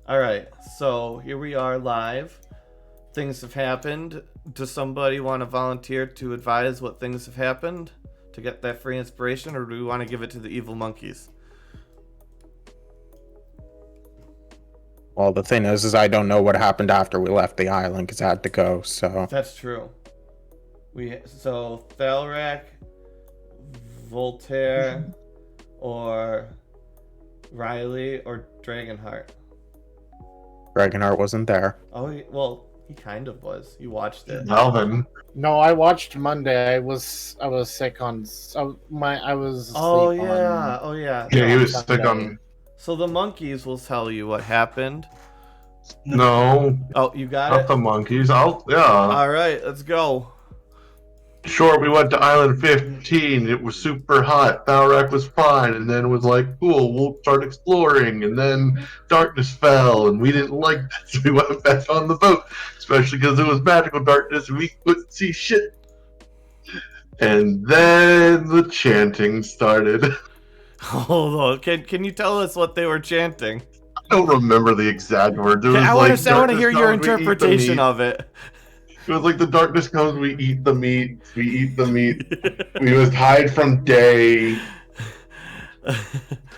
Alright, so here we are live. Things have happened. Does somebody want to volunteer to advise what things have happened to get that free inspiration, or do we want to give it to the evil monkeys? Well, the thing is I don't know what happened after we left the island because I had to go, so... That's true. So Thalrak, Voltaire, or Riley, or Dragonheart. Dragonheart wasn't there. Oh, well, he kind of was. You watched it. Melvin. No, I watched Monday. I was sick on. I was asleep Oh yeah. on. Oh yeah. Yeah, he on was sick Sunday. on. So the monkeys will tell you what happened. No, Oh, you got not it? the monkeys. Yeah. All right, let's go. Sure, we went to Island 15. It was super hot. Thalrak was fine, and then it was like, cool, we'll start exploring. And then darkness fell, and we didn't like that, so we went back on the boat. Especially because it was magical darkness, and we couldn't see shit. And then the chanting started. Hold on. Can you tell us what they were chanting? don't remember the exact words. It was I like want to hear your interpretation of. of it. It was like the darkness comes, we eat the meat. We eat the meat. We must hide from day.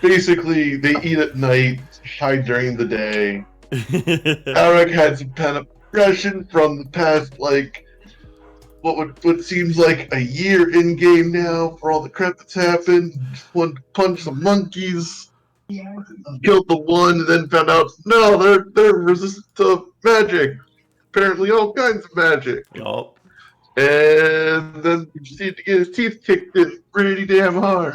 Basically, they eat at night, hide during the day. Alec had some kind of aggression from the past, like what seems like a year in game now for all the crap that's happened. Just wanted to punch some monkeys, killed the one, and then found out no, they're resistant to magic. Apparently, all kinds of magic. Yup. And then proceeded to get his teeth kicked in pretty damn hard.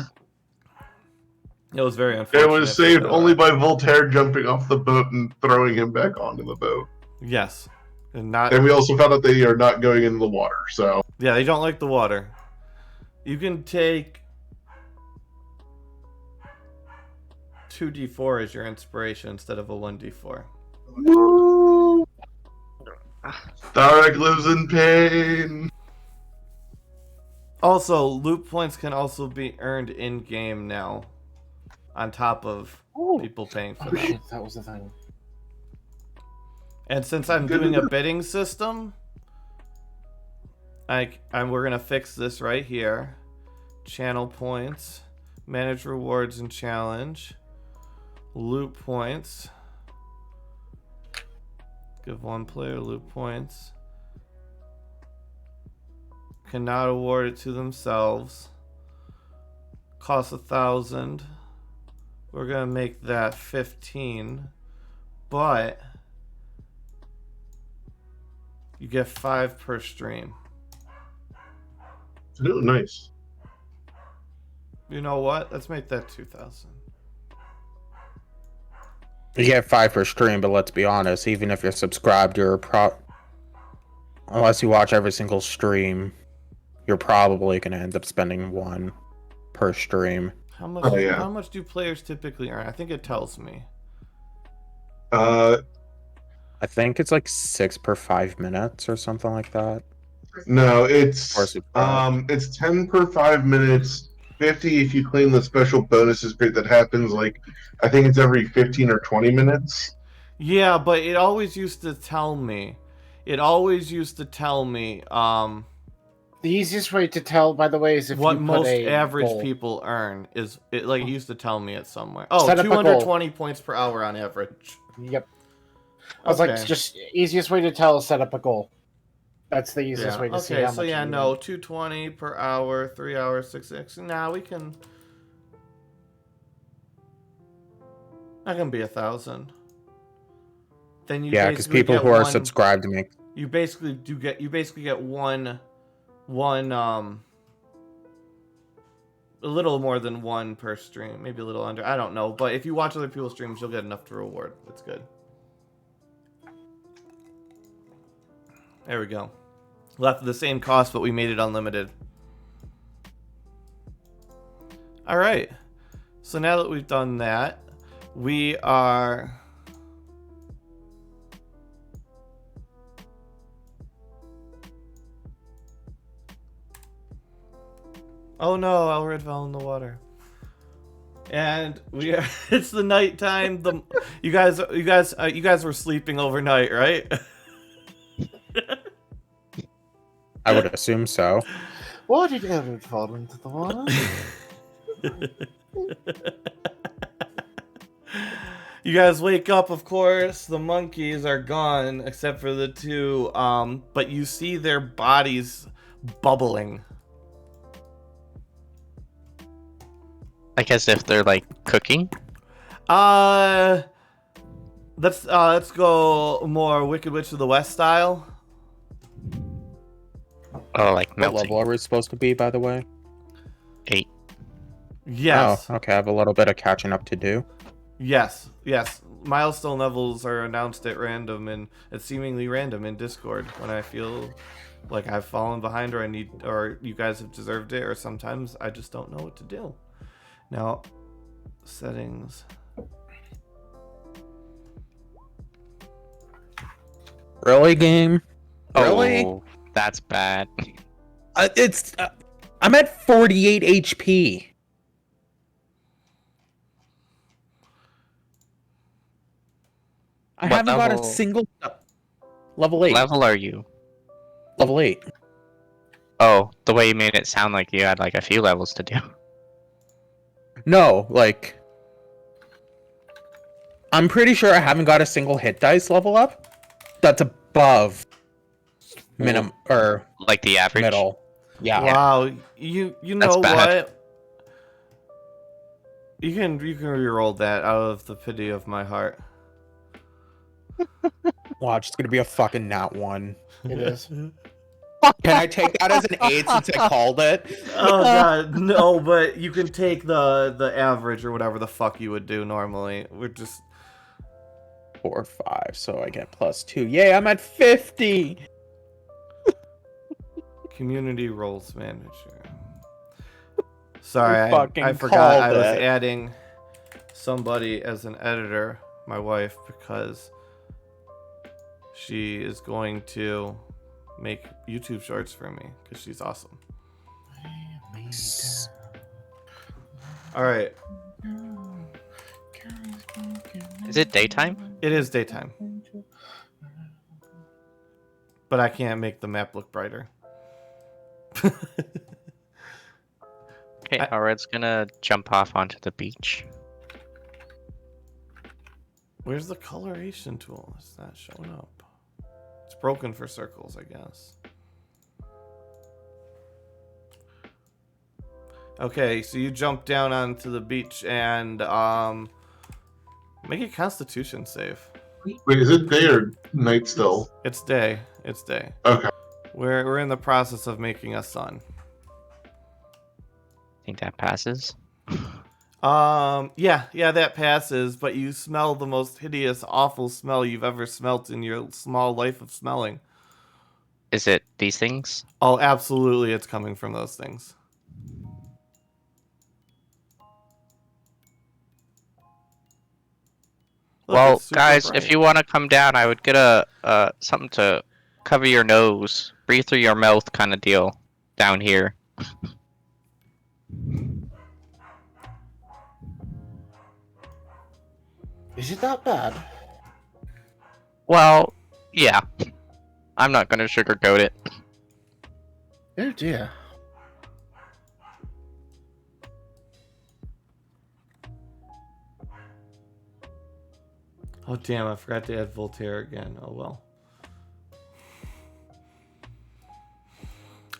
It was very unfortunate. It was saved only by Voltaire jumping off the boat and throwing him back onto the boat. Yes. And not. And we also found out they are not going into the water, so. Yeah, they don't like the water. You can take 2d4 as your inspiration instead of a 1d4. Woo! Tharek lives in pain. Also, loot points can also be earned in game now, on top of people paying for Oh them. shit, that was the thing. And since I'm doing a bidding system, we're gonna fix this right here. Channel points, manage rewards and challenge, loot points. Give one player loot points. Cannot award it to themselves. Costs 1,000. We're gonna make that 15, but you get 5 per stream. Oh, nice. You know what? Let's make that 2,000. You get 5 per stream, but let's be honest, even if you're subscribed, unless you watch every single stream, you're probably going to end up spending 1 per stream. How much? Oh, yeah. How much do players typically earn? I think it tells me. I think it's like 6 per 5 minutes or something like that. No, it's Or subscribed. it's 10 per 5 minutes, 50 if you claim the special bonuses that happens like I think it's every 15 or 20 minutes. Yeah, but it always used to tell me. The easiest way to tell, by the way, is if What you put most a average goal. people earn is it like it used to tell me it somewhere. Oh, Set up a goal. 220 points per hour on average. Yep. I was like, Okay. just easiest way to tell is set up a goal. That's the easiest way to see how much. So yeah, you no, need. 220 per hour, 3 hours, 6. Now we can. That can be 1,000. Then you Yeah, because basically people get who are one- subscribed to me. You basically get one, a little more than 1 per stream, maybe a little under. I don't know, but if you watch other people's streams, you'll get enough to reward. It's good. There we go. Left the same cost, but we made it unlimited. All right. So now that we've done that, we are. Oh no, Elred fell in the water. And we are, it's the nighttime. You guys were sleeping overnight, right? I would assume so. Why did Everett fall into the water? You guys wake up, of course. The monkeys are gone, except for the 2. But you see their bodies bubbling. I guess if they're like cooking. Let's go more Wicked Witch of the West style. Oh, like What melting. level are we supposed to be, by the way? 8. Yes. Oh, okay. I have a little bit of catching up to do. Yes. Milestone levels are announced at random, and it's seemingly random in Discord when I feel like I've fallen behind, or you guys have deserved it, or sometimes I just don't know what to do. Now, settings. Really, game? Really? Oh, that's bad. I'm at 48 HP. I What haven't got a level- single level 8. Level are you? Level 8. Oh, the way you made it sound like you had like a few levels to do. No, like I'm pretty sure I haven't got a single hit dice level up that's above minimum or Like the average. middle. Yeah. Wow, you That's know bad. what? You can reroll that out of the pity of my heart. Watch, it's gonna be a fucking nat 1. It is. Can I take that as an 8 since I called it? Oh god, no, but you can take the average or whatever the fuck you would do normally. We're just 4, 5, so I get +2. Yay, I'm at 50. community roles manager. Sorry, I I fucking forgot I called was it. adding somebody as an editor, my wife, because she is going to make YouTube shorts for me because she's awesome. All right, Is it daytime? it is daytime, but I can't make the map look brighter. Okay, Alred's gonna jump off onto the beach. Where's the coloration tool? It's not showing up. It's broken for circles, I guess. Okay, so you jump down onto the beach and make a Constitution save. Wait, is it day or night still? It's day. It's day. Okay. We're in the process of making a sun. Think that passes. Yeah, that passes, but you smell the most hideous, awful smell you've ever smelt in your small life of smelling. Is it these things? Oh, absolutely, it's coming from those things. Look, Well, it's super guys, bright. if you want to come down, I would get a something to cover your nose, breathe through your mouth, kind of deal down here. Is it that bad? Well, yeah. I'm not gonna sugarcoat it. Oh dear. Oh damn, I forgot to add Voltaire again. Oh well.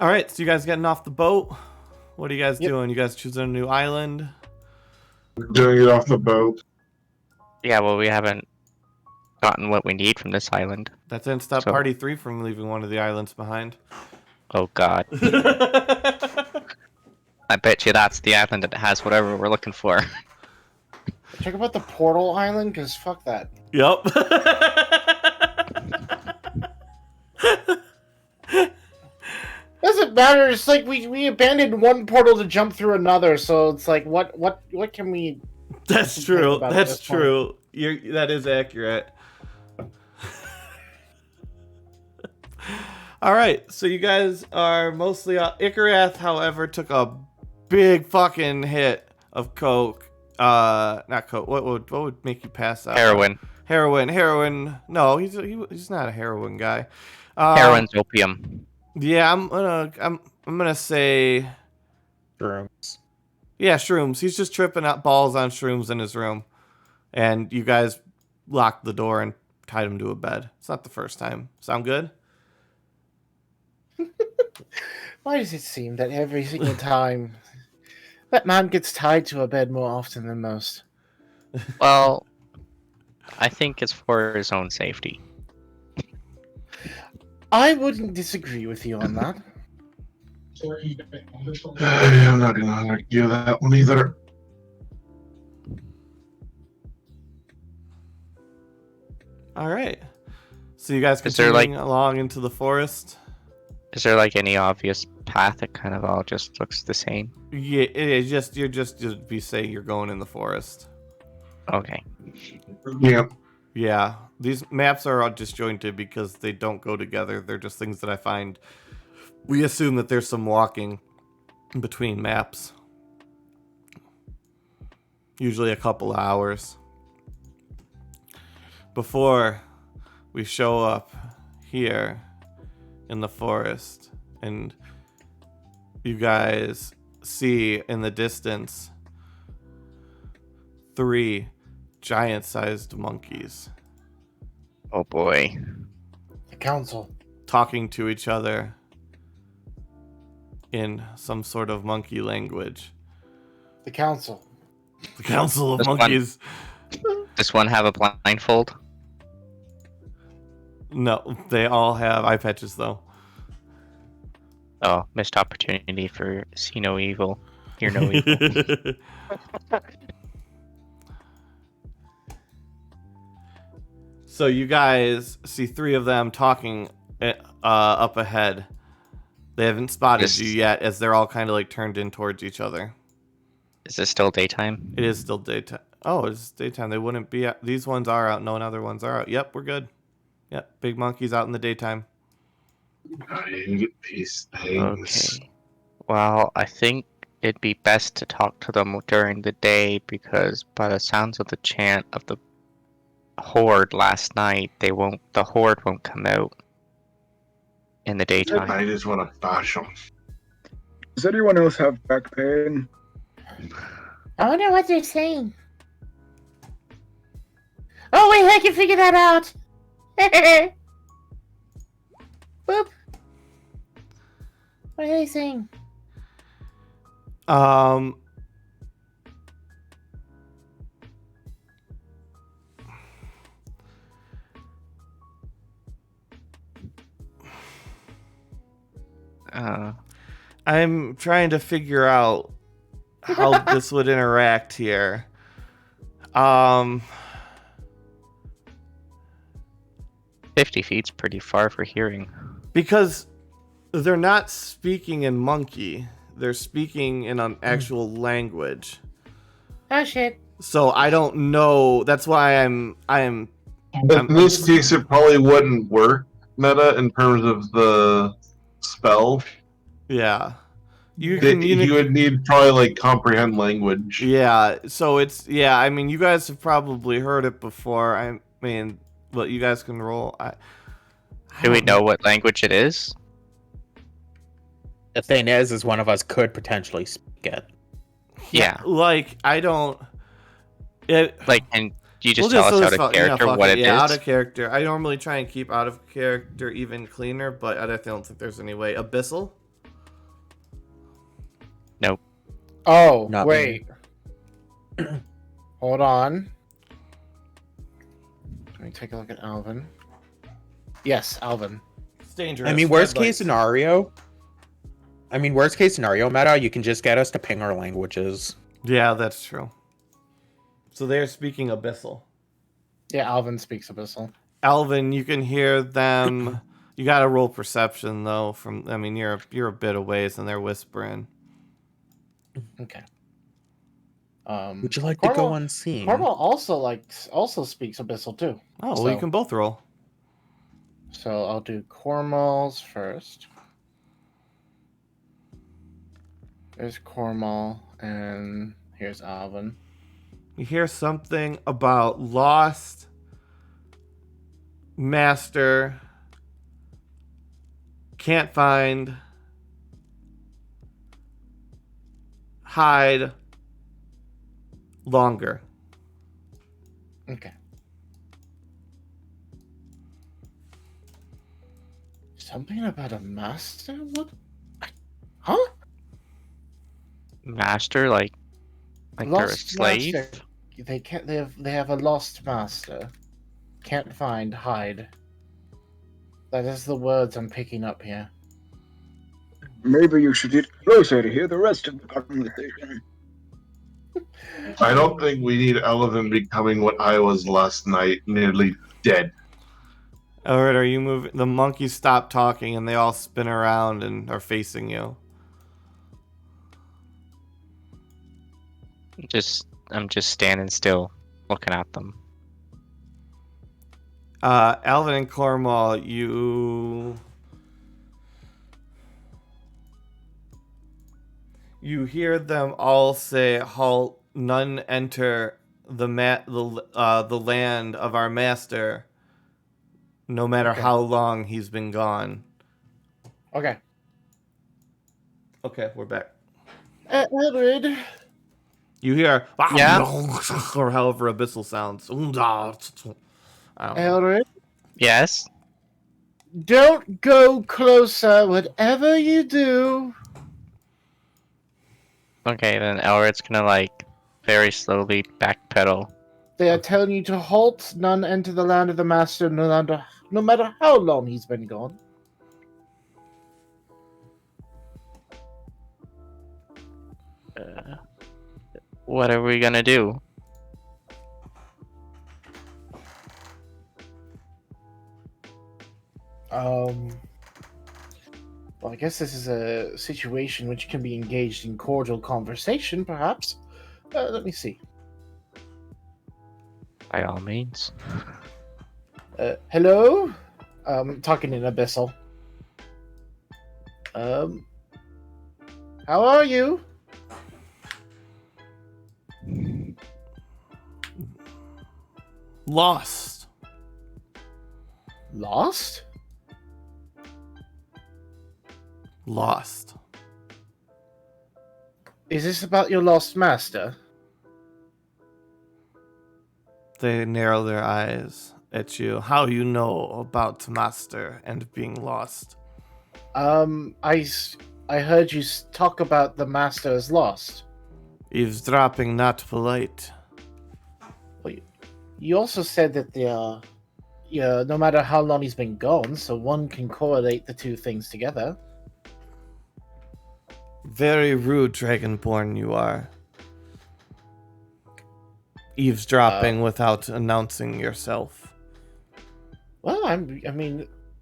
Alright, so you guys getting off the boat? What are you guys doing? You guys choosing a new island? Doing it off the boat. Yeah, well, we haven't gotten what we need from this island. That didn't stop So- Party 3 from leaving one of the islands behind. Oh God, I bet you that's the island that has whatever we're looking for. Check about the portal island, cause fuck that. Yup. Doesn't matter. It's like we abandoned one portal to jump through another, so it's like what can we? That's Think true. about it That's this point. true. That is accurate. All right, so you guys are mostly Ikarath, however, took a big fucking hit of coke. Not coke. What would make you pass out? Heroin. Heroin. No, he's not a heroin guy. Heroin's opium. Yeah, I'm gonna say Shrooms. yeah, shrooms. He's just tripping out balls on shrooms in his room, and you guys locked the door and tied him to a bed. It's not the first time. Sound good? Why does it seem that every single time that man gets tied to a bed more often than most? Well, I think it's for his own safety. I wouldn't disagree with you on that. I'm not gonna argue that one either. All right. So you guys Is there, continuing like- along into the forest? Is there like any obvious path that kind of all just looks the same? Yeah, it is just you're just be saying you're going in the forest. Okay. Yeah. Yeah, these maps are all disjointed because they don't go together. They're just things that I find. We assume that there's some walking between maps. Usually a couple of hours. before we show up here in the forest, and you guys see in the distance 3 giant-sized monkeys Oh boy. The council. talking to each other in some sort of monkey language. The council. The Council of This one. Monkeys. Does one have a blindfold? No, they all have eye patches though. Oh, missed opportunity for see no evil, hear no evil. So you guys see 3 of them talking up ahead. They haven't spotted Yes. you yet, as they're all kind of like turned in towards each other. Is it still daytime? It is still daytime. Oh, it's daytime. They wouldn't be out. These ones are out. No other ones are out. Yep, we're good. Yep, big monkeys out in the daytime. These things. Okay. Well, I think it'd be best to talk to them during the day because by the sounds of the chant of the horde last night, the horde won't come out in the daytime. I just want to bash them. Does anyone else have back pain? I wonder what they're saying. Oh wait, I can figure that out. Boop. What are they saying? I'm trying to figure out how this would interact here. 50 feet's pretty far for hearing. Because they're not speaking in monkey. They're speaking in an actual language. Oh shit. So I don't know. That's why I'm In this case, it probably wouldn't work meta in terms of the spell. yeah. You You would need probably like comprehend language. Yeah, so I mean, you guys have probably heard it before. I mean, but you guys can roll. Do we know what language it is? The thing is one of us could potentially speak it. Yeah. Like, I don't. It, Like, can you just we'll tell us let's out of fuck- character fuck what it yeah, is? out of character. I normally try and keep out of character even cleaner, but I don't think there's any way. Abyssal? Nope. Oh, Not wait. Hold on. Let me take a look at Alvin. Yes, Alvin. It's dangerous. I mean, worst Red case lights. scenario, meta, you can just get us to ping our languages. Yeah, that's true. So they're speaking Abyssal. Yeah, Alvin speaks Abyssal. Alvin, you can hear them. You gotta roll perception though. I mean, you're a bit away, and they're whispering. Okay. Would you like to go Cornwall- unseen? Cornwall also speaks Abyssal too. Oh, well, you So- can both roll. So I'll do Cornwall's first. There's Cornwall, and here's Alvin. You hear something about lost master, can't find, hide, longer. Okay. Something about a master? What? Huh? Master, like they're a slave? master. They can't. They have a lost master. Can't find, hide. That is the words I'm picking up here. Maybe you should get closer to hear the rest of the conversation. I don't think we need Elevin becoming what I was last night, nearly dead. Alright, are you moving? The monkeys stop talking and they all spin around and are facing you. I'm just standing still, looking at them. Alvin and Cornwall, you hear them all say, "Halt! None enter the land of our master, no matter Okay. how long he's been gone. Okay. Okay, we're back. Elrid. You hear Yeah? or however abyssal sounds. I don't know. Elrid. Yes? Don't go closer, whatever you do. Okay, then Elred's gonna, like, very slowly backpedal. They are telling you to halt. None enter the land of the master, no matter how long he's been gone. What are we gonna do? Well, I guess this is a situation which can be engaged in cordial conversation, perhaps. Let me see. By all means. Hello? Talking in Abyssal. How are you? Lost. Lost? Lost. Is this about your lost master? They narrow their eyes at you. How you know about master and being lost? I heard you talk about the master as lost. Eavesdropping, not polite. You also said that no matter how long he's been gone, so one can correlate the two things together. Very rude, Dragonborn, you are. Eavesdropping without announcing yourself. Well,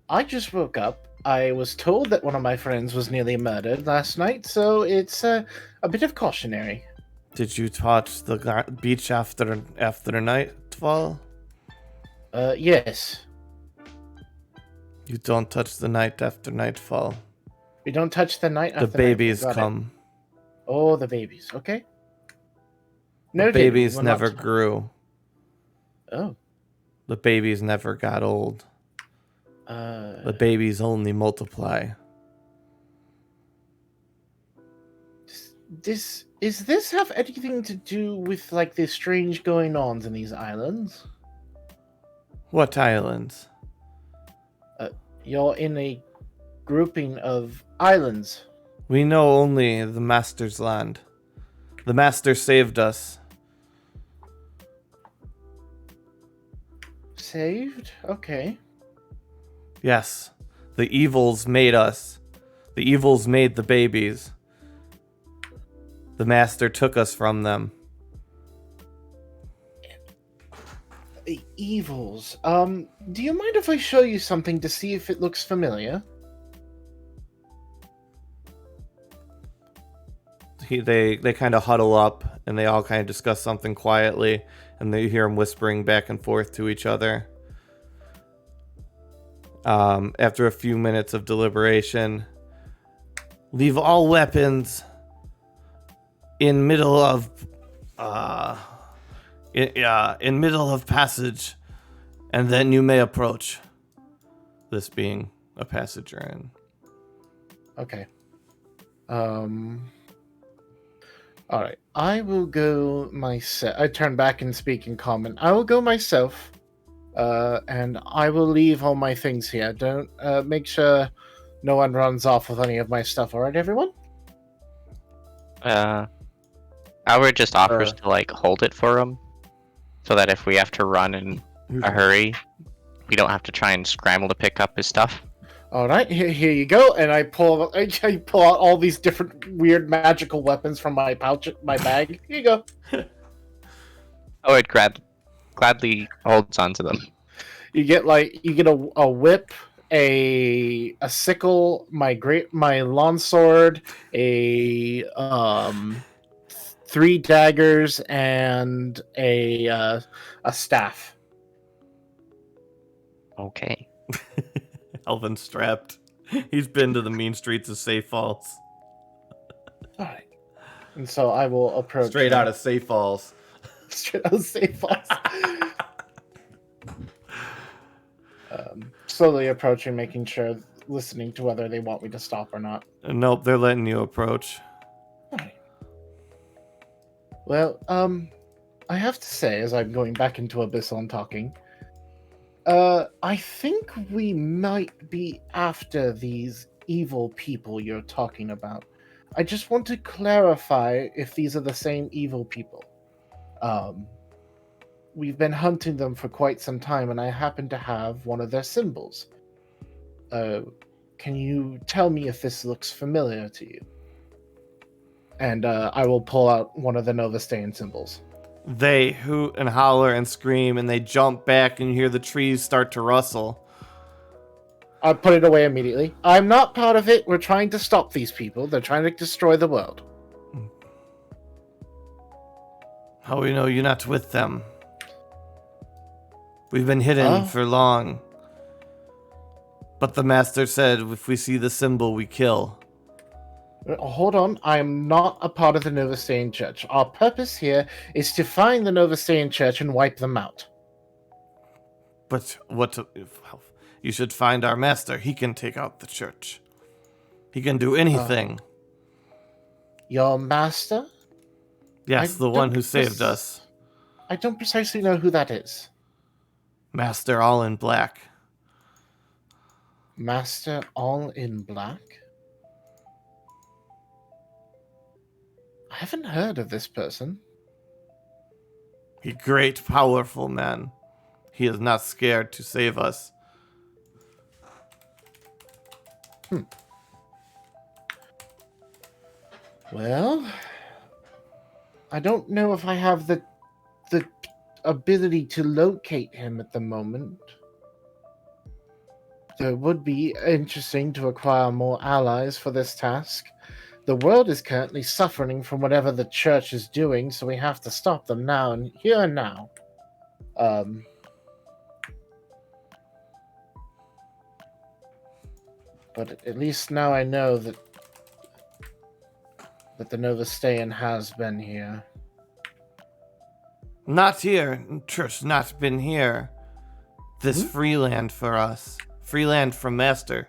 I just woke up. I was told that one of my friends was nearly murdered last night, so it's a bit of cautionary. Did you touch the beach after nightfall? Yes. You don't touch the night after nightfall. We don't touch the night after The babies nightfall. Got it. come. Oh, the babies. Okay. The Noted. babies We're never not- grew. Oh. The babies never got old. The babies only multiply. Does this have anything to do with like the strange going-ons in these islands? What islands? You're in a grouping of islands. We know only the Master's land. The Master saved us. Saved? Okay. Yes. The evils made us. The evils made the babies. The Master took us from them. The evils. Do you mind if I show you something to see if it looks familiar? They kind of huddle up and they all kind of discuss something quietly, and they hear them whispering back and forth to each other. After a few minutes of deliberation, leave all weapons in middle of in middle of passage, and then you may approach. This being a passage you're in. Okay. All right. I will go myself. I turn back and speak in common. I will go myself, and I will leave all my things here. Don't make sure no one runs off with any of my stuff. All right, everyone. Albert just offers to like hold it for him, so that if we have to run in a hurry, we don't have to try and scramble to pick up his stuff. All right, here you go. And I pull out all these different weird magical weapons from my pouch, my bag. Here you go. Albert gladly holds onto them. You get a whip, a sickle, my longsword, a 3 daggers, and a staff. Okay. Alvin's strapped. He's been to the mean streets of Safe Falls. All right. And so I will approach. Straight out of Safe Falls. I'll say false. Slowly approaching, making sure, listening to whether they want me to stop or not. Nope, they're letting you approach. Alright. Well, I have to say, as I'm going back into Abyssal and talking, I think we might be after these evil people you're talking about. I just want to clarify if these are the same evil people. We've been hunting them for quite some time, and I happen to have one of their symbols. Can you tell me if this looks familiar to you? And I will pull out one of the Novastayan symbols. They hoot and holler and scream, and they jump back, and you hear the trees start to rustle. I put it away immediately. I'm not part of it. We're trying to stop these people. They're trying to destroy the world. How we know you're not with them? We've been hidden for long. But the master said if we see the symbol, we kill. Hold on. I am not a part of the Novastayan Church. Our purpose here is to find the Novastayan Church and wipe them out. But what if you should find our master? He can take out the church. He can do anything. Your master? Yes, the one who saved us. I don't precisely know who that is. Master all in black. Master all in black? I haven't heard of this person. He great, powerful man. He is not scared to save us. Well, I don't know if I have the ability to locate him at the moment. It would be interesting to acquire more allies for this task. The world is currently suffering from whatever the church is doing, so we have to stop them now and here and now. But at least now I know that the Novastayan has been here. Not here. Church not been here. This free land for us. Free land from master.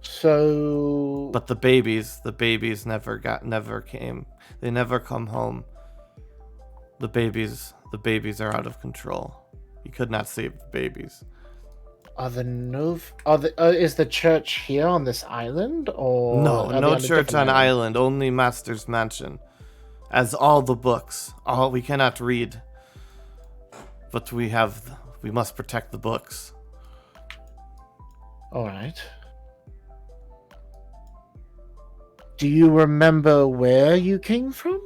So... But the babies never came. They never come home. The babies are out of control. You could not save the babies. Is the church here on this island, or No church on island. Only master's mansion. As all the books. All we cannot read. But we must protect the books. All right. Do you remember where you came from?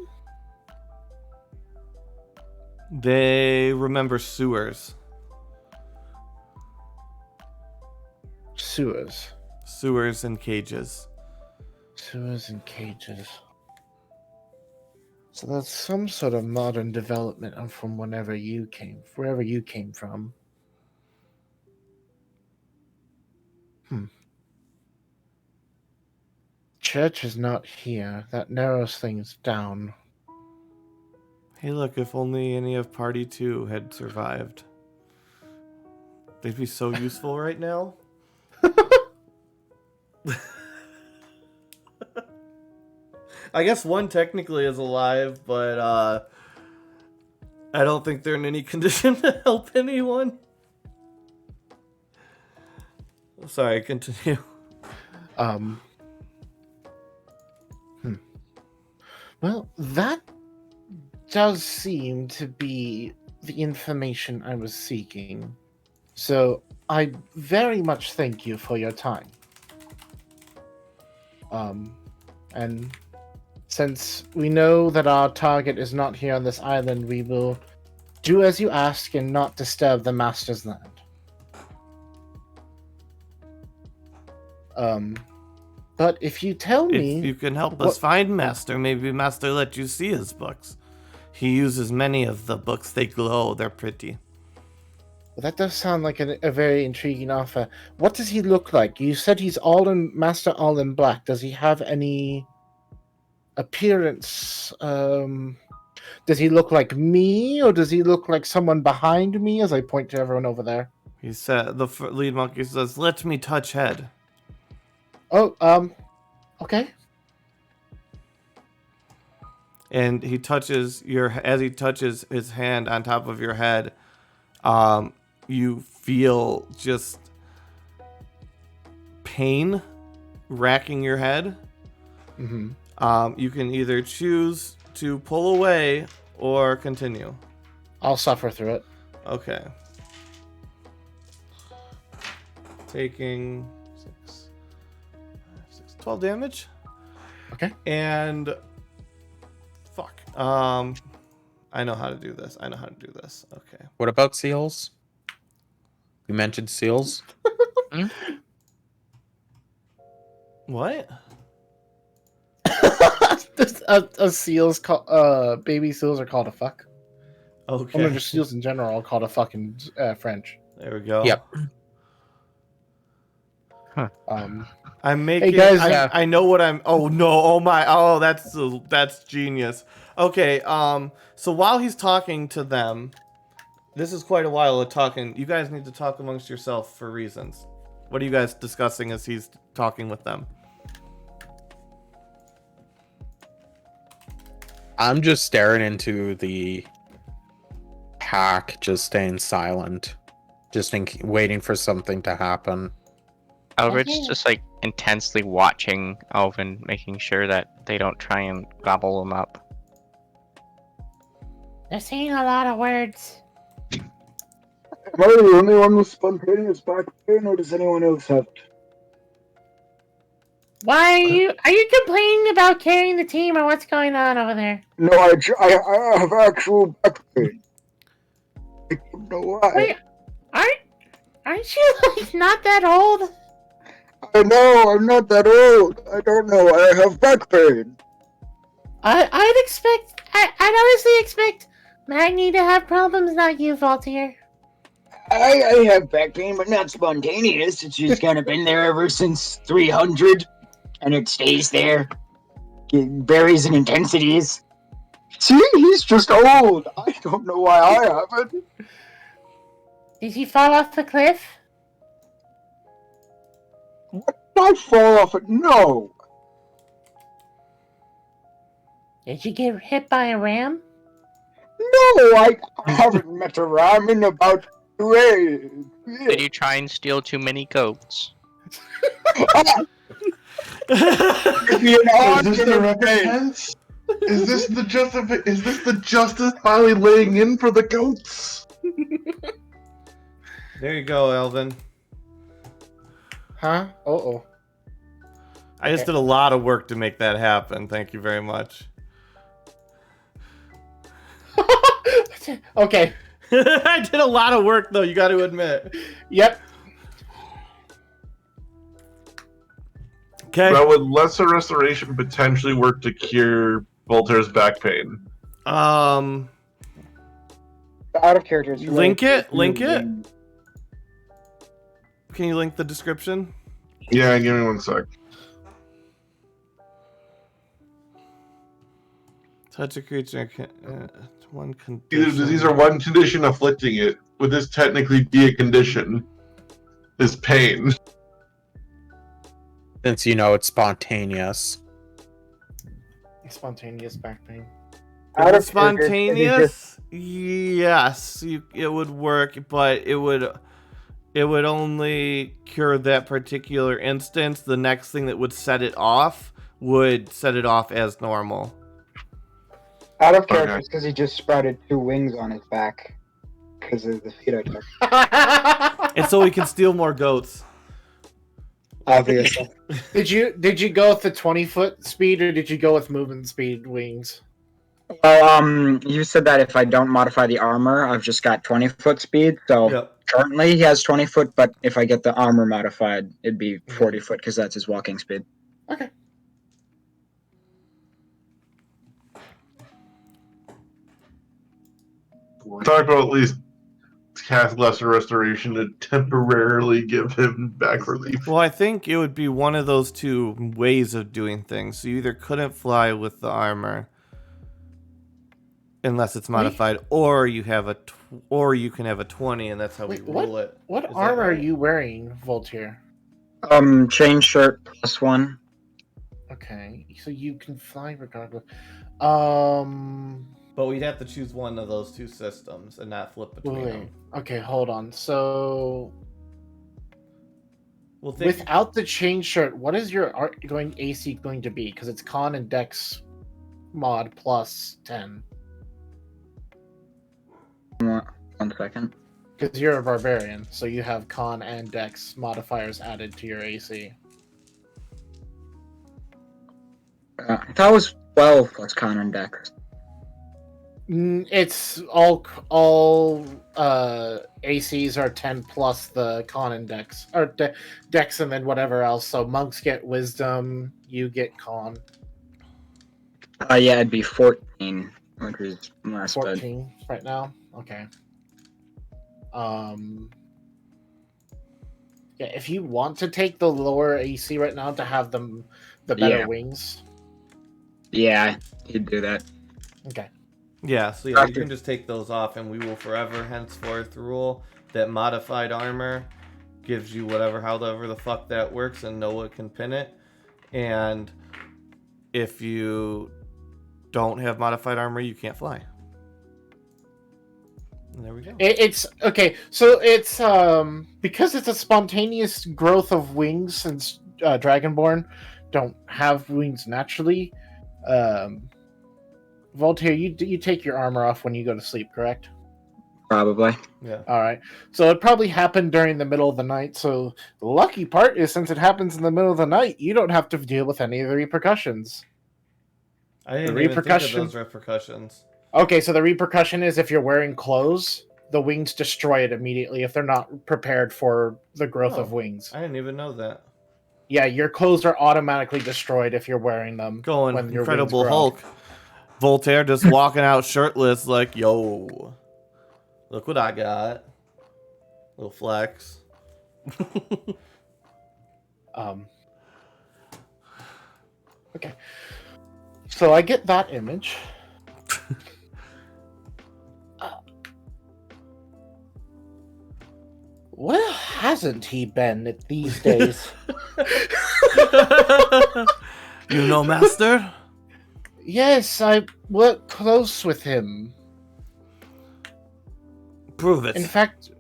They remember sewers. Sewers. Sewers and cages. Sewers and cages. So that's some sort of modern development from wherever you came from. Church is not here. That narrows things down. Hey, look, if only any of Party 2 had survived. They'd be so useful right now. I guess one technically is alive, but I don't think they're in any condition to help anyone. Sorry, continue. Well, that does seem to be the information I was seeking. So I very much thank you for your time. And since we know that our target is not here on this island, we will do as you ask and not disturb the Master's land. But if you tell me... If you can help us find Master, maybe Master let you see his books. He uses many of the books. They glow. They're pretty. Well, that does sound like a very intriguing offer. What does he look like? You said he's Master all in black. Does he have any appearance? Does he look like me, or does he look like someone behind me? As I point to everyone over there. He said, the lead monkey says, "Let me touch head." Oh, okay. And he touches as he touches his hand on top of your head, you feel just pain racking your head. Mm-hmm. You can either choose to pull away or continue. I'll suffer through it. Okay. Taking 12 damage. Okay. And fuck. I know how to do this. Okay. What about seals? You mentioned seals. What? a seal's called baby seals are called a fuck. Okay. Well, no, just seals in general are called a fuck in French. There we go. Yep. I'm making. Hey guys, I know what I'm. Oh no! Oh my! Oh, that's genius. Okay. So while he's talking to them, this is quite a while of talking. You guys need to talk amongst yourself for reasons. What are you guys discussing as he's talking with them? I'm just staring into the pack, just staying silent, just waiting for something to happen. Elrich's Okay. just like intensely watching Alvin, making sure that they don't try and gobble him up. They're saying a lot of words. Am I the only one with spontaneous back pain, or does anyone else have it? Why are you complaining about carrying the team, or what's going on over there? No, I have actual back pain. I don't know why. Wait, aren't you like not that old? I know, I'm not that old. I don't know. I have back pain. I'd honestly expect Magni to have problems, not you, Voltaire. I have back pain, but not spontaneous. It's just kind of been there ever since 300, and it stays there. It varies in intensities. See, he's just old. I don't know why I have it. Did he fall off the cliff? Did I fall off it? No. Did you get hit by a ram? No, I haven't met a ram in about 2 days. Did you try and steal too many goats? Is this the recompense? Is this the justice finally laying in for the goats? There you go, Elvin. Huh? Uh-oh. I just did a lot of work to make that happen. Thank you very much. Okay. I did a lot of work, though. You got to admit. Yep. Okay. Now, would lesser restoration potentially work to cure Voltaire's back pain? Out of character. Link it. Can you link the description? Yeah, give me 1 sec. Touch a creature. One Either condition. disease or one condition afflicting it. Would this technically be a condition? This pain. Since you know it's spontaneous. Spontaneous back pain. Out of Spontaneous? Yes, it would work, but it would only cure that particular instance. The next thing that would set it off as normal. Out of character because he just sprouted 2 wings on his back because of the feet I took. And so he can steal more goats. Obviously. Did you go with the 20-foot speed, or did you go with movement speed wings? Well, you said that if I don't modify the armor, I've just got 20-foot speed. So Yep. currently he has 20 foot, but if I get the armor modified, it'd be 40 foot because that's his walking speed. Okay. Talk about at least cast lesser restoration to temporarily give him back relief. Well, I think it would be one of those two ways of doing things. So you either couldn't fly with the armor, unless it's modified, or you have or you can have a 20, and that's how Wait, we rule it. What Is that armor are right? you wearing, Voltaire? Chain shirt +1. Okay, so you can fly regardless. But we'd have to choose one of those two systems and not flip between Wait. them. Okay, hold on. So We'll think, without the chain shirt, what is your AC going to be? Because it's con and dex mod plus 10. 1 second. Because you're a barbarian, so you have con and dex modifiers added to your AC. I thought it was 12 plus con and dex. It's all ACs are 10 plus the con and dex, or dex and then whatever else. So monks get wisdom, you get con. Yeah, it'd be 14, which is less, but 14 right now. Okay. Yeah, if you want to take the lower AC right now to have the better Yeah. wings. yeah, he'd do that. Okay. yeah, so yeah, you can just take those off, and we will forever henceforth rule that modified armor gives you however the fuck that works, and Noah can pin it. And if you don't have modified armor, you can't fly. And there we go. It's okay. So it's because it's a spontaneous growth of wings, since Dragonborn don't have wings naturally. Voltaire, you take your armor off when you go to sleep, correct? Probably. Yeah. All right. So it probably happened during the middle of the night. So the lucky part is, since it happens in the middle of the night, you don't have to deal with any of the repercussions. I didn't The even think of repercussion- those repercussions. Okay, so the repercussion is if you're wearing clothes, the wings destroy it immediately if they're not prepared for the growth of Oh. wings. I didn't even know that. Yeah, your clothes are automatically destroyed if you're wearing them. Going when your Incredible wings grow. Hulk. Voltaire just walking out shirtless like, yo, look what I got. Little flex. Okay. So I get that image. Where hasn't he been these days? You know, master? Yes, I work close with him. Prove it. In fact,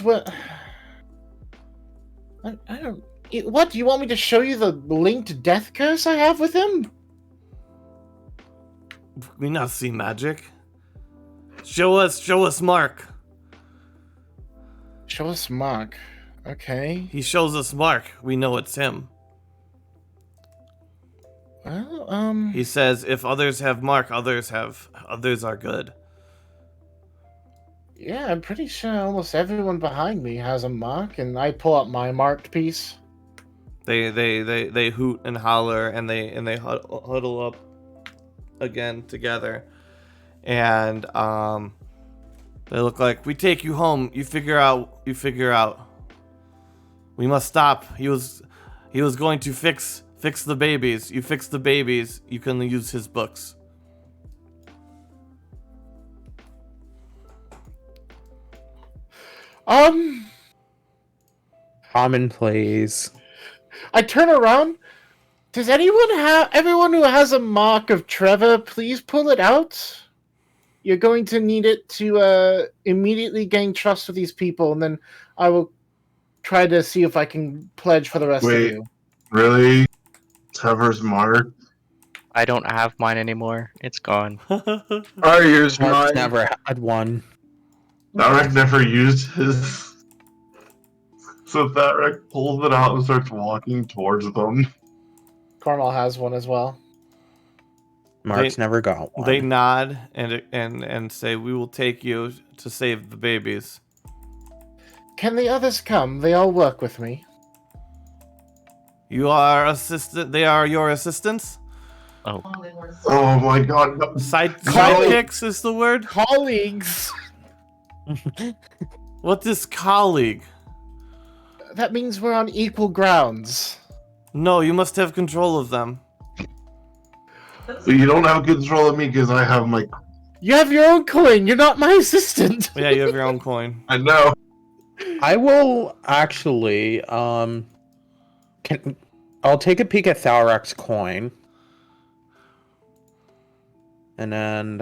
what? I don't. What do you want me to show you? The linked death curse I have with him? We not see magic. Show us Mark. Show us Mark. Okay. He shows us Mark. We know it's him. Well, He says if others have Mark, others are good. yeah, I'm pretty sure almost everyone behind me has a mark, and I pull out my marked piece. They hoot and holler, and they huddle up again together, and they look like, we take you home. You figure out. We must stop. He was going to fix the babies. You fix the babies. You can use his books. Commonplace. I turn around. Does everyone who has a mark of Trevor, please pull it out? You're going to need it to immediately gain trust with these people, and then I will try to see if I can pledge for the rest of Wait. you. Really? Trevor's mark? I don't have mine anymore. It's gone. I used Mark's mine. never had one. Tharek never used his. So Tharek pulls it out and starts walking towards them. Cornwall has one as well. Mark's never got one. They nod and say, we will take you to save the babies. Can the others come? They all work with me. You are assistant. They are your assistants. Oh, Oh my god. No. Sidekicks is the word. Colleagues! What is colleague? That means we're on equal grounds. No, you must have control of them. So you don't have control of me because I have my You have your own coin. You're not my assistant. Yeah, you have your own coin. I know. I will actually I'll take a peek at Thalrak's coin. And then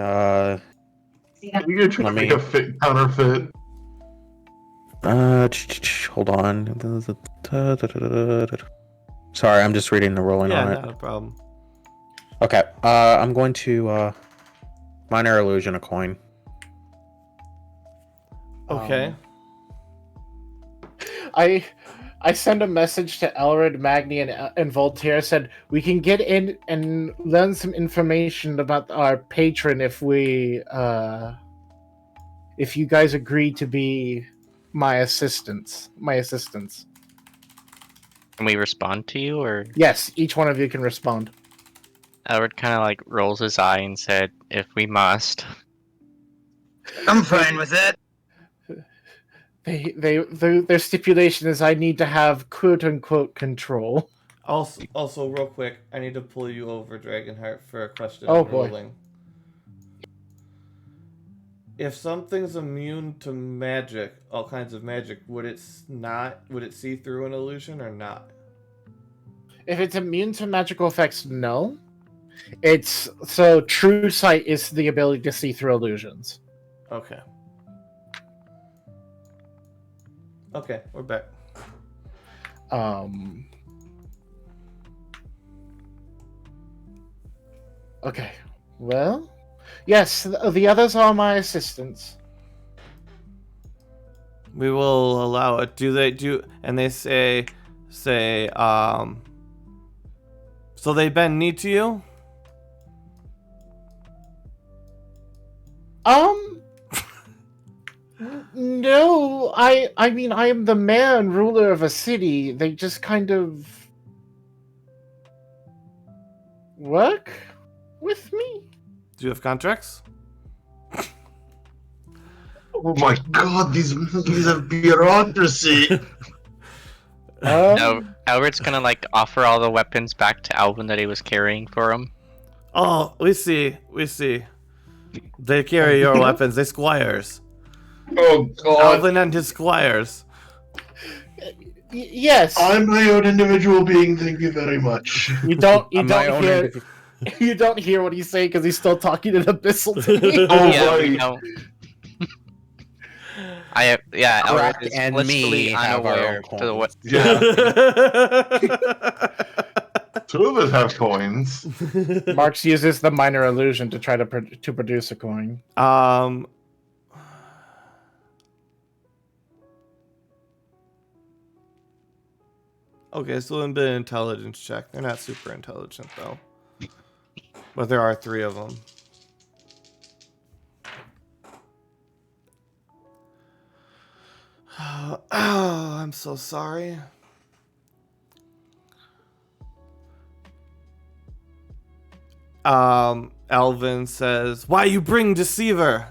You can try Let to make me- a counterfeit. hold on. Sorry, I'm just reading the ruling Yeah, on it. not a problem. Okay, I'm going to minor illusion a coin. Okay. I send a message to Elred, Magni, and Voltaire. Said we can get in and learn some information about our patron if we if you guys agree to be my assistants. Can we respond to you, or Yes, each one of you can respond. Edward kind of like rolls his eye and said, "If we must." I'm fine with that. Their stipulation is I need to have quote unquote control. Also, real quick, I need to pull you over, Dragonheart, for a question Oh, on boy. ruling. If something's immune to magic, all kinds of magic, would it see through an illusion or not? If it's immune to magical effects, no. It's so true sight is the ability to see through illusions. Okay. Okay, we're back. Okay. Well, yes, the others are my assistants. We will allow it. Do they do? And they say, so they bend knee to you? No, I mean I am the mayor and ruler of a city. They just kind of work with me. Do you have contracts? Oh my god, these monkeys have bureaucracy. No, Edward's gonna like offer all the weapons back to Alvin that he was carrying for him. Oh, we see. They carry your weapons. They squires. Oh god. Alvin and his squires. Yes. I'm my own individual being, thank you very much. You don't I'm my own hear individual- you don't hear what he's saying because he's still talking in abyssal to me. Oh, Yeah, we right. know. Edward Crack is and blissfully me have our unaware own to what. Yeah. Two of us have coins. Marx uses the minor illusion to try to produce a coin. Okay, so a bit of intelligence check. They're not super intelligent though, but there are 3 of them. Oh, I'm so sorry. Alvin says, "Why you bring deceiver?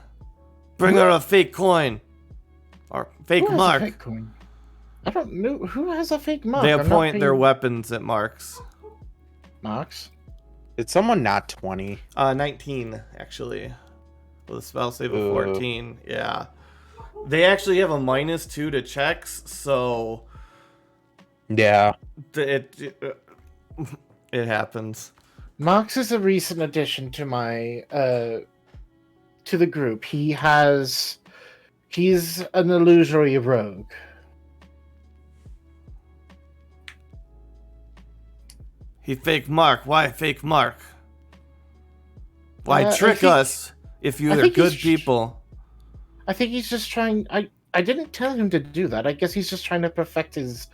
Bring her a fake coin or fake Who has mark." a fake coin? I don't know who has a fake mark. They I'm not point their paying- weapons at marks. marks. Did someone not 20? 19 actually, with a spell save of Ooh. 14. Yeah, they actually have a -2 to checks, so Yeah. it happens. Marx is a recent addition to my to the group. He's an illusory rogue. He fake mark. Why fake mark? Why I trick think- us if I you're think good he's- people? I think he's just trying. I didn't tell him to do that. I guess he's just trying to perfect his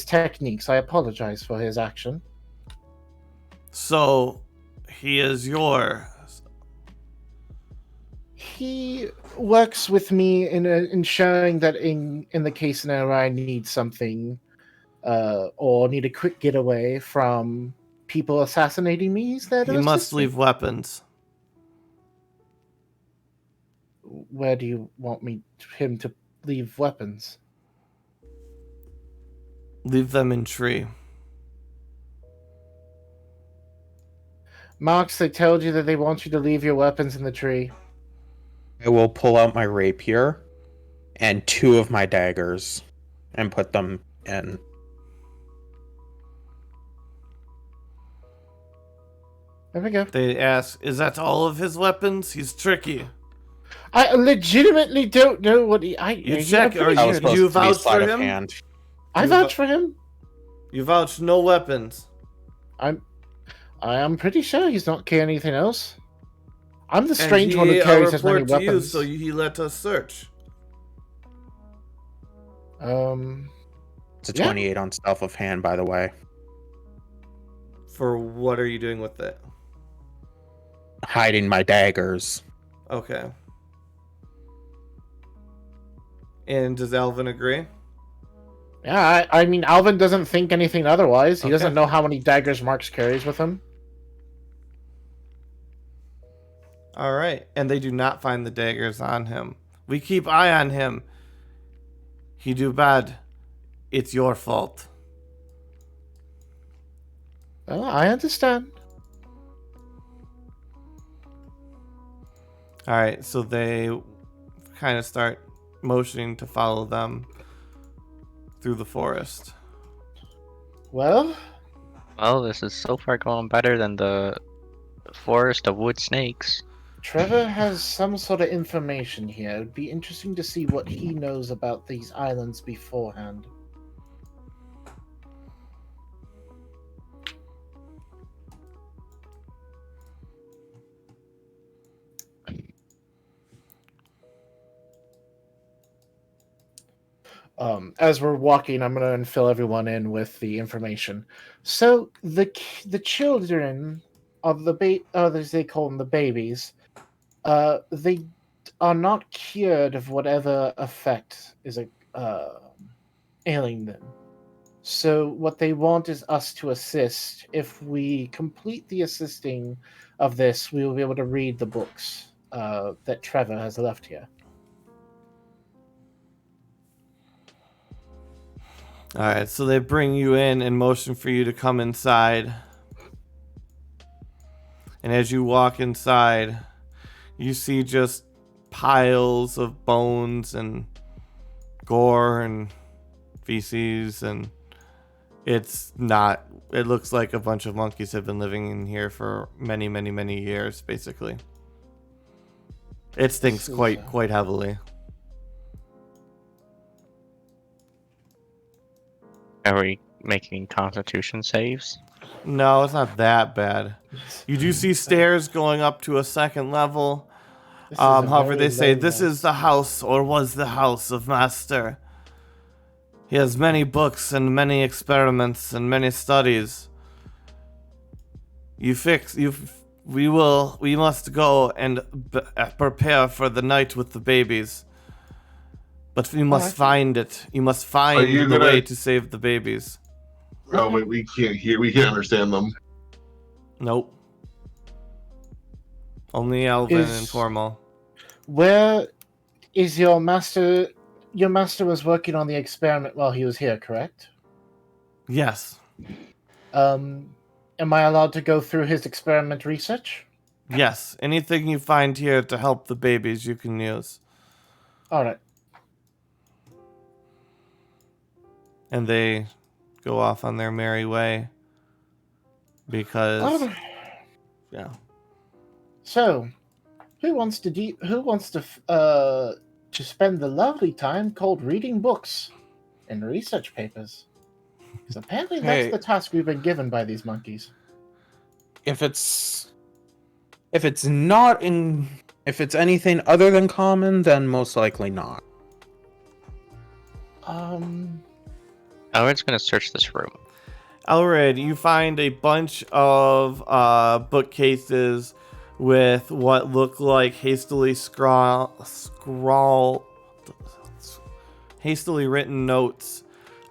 techniques. I apologize for his action. So he is your. He works with me in ensuring that in the case scenario I need something or need a quick getaway from people assassinating me. He's there to He must assist me. leave weapons. Where do you want him to leave weapons? Leave them in tree. Marx, they told you that they want you to leave your weapons in the tree. I will pull out my rapier and 2 of my daggers and put them in. There we go. They ask, "Is that all of his weapons? He's tricky." I legitimately don't know what he. You I'm check, pretty or I was sure- supposed you to be vouch sleight for of him? hand. I vouch for him. You vouch no weapons. I am pretty sure he's not carrying anything else. I'm the And strange one he who carries as many report to you, weapons. so he let us search. It's a Yeah. 28 on stealth of hand, by the way. For what are you doing with it? Hiding my daggers. Okay. And does Alvin agree? Yeah, I mean, Alvin doesn't think anything otherwise. He Okay. doesn't know how many daggers Marks carries with him. All right. And they do not find the daggers on him. We keep eye on him. He do bad. It's your fault. Well, I understand. All right. So they kind of start motioning to follow them through the forest. Well, Well, this is so far going better than the forest of wood snakes. Trevor has some sort of information here. It'd be interesting to see what he knows about these islands beforehand. As we're walking, I'm going to fill everyone in with the information. So the children of the as they call them, the babies, they are not cured of whatever effect is ailing them. So what they want is us to assist. If we complete the assisting of this, we will be able to read the books that Trevor has left here. All right. So they bring you in and motion for you to come inside. And as you walk inside, you see just piles of bones and gore and feces, and it looks like a bunch of monkeys have been living in here for many, many, many years, basically. It stinks quite heavily. Are we making constitution saves? No, it's not that bad. You do see stairs going up to a second level. This is a However, very they say low this one. is the house, or was the house, of Master. He has many books and many experiments and many studies. We must go and prepare for the night with the babies. But we must find it. You must find you the gonna- way to save the babies. Oh wait, we can't understand them. Nope. Only Alvin Is- and Formal. Where is your master? Your master was working on the experiment while he was here, correct? Yes. Am I allowed to go through his experiment research? Yes. Anything you find here to help the babies, you can use. All right. And they go off on their merry way. Because, yeah. So, who wants to spend the lovely time called reading books and research papers? Because apparently Hey. that's the task we've been given by these monkeys. If it's anything other than common, then most likely not. Howard's gonna search this room. Elred, you find a bunch of bookcases with what look like hastily written notes.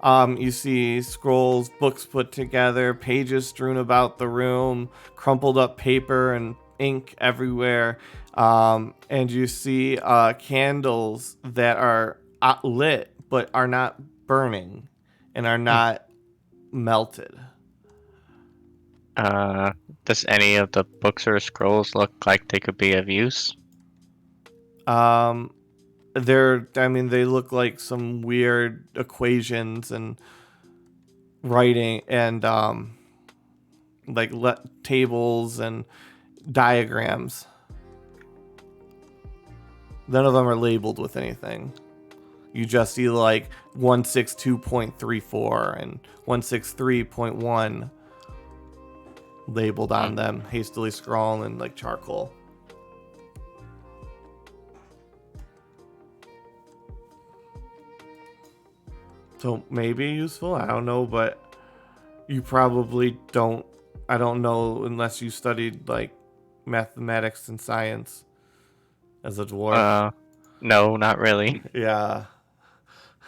You see scrolls, books put together, pages strewn about the room, crumpled up paper and ink everywhere. And you see candles that are lit but are not burning and are not melted. Does any of the books or scrolls look like they could be of use? They look like some weird equations and writing and tables and diagrams. None of them are labeled with anything. You just see like 162.34 and 163.1 labeled on them, hastily scrawled in like charcoal. So maybe useful, I don't know, but you probably don't. I don't know unless you studied like mathematics and science as a dwarf. No, not really. Yeah.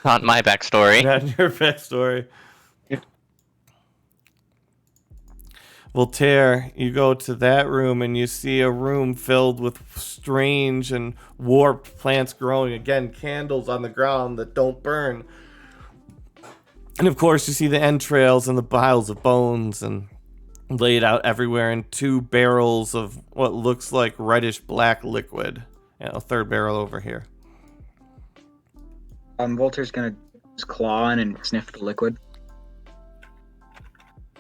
Not my backstory. Not in your backstory. Voltaire, you go to that room and you see a room filled with strange and warped plants growing. Again, candles on the ground that don't burn. And of course, you see the entrails and the piles of bones and laid out everywhere in 2 barrels of what looks like reddish black liquid. And a 3rd barrel over here. Voltaire's gonna just claw in and sniff the liquid.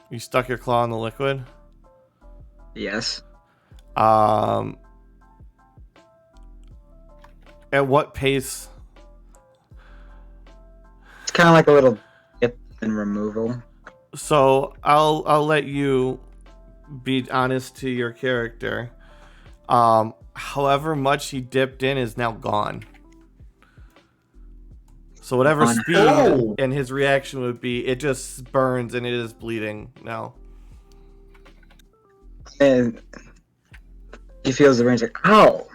You stuck your claw in the liquid? Yes. At what pace? It's kind of like a little dip and removal. So I'll let you be honest to your character. However much he dipped in is now gone. So whatever speed and his reaction would be, it just burns and it is bleeding now. And he feels the rain. Like, ow!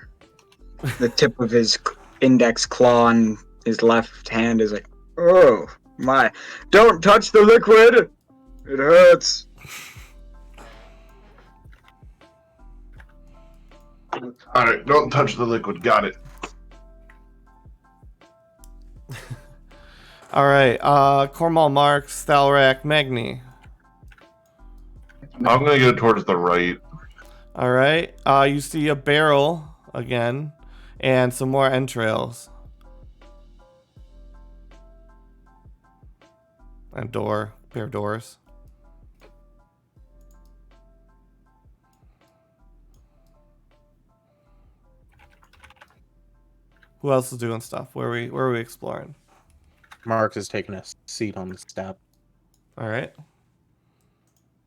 The tip of his index claw on his left hand is like, oh my! Don't touch the liquid. It hurts. All right, don't touch the liquid. Got it. All right, Cormal Marks, Thalrak, Magni. I'm gonna go towards the right. All right, you see a barrel again, and some more entrails. A door, pair of doors. Who else is doing stuff? Where are we exploring? Mark is taking a seat on the step. All right.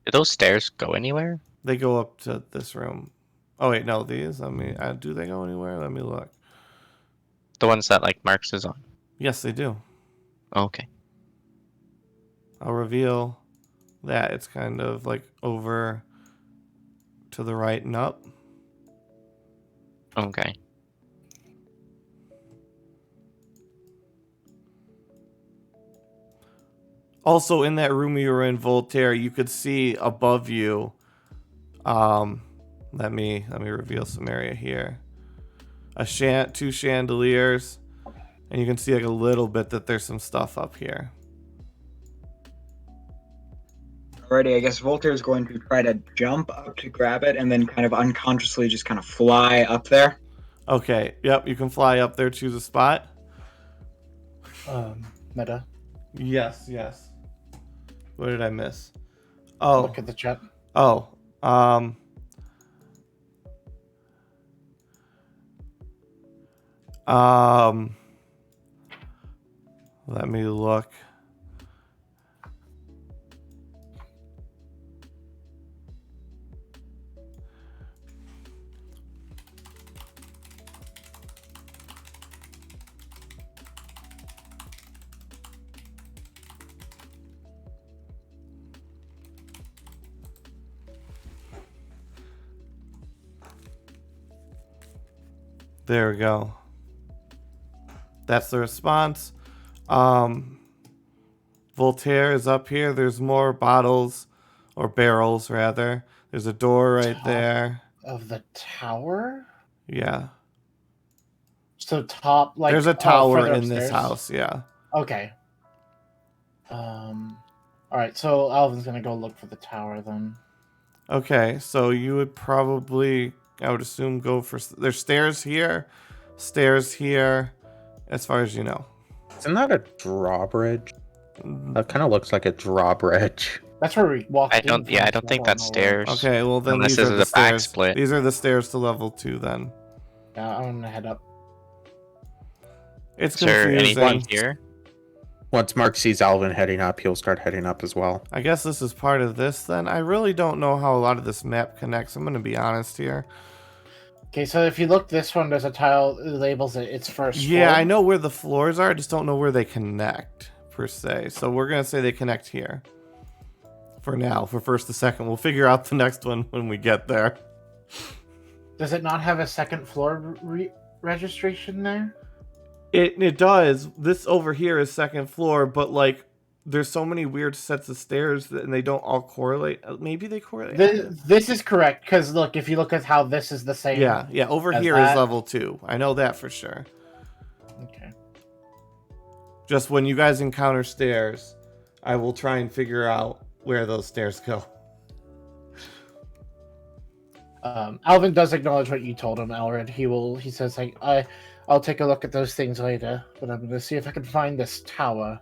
Do those stairs go anywhere? They go up to this room. Oh wait, no, these. Do they go anywhere? Let me look. The ones that like Marks is on. Yes, they do. Okay. I'll reveal that it's kind of like over to the right and up. Okay. Also, in that room you were in, Voltaire, you could see above you. Let me reveal some area here. Two chandeliers, and you can see like a little bit that there's some stuff up here. Alrighty, I guess Voltaire's going to try to jump up to grab it and then kind of unconsciously just kind of fly up there. Okay, yep, you can fly up there, choose a spot. Meta. Yes. What did I miss? Oh. Look at the chat. Oh. Let me look. There we go. That's the response. Voltaire is up here. There's more bottles, or barrels rather. There's a door right there. Of the tower? Yeah. So top, like... There's a tower further in this upstairs? house, yeah. Okay. Alright, so Alvin's gonna go look for the tower then. Okay, so you would probably, I would assume, go for... There's stairs here. stairs here, as far as you know. Isn't that a drawbridge? That kind of looks like a drawbridge. That's where we walked. I don't think that's stairs. Okay, well then Unless these this are is the a back stairs. split. These are the stairs to level 2 then. Yeah, I'm gonna head up. It's Is there confusing. anything here? Once Mark sees Alvin heading up, he'll start heading up as well. I guess this is part of this then. I really don't know how a lot of this map connects. I'm going to be honest here. Okay, so if you look, this one, there's a tile that labels it its first Yeah, floor. I know where the floors are. I just don't know where they connect, per se. So we're going to say they connect here. For now, for first to second. We'll figure out the next one when we get there. Does it not have a second floor registration there? It does. This over here is second floor, but like there's so many weird sets of stairs and they don't all correlate. Maybe they correlate. This is correct, because look, if you look at how this is the same. Yeah. Over as here is that. level 2. I know that for sure. Okay. Just when you guys encounter stairs, I will try and figure out where those stairs go. Alvin does acknowledge what you told him, Alred. He says, like, I'll take a look at those things later, but I'm gonna see if I can find this tower.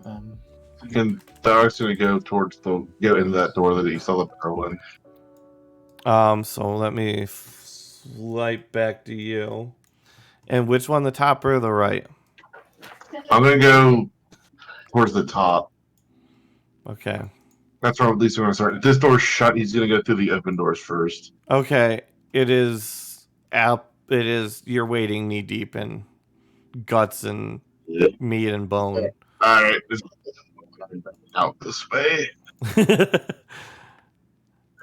And Dark's gonna go go in that door that he saw the barrel in. So let me swipe back to you. And which one, the top or the right? I'm gonna go towards the top. Okay. That's where at least we're gonna start. If this door's shut, he's gonna go through the open doors first. Okay. It is you're wading knee deep in guts and meat and bone. Alright, out this way.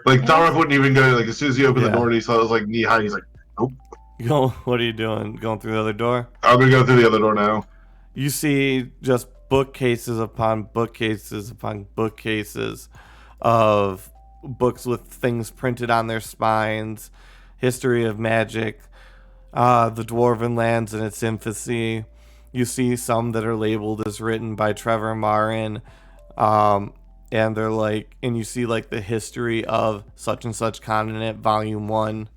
Like Tarek wouldn't even go. Like as soon as he opened the door and he saw it was like knee high, he's like, "Nope." What are you doing? Going through the other door? I'm gonna go through the other door now. You see just bookcases upon bookcases upon bookcases of books with things printed on their spines, history of magic, the Dwarven lands in its infancy. You see some that are labeled as written by Trevor Marin, and they're like, and you see like the history of such and such continent, volume 1.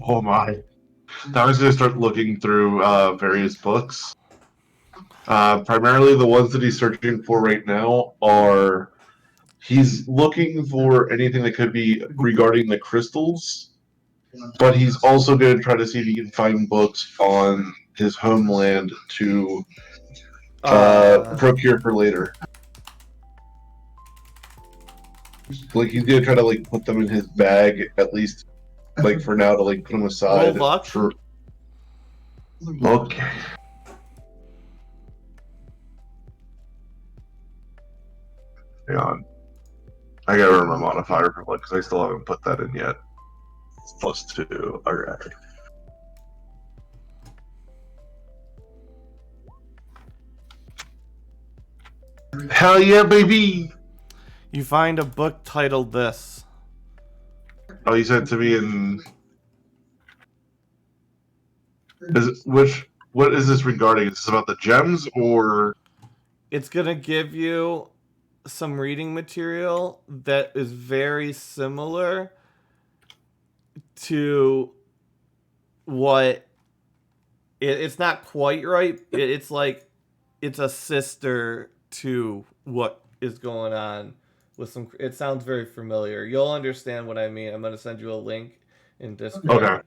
Oh my! Now he's gonna start looking through various books. Primarily, the ones that he's searching for right now are he's looking for anything that could be regarding the crystals. But he's also going to try to see if he can find books on his homeland to procure for later. Like he's going to try to like put them in his bag at least, like for now to like put them aside. Roll luck. For... Okay. Hang on. I gotta remember my modifier for luck because I still haven't put that in yet. +2. Alright. Hell yeah, baby! You find a book titled this. Oh, you said to be in. What is this regarding? Is this about the gems or? It's gonna give you some reading material that is very similar to what it's not quite right. It's like it's a sister to what is going on with some. It sounds very familiar. You'll understand what I mean. I'm gonna send you a link in Discord.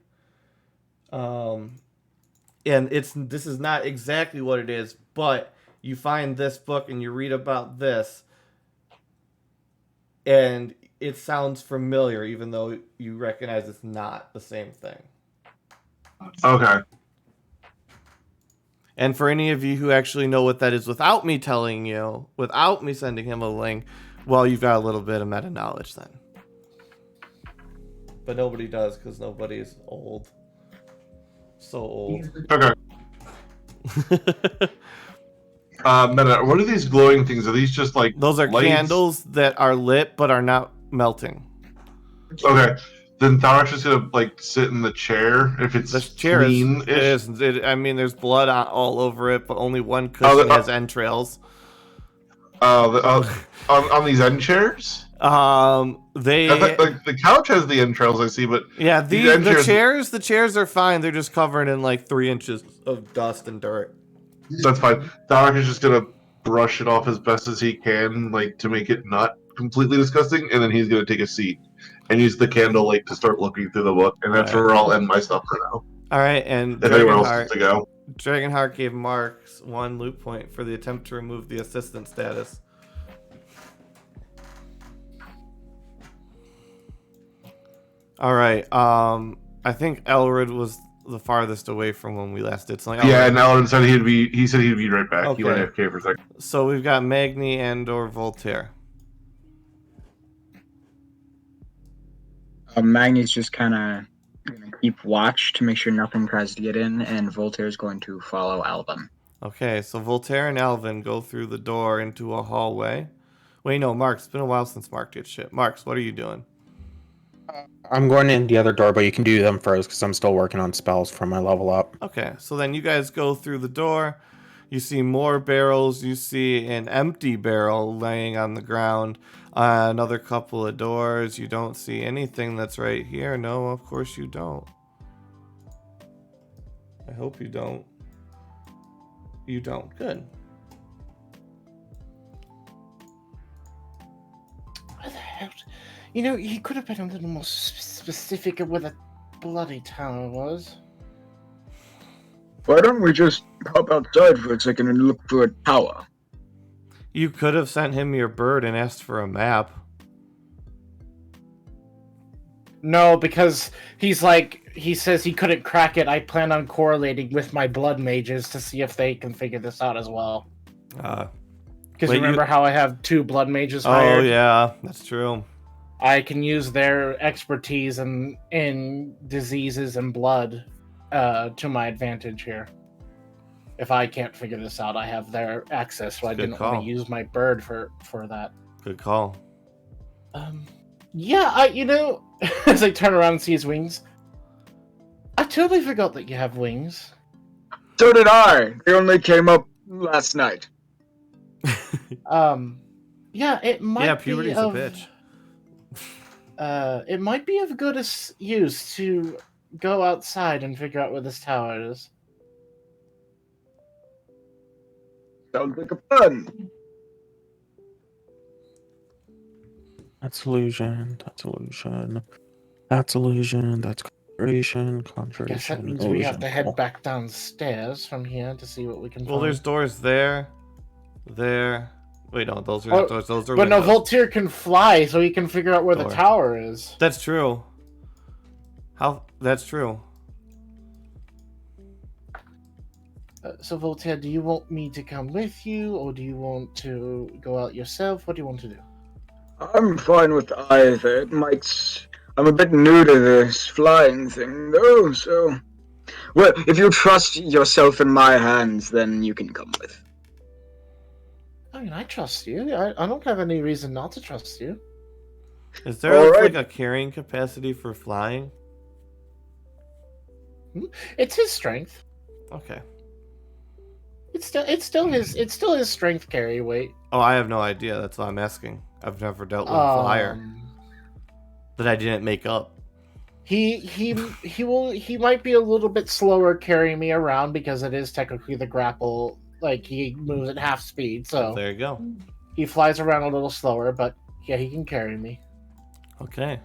Okay. And this is not exactly what it is, but you find this book and you read about this, and it sounds familiar, even though you recognize it's not the same thing. Okay. And for any of you who actually know what that is without me telling you, without me sending him a link, well, you've got a little bit of meta knowledge then. But nobody does because nobody's old. So old. Okay. Meta, what are these glowing things? Are these just like Those are lights? candles that are lit but are not melting. Okay. Then Tharak's just gonna like sit in the chair if it's The chair clean. I mean, there's blood all over it, but only one cushion has entrails. On these end chairs? They The couch has the entrails I see, but yeah, the the chairs are fine. They're just covered in like 3 inches of dust and dirt. that's fine. Doc is just gonna brush it off as best as he can, like to make it not completely disgusting, and then he's gonna take a seat and use the candlelight to start looking through the book, and that's Alright. where I'll end my stuff for now. All right, and If anyone else wants to go. Dragonheart gave Marks 1 loot point for the attempt to remove the assistant status. All right. I think Elrid was the farthest away from when we last did something. Yeah, and Alan said he'd be right back. He went Okay. AFK for a second. So we've got Magni and or Voltaire. Magni's just kind of gonna keep watch to make sure nothing tries to get in, and Voltaire's going to follow Alvin. Okay, so Voltaire and Alvin go through the door into a hallway. Wait, no, Mark. It's been a while since Mark did shit. Marks, what are you doing? I'm going in the other door, but you can do them first because I'm still working on spells for my level up. Okay, so then you guys go through the door. You see more barrels. You see an empty barrel laying on the ground. Another couple of doors. You don't see anything that's right here. No, of course you don't. I hope you don't. You don't. Good. Where the hell? You know, he could have been a little more specific of where the bloody tower was. Why don't we just hop outside for a second and look for a tower? You could have sent him your bird and asked for a map. No, because he says he couldn't crack it. I plan on correlating with my blood mages to see if they can figure this out as well. Because remember how I have 2 blood mages hired? Oh, yeah, that's true. I can use their expertise in diseases and blood to my advantage here. If I can't figure this out, I have their access, so I didn't want to use my bird for that. Good call. Yeah, as I turn around and see his wings, I totally forgot that you have wings. So did I. They only came up last night. Yeah, it might Yeah, be puberty's of, a bitch. It might be of good use to go outside and figure out where this tower is. Sounds like a plan. That's illusion. That's illusion. That's illusion. That's conjuration. Guess Conjuration. that means we have to head back downstairs from here to see what we can find. Well, there's doors there. Wait, no, those are doors. Those are But windows. no, Voltaire can fly, so he can figure out where the tower is. That's true. That's true. So, Voltaire, do you want me to come with you, or do you want to go out yourself? What do you want to do? I'm fine with either. I'm a bit new to this flying thing, though, so... Well, if you trust yourself in my hands, then you can come with. I mean, I trust you. I don't have any reason not to trust you. Is there like a carrying capacity for flying? It's his strength. Okay. It's still his strength carry weight. Oh, I have no idea. That's why I'm asking. I've never dealt with a flyer that I didn't make up. He might be a little bit slower carrying me around because it is technically the grapple. Like, he moves at half speed, so there you go. He flies around a little slower, but yeah, he can carry me. Okay.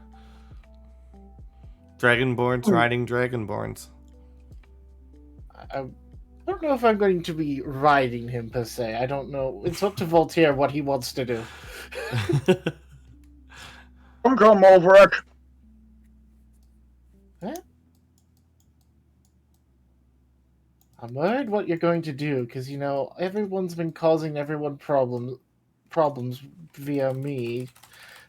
Dragonborns riding Dragonborns. I don't know if I'm going to be riding him per se. I don't know. It's up to Voltaire what he wants to do. Come over it. Huh? I'm worried what you're going to do, because, everyone's been causing everyone problems via me.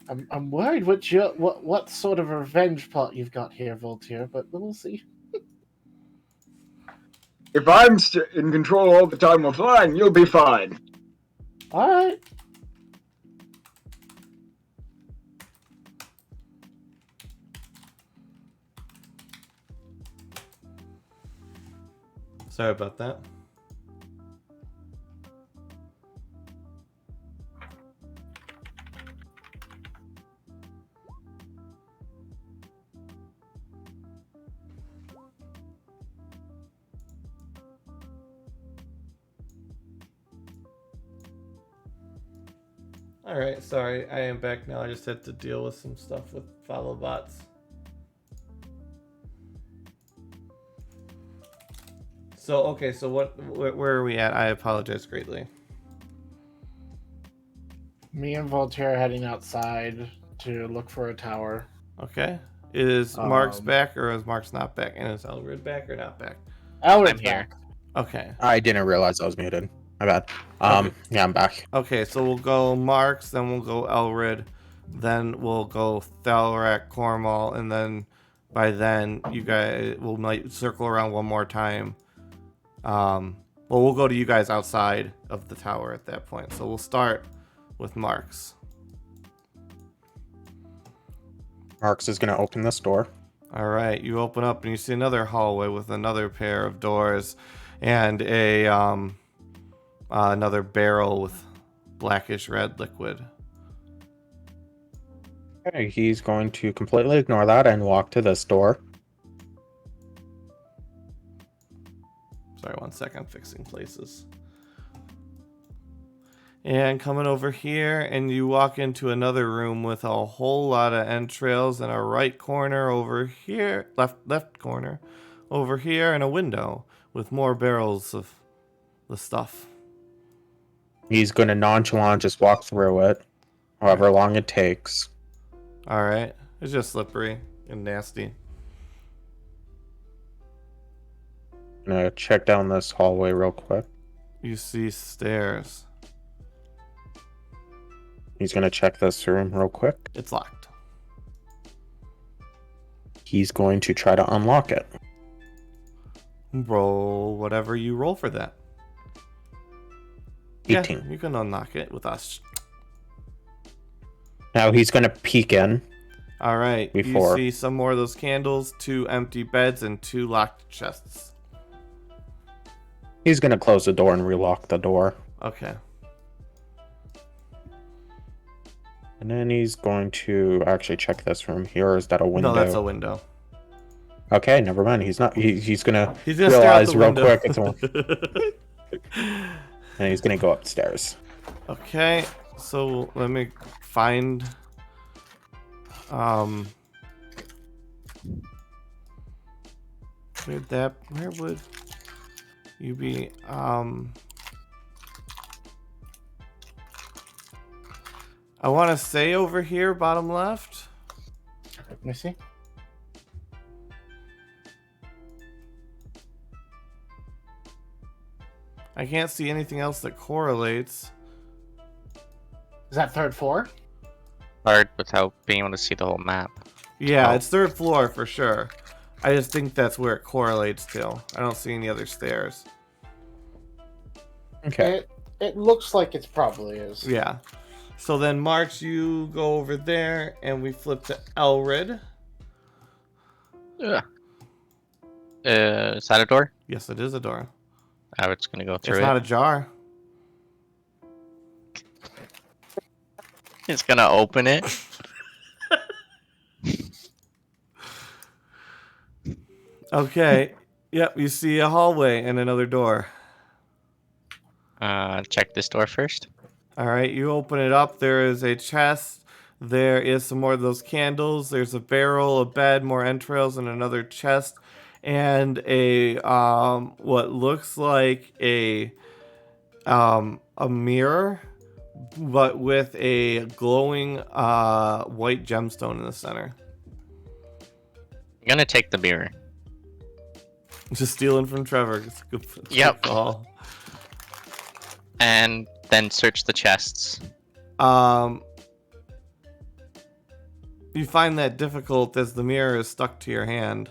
I'm worried what sort of revenge plot you've got here, Voltaire, but we'll see. If I'm in control all the time we're flying, you'll be fine. Alright. Sorry about that. Alright, sorry. I am back now. I just had to deal with some stuff with follow bots. So, okay, so where are we at? I apologize greatly. Me and Voltaire heading outside to look for a tower. Okay. Is Mark's Um, back or is Mark's not back? And is Elred back or not back? Elred's I'm here. back. Okay. I didn't realize I was muted. My bad. Okay. Yeah, I'm back. Okay, so we'll go Mark's, then we'll go Elred, then we'll go Thalrak, Cornwall, and then by then you guys will might circle around one more time. Well, we'll go to you guys outside of the tower at that point. So we'll start with Mark's. Marks is gonna open this door. All right, you open up and you see another hallway with another pair of doors and a another barrel with blackish red liquid. Okay, he's going to completely ignore that and walk to this door. Sorry, 1 second, I'm fixing places. And coming over here, and you walk into another room with a whole lot of entrails and a right corner over here, left corner over here, and a window with more barrels of the stuff. He's gonna nonchalant just walk through it, however long it takes. All right, it's just slippery and nasty. Gonna check down this hallway real quick. You see stairs. He's gonna check this room real quick. It's locked. He's going to try to unlock it. Roll whatever you roll for that. 18. Yeah, you can unlock it with us. Now he's gonna peek in. All right. Before. You see some more of those candles, 2 empty beds, and 2 locked chests. He's gonna close the door and relock the door. Okay. And then he's going to actually check this room here. Or is that a window? No, that's a window. Okay, never mind. He's not. He's gonna He's gonna stare out realize the real window. quick it's a, and he's gonna go upstairs. Okay, so let me find. Where would you be? I want to say over here, bottom left. Let me see. I can't see anything else that correlates. Is that third floor? Hard without being able to see the whole map. Yeah, Oh. it's 3rd floor for sure. I just think that's where it correlates to. I don't see any other stairs. Okay. It looks like it probably is. Yeah. So then, March, you go over there, and we flip to Elred. Ugh. Is that a door? Yes, it is a door. I was gonna go through It's it. not a jar. It's gonna open it. Okay. Yep, you see a hallway and another door. Check this door first. All right, you open it up. There is a chest. There is some more of those candles. There's a barrel, a bed, more entrails, and another chest, and a what looks like a mirror, but with a glowing white gemstone in the center. I'm gonna take the mirror. Just stealing from Trevor. It's a good Yep. call. And then search the chests. You find that difficult as the mirror is stuck to your hand.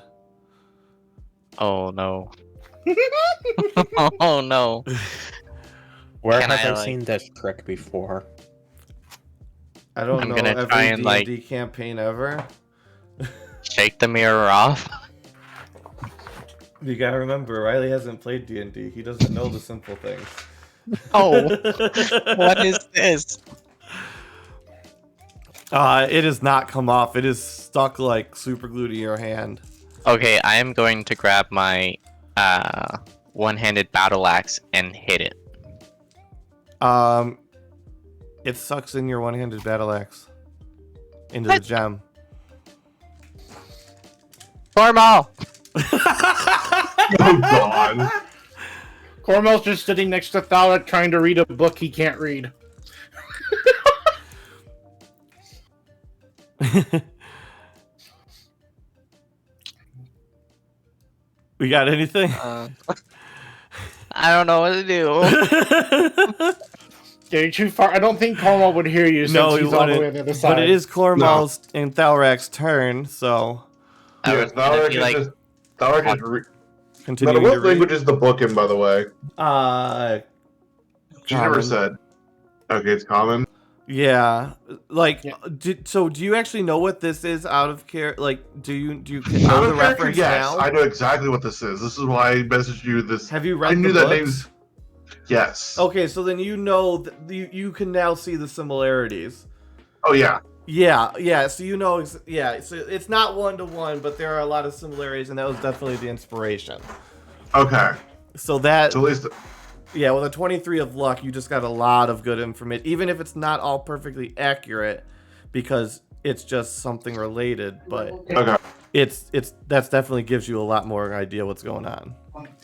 Oh no. Oh no. Where Can have I, I like- seen this trick before? I don't I'm know gonna every try and, D&D campaign ever. Shake the mirror off. You gotta remember, Riley hasn't played D&D. He doesn't know the simple things. Oh, what is this? It has not come off. It is stuck like super glue to your hand. Okay, I am going to grab my one-handed battle axe and hit it. It sucks in your one-handed battle axe into the gem. Formal! Oh god. Cormel's just sitting next to Thalak trying to read a book he can't read. We got anything? I don't know what to do. You're too far. I don't think Cormel would hear you since No, he he's all the way wouldn't. on the other side. But it is Cormal's and Thalrak's turn, so I Yeah, was gonna Thalrak be is like, just... Thalrak is... continuing What to read. language is the book in, by the way? She never Common. said. Okay, it's common. Yeah, like, Yeah. so do you actually know what this is out of care? Like, do you Out know of the character, reference yes. now? I know exactly what this is. This is why I messaged you this. Have you read I knew the that books? name's... Yes. Okay, so then you know you can now see the similarities. Oh, yeah. Yeah. So you know, so it's not 1-to-1, but there are a lot of similarities, and that was definitely the inspiration. Okay. So that, So at least... yeah, with a 23 of luck, you just got a lot of good information, even if it's not all perfectly accurate, because it's just something related. But Okay. that's definitely gives you a lot more idea what's going on.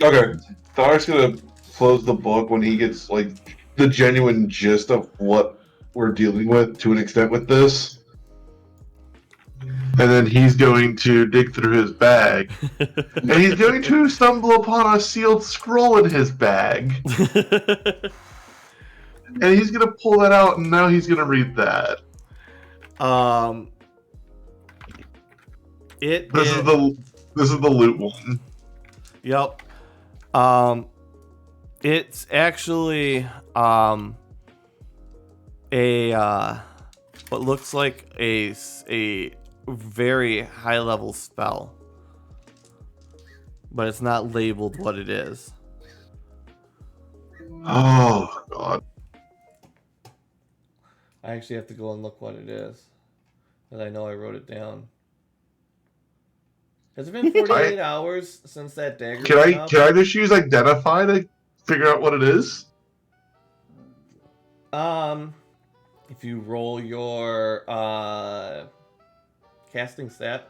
Okay. Tharak's gonna close the book when he gets, like, the genuine gist of what we're dealing with, to an extent, with this. And then he's going to dig through his bag. And he's going to stumble upon a sealed scroll in his bag. And he's going to pull that out, and now he's going to read that. This is the loot one. Yep. It's actually what looks like a very high level spell, but it's not labeled what it is. Oh god. I actually have to go and look what it is, because I know I wrote it down. Has it been 48 hours since that dagger? Can I just use identify to figure out what it is? If you roll your casting stat,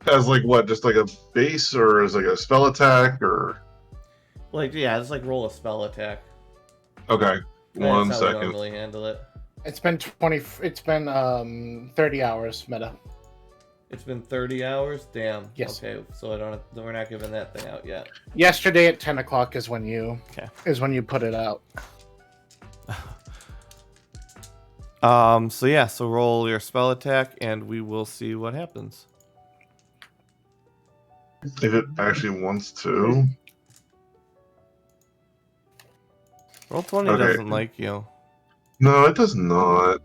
As like what? Just like a base, or as like a spell attack, or like, yeah, it's like roll a spell attack. okay. One That's how we second. normally handle it. It's been 30 hours, Meta. It's been 30 hours. Damn. Yes. Okay, so we're not giving that thing out yet. Yesterday at 10 o'clock is when you put it out. So roll your spell attack, and we will see what happens. If it actually wants to. Roll 20 Okay. doesn't like you. No, it does not.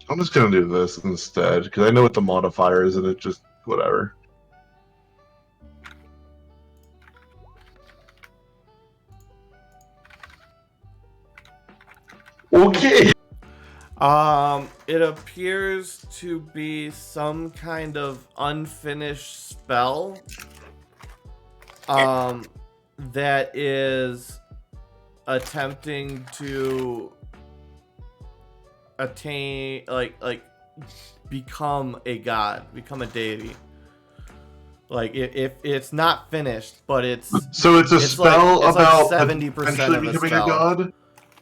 I'm just gonna do this instead, because I know what the modifier is, and it just whatever. Okay. It appears to be some kind of unfinished spell. That is attempting to attain, like become a god, become a deity. Like if it's not finished, but it's So it's a spell like about 70% potentially of a becoming spell. a god.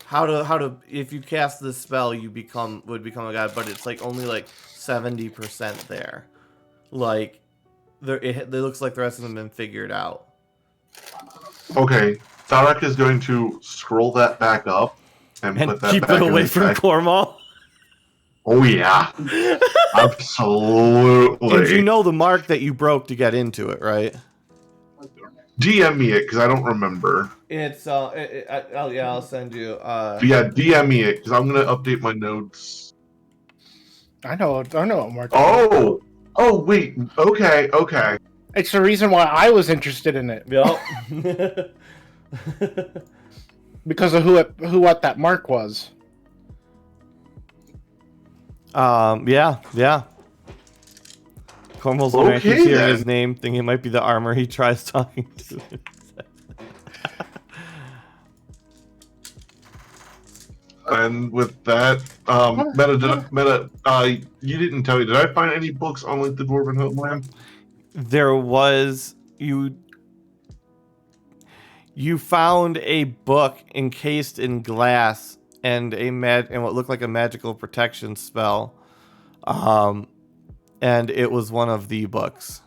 How to if you cast this spell, you would become a god, but it's like only like 70% there. Like it looks like the rest of them have been figured out. Okay, Tharak is going to scroll that back up and And put that keep back it in away his from bag. Cormal. Oh yeah, absolutely. And you know the mark that you broke to get into it, right? DM me it because I don't remember. It's I'll send you. But yeah, DM me it because I'm gonna update my notes. I know what Mark. Oh wait. Okay. It's the reason why I was interested in it, Yep. because of what that mark was. Yeah. Cormal's looking at Okay, hearing then. his name, thinking it might be the armor he tries talking to. and with that, you didn't tell me. Did I find any books on like the Dwarven homeland? There was you found a book encased in glass and and what looked like a magical protection spell. And it was one of the books.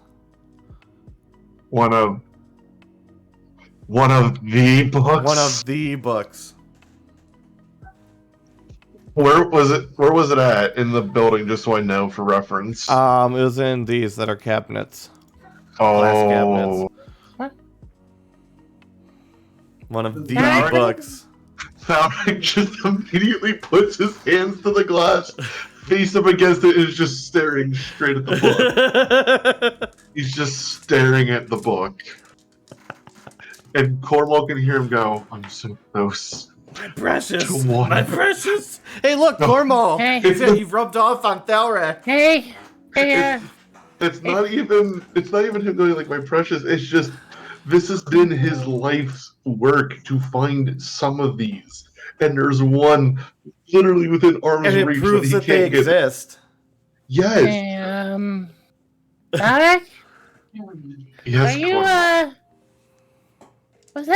One of the books. One of the books. Where was it? Where was it at in the building? Just so I know for reference. It was in these that are cabinets. Glass cabinets. What? One of the Alright. books. Falric just immediately puts his hands to the glass, face up against it, and is just staring straight at the book. He's just staring at the book. And Cornwall can hear him go, "I'm so close." My precious! To one. My precious! Hey, look, Cornwall! Hey. You've rubbed off on Thalrak. Hey, It's not even him going like, "My precious." It's just this has been his life's work to find some of these, and there's one literally within arm's And it reach proves that that he they can't get. exist. Yes, hey, Alec, yes. are you, Cornwall. was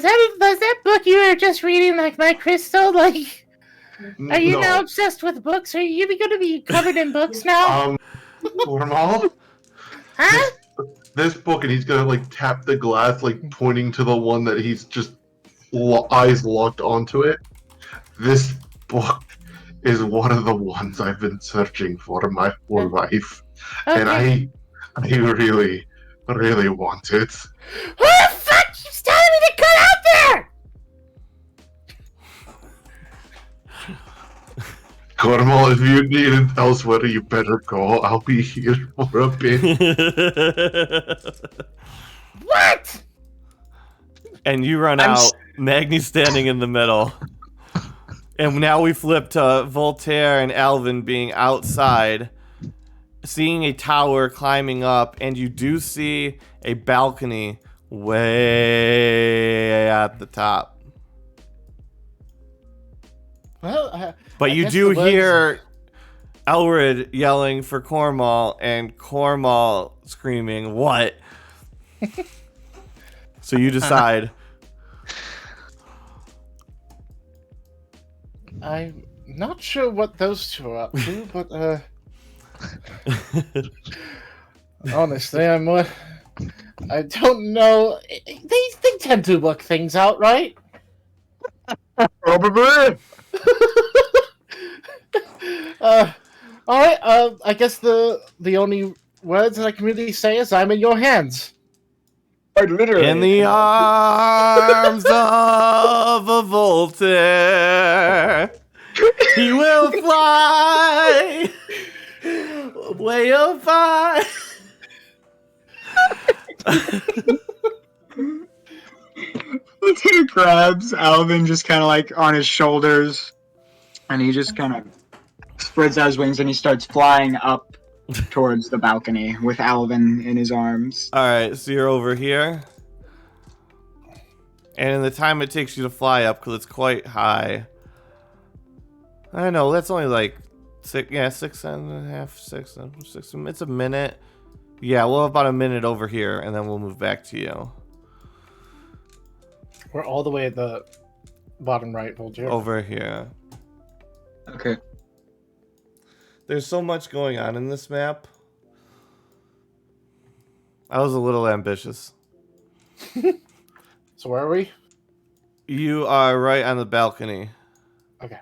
that book you were just reading, like, my crystal? Like, are you No. now obsessed with books? Are you gonna be covered in books now? Cornwall? Huh? This book, and he's gonna like tap the glass, like pointing to the one that he's just eyes locked onto it. This book is one of the ones I've been searching for my whole life, and Okay. I really, really want it. Who the fuck keeps telling me to cut out there? Cornwall, if you need it elsewhere, you better go. I'll be here for a bit. What? And you run I'm out. s- Magni's standing in the middle. And now we flip to Voltaire and Alvin being outside, seeing a tower climbing up, and you do see a balcony way at the top. Well, But I you guess do the words- hear Elred yelling for Cornwall and Cornwall screaming, "What?" So you decide. I'm not sure what those two are up to, but honestly, I don't know. They tend to work things out, right? Probably. All right. I guess the only words that I can really say is "I'm in your hands." I literally. In the arms of a Voltaire, he will fly way up high. He grabs Alvin just kind of like on his shoulders, and he just kind of spreads out his wings and he starts flying up towards the balcony with Alvin in his arms. All right, so you're over here, and in the time it takes you to fly up, because it's quite high. I know that's only like 6.5, 6. It's a minute. Yeah, we'll have about a minute over here, and then we'll move back to you. We're all the way at the bottom right, Voltaire. Over here. Okay. There's so much going on in this map. I was a little ambitious. So where are we? You are right on the balcony. Okay.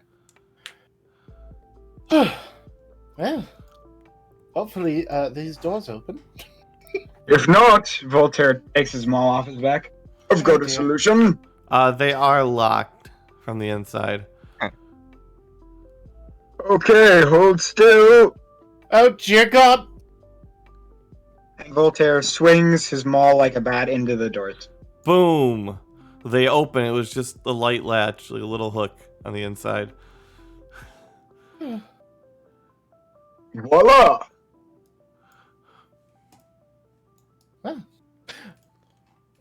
Well, hopefully these doors open. If not, Voltaire takes his maul off his back. I've got a solution. They are locked from the inside. Okay, hold still. Oh dear God! And Voltaire swings his maul like a bat into the doors. Boom! They open. It was just the light latch, like a little hook on the inside. Voila!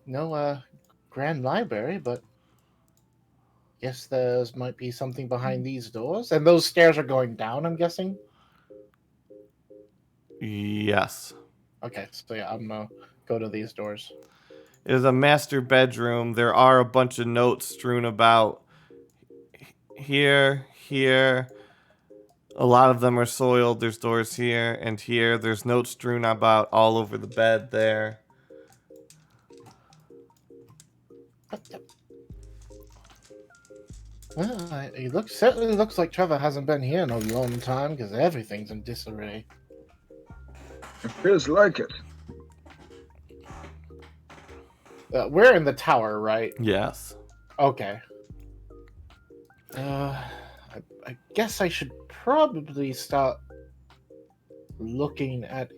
No grand library, but guess there's might be something behind these doors. And those stairs are going down, I'm guessing? Yes. Okay, so yeah, I'm gonna go to these doors. It is a master bedroom. There are a bunch of notes strewn about here, here. A lot of them are soiled. There's doors here and here. There's notes strewn about all over the bed there. Well, it certainly looks like Trevor hasn't been here in a long time because everything's in disarray. It feels like it. We're in the tower, right? Yes. Okay. I guess I should probably start looking at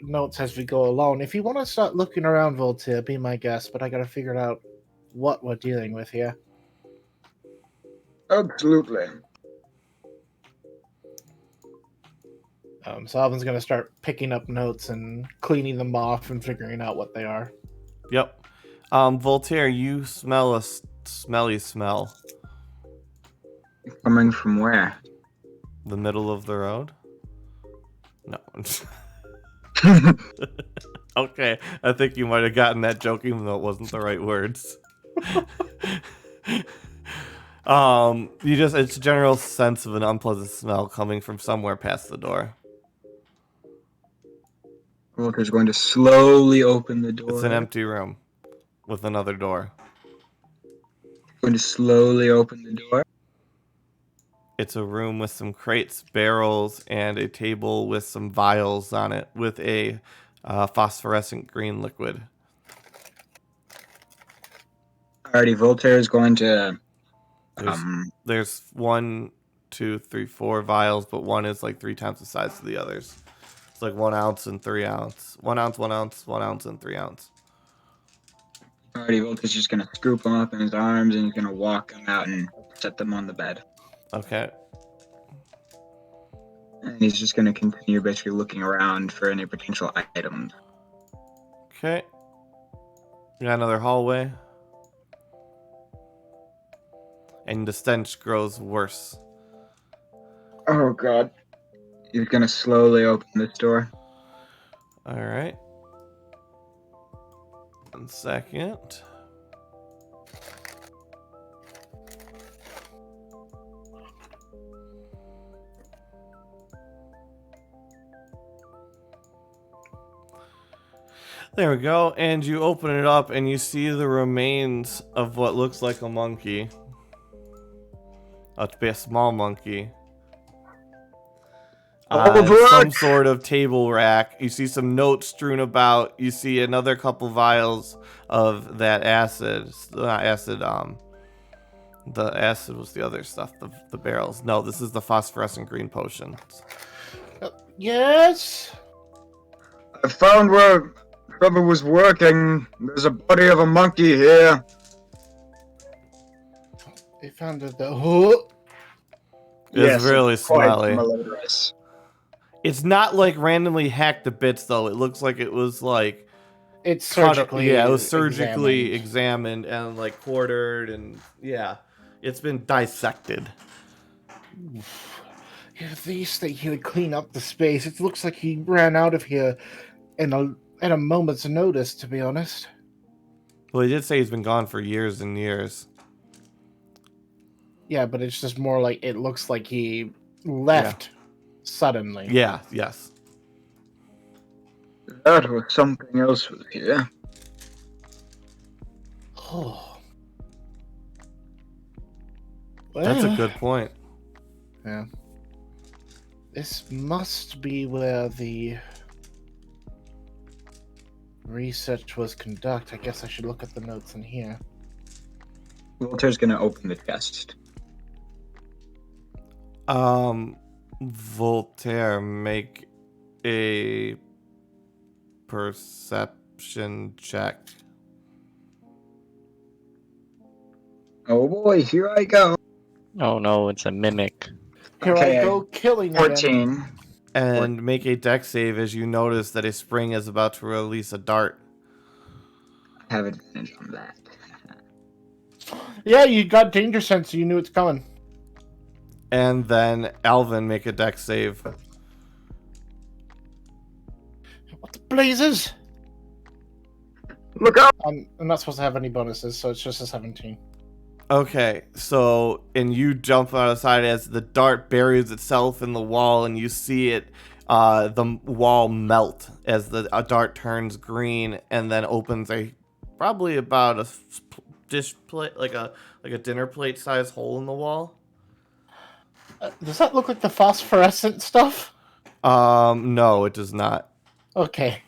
notes as we go along. If you want to start looking around, Voltaire, be my guest, but I gotta figure out what we're dealing with here. Absolutely. So Alvin's gonna start picking up notes and cleaning them off and figuring out what they are. Yep. Voltaire, you smell a smelly smell. Coming from where? The middle of the road? No. Okay, I think you might have gotten that joke even though it wasn't the right words. It's a general sense of an unpleasant smell coming from somewhere past the door. Walker's going to slowly open the door. It's an empty room with another door. Going to slowly open the door. It's a room with some crates, barrels, and a table with some vials on it with a phosphorescent green liquid. Alrighty, Voltaire is going to. There's 1, 2, 3, 4 vials, but one is like 3 times the size of the others. It's like 1 ounce and 3 ounce. 1 ounce, 1 ounce, 1 ounce, and 3 ounce. Alrighty, Voltaire's just going to scoop them up in his arms and he's going to walk them out and set them on the bed. Okay. And he's just going to continue basically looking around for any potential items. Okay. We got another hallway. And the stench grows worse. Oh god. He's going to slowly open this door. Alright. 1 second. There we go, and you open it up and you see the remains of what looks like a monkey. A small monkey. Some sort of table rack. You see some notes strewn about. You see another couple vials of that acid. Not acid, the acid was the other stuff, the barrels. No, this is the phosphorescent green potion. Yes? I found where Trevor was working. There's a body of a monkey here. They found the It's really quite smelly. malodorous. It's not like randomly hacked to bits though. It looks like it was like It's surgically it was surgically examined and like quartered, and yeah, it's been dissected. If they said he would clean up the space, it looks like he ran out of here at a moment's notice, to be honest. Well, he did say he's been gone for years and years. Yeah, but it's just more like it looks like he left suddenly. Yeah, yes. That or something else was here. Oh. That's a Well, good point. Yeah. This must be where the research was conducted. I guess I should look at the notes in here. Voltaire's going to open the chest. Voltaire, make a perception check. Oh boy, here I go. Oh no, it's a mimic. Here Okay, I go, killing again. 14. And make a deck save as you notice that a spring is about to release a dart. I have advantage on that. Yeah, you got danger sense, so you knew it's coming. And then Alvin, make a dex save. What the blazes? Look out! I'm not supposed to have any bonuses, so it's just a 17. Okay, so, and you jump on the side as the dart buries itself in the wall, and you see it, the wall melt as the dart turns green, and then opens probably about a dish plate, like a dinner plate size hole in the wall. Does that look like the phosphorescent stuff? No, it does not. Okay.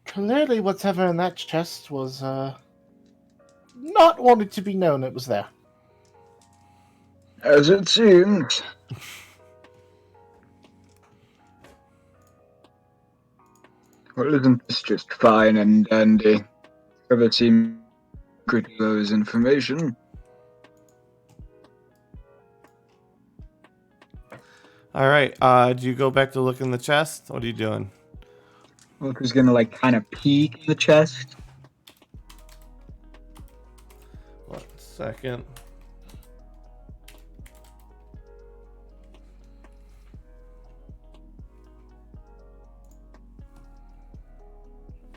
Clearly whatever in that chest was, not wanted to be known it was there. As it seems. Well, isn't this just fine and dandy? Ever seem pretty those information? All right, do you go back to look in the chest? What are you doing? Walker's gonna like kind of peek in the chest. 1 second.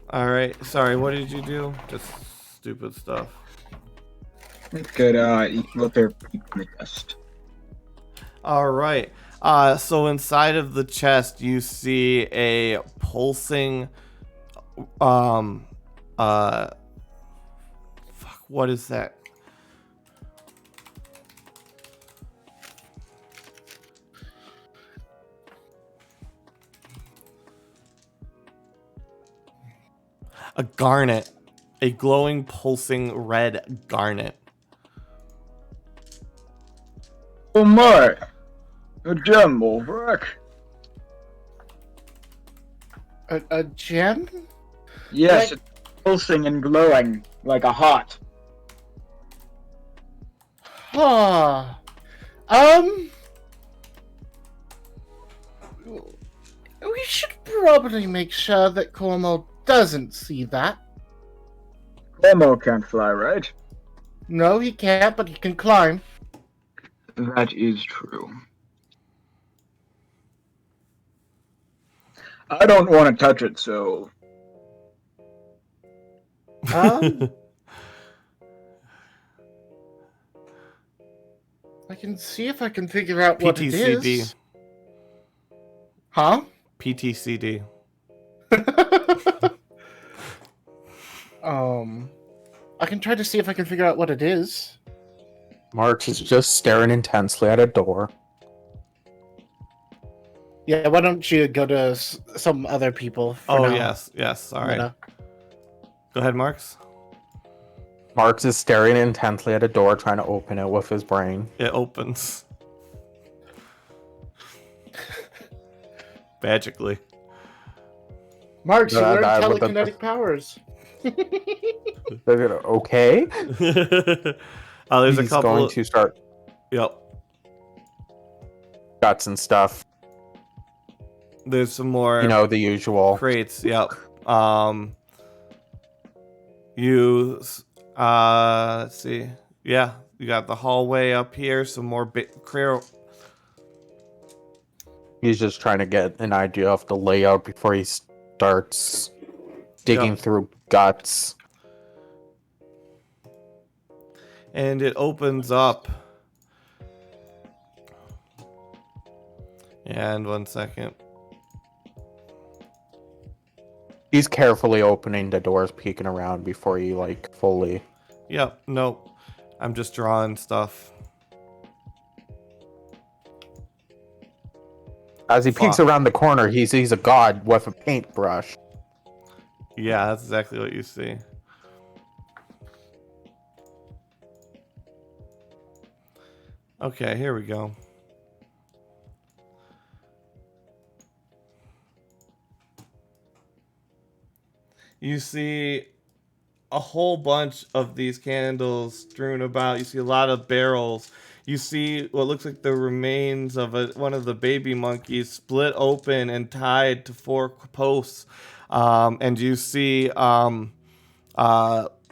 All right, sorry, what did you do? Just stupid stuff. It could look there peek in the chest. All right. So inside of the chest, you see a pulsing, fuck, what is that? A garnet, a glowing, pulsing red garnet. Oh my! A gem, Wolfrack. A gem? Yes, Like- it's pulsing and glowing like a heart. Huh. We should probably make sure that Cormo doesn't see that. Cormo can't fly, right? No, he can't, but he can climb. That is true. I don't want to touch it, so I can see if I can figure out what it PTCD. is. Huh? PTCD. I can try to see if I can figure out what it is. Mark is just staring intensely at a door. Yeah, why don't you go to some other people for Oh, now? yes, all right. Meta. Go ahead, Marks. Mark is staring intensely at a door, trying to open it with his brain. It opens. Magically. Marks, you Yeah, learned that with the- telekinetic powers. Okay. There's a He's couple. going to start Yep. guts and stuff. There's some more. You know, the usual. Crates. Yep. Let's see. Yeah, you got the hallway up here. Some more He's just trying to get an idea of the layout before he starts digging Yep. through guts. And it opens up. And 1 second. He's carefully opening the doors, peeking around before he fully. Yep. Nope. I'm just drawing stuff. As he peeks Fuck. around the corner, he sees a god with a paintbrush. Yeah, that's exactly what you see. Okay, here we go. You see a whole bunch of these candles strewn about. You see a lot of barrels. You see what looks like the remains of one of the baby monkeys split open and tied to 4 posts. And you see a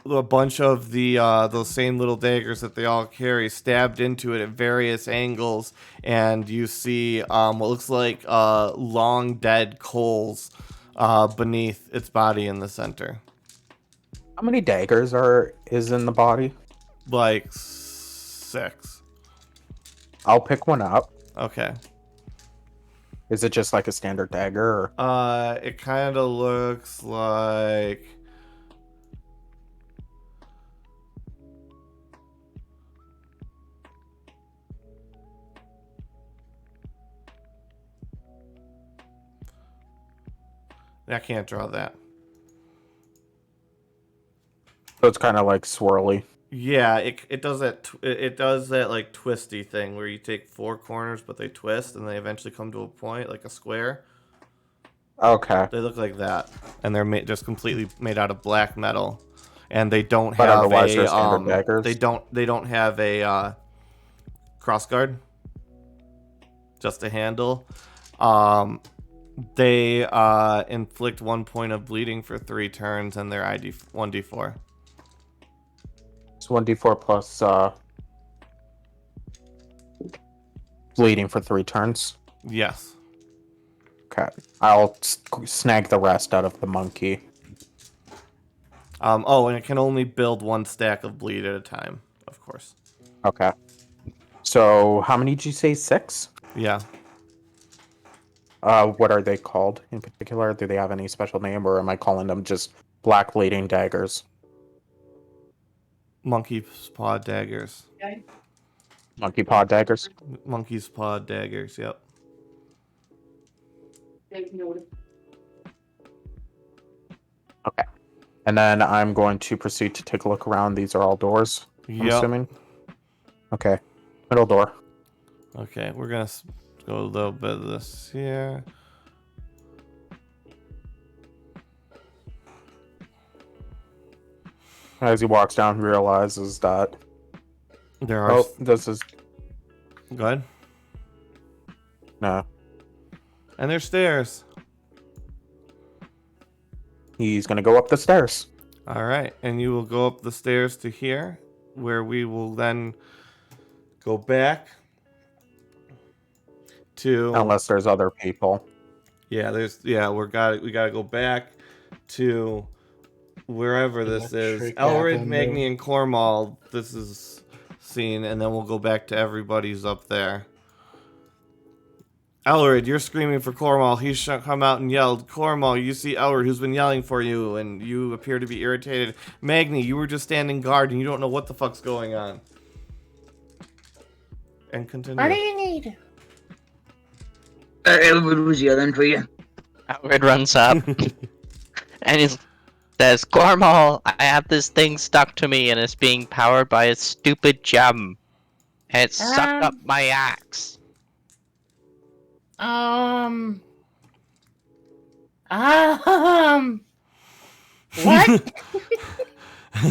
bunch of the those same little daggers that they all carry stabbed into it at various angles. And you see what looks like long dead coals beneath its body in the center. How many daggers is in the body? Like 6. I'll pick one up. Okay. Is it just like a standard dagger? Or... It kind of looks like... I can't draw that. So it's kind of like swirly. Yeah, it does that. It does that like twisty thing where you take 4 corners, but they twist and they eventually come to a point like a square. Okay. They look like that, and they're just completely made out of black metal, and they don't But have otherwise a they're standard daggers? They don't have a crossguard. Just a handle. They inflict 1 point of bleeding for 3 turns, and they're ID 1d4. It's 1d4 plus bleeding for 3 turns. Yes. Okay. I'll snag the rest out of the monkey. Oh, and it can only build 1 stack of bleed at a time, of course. Okay. So how many did you say? 6? Yeah. What are they called in particular? Do they have any special name, or am I calling them just black bleeding daggers? Monkey's paw daggers. Monkey paw daggers? Monkey's paw daggers, yep. Okay. And then I'm going to proceed to take a look around. These are all doors, I'm Yep. assuming. Okay. Middle door. Okay, we're gonna go a little bit of this here. As he walks down, he realizes that... There are... Oh, this is... Go ahead. No. And there's stairs. He's going to go up the stairs. All right, and you will go up the stairs to here, where we will then go back to... Unless there's other people. Yeah, we gotta go back to wherever this is. Electric Elrid, Avenue. Magni, and Cornwall. This is scene, and then we'll go back to everybody's up there. Elrid, you're screaming for Cornwall. He's come out and yelled, "Cornwall, you see Elrid, who's been yelling for you, and you appear to be irritated." Magni, you were just standing guard, and you don't know what the fuck's going on. And continue. What do you need? Elwood was yelling for you. Howard runs up and he says, "Cornwall, I have this thing stuck to me and it's being powered by a stupid gem. And it sucked up my axe." What?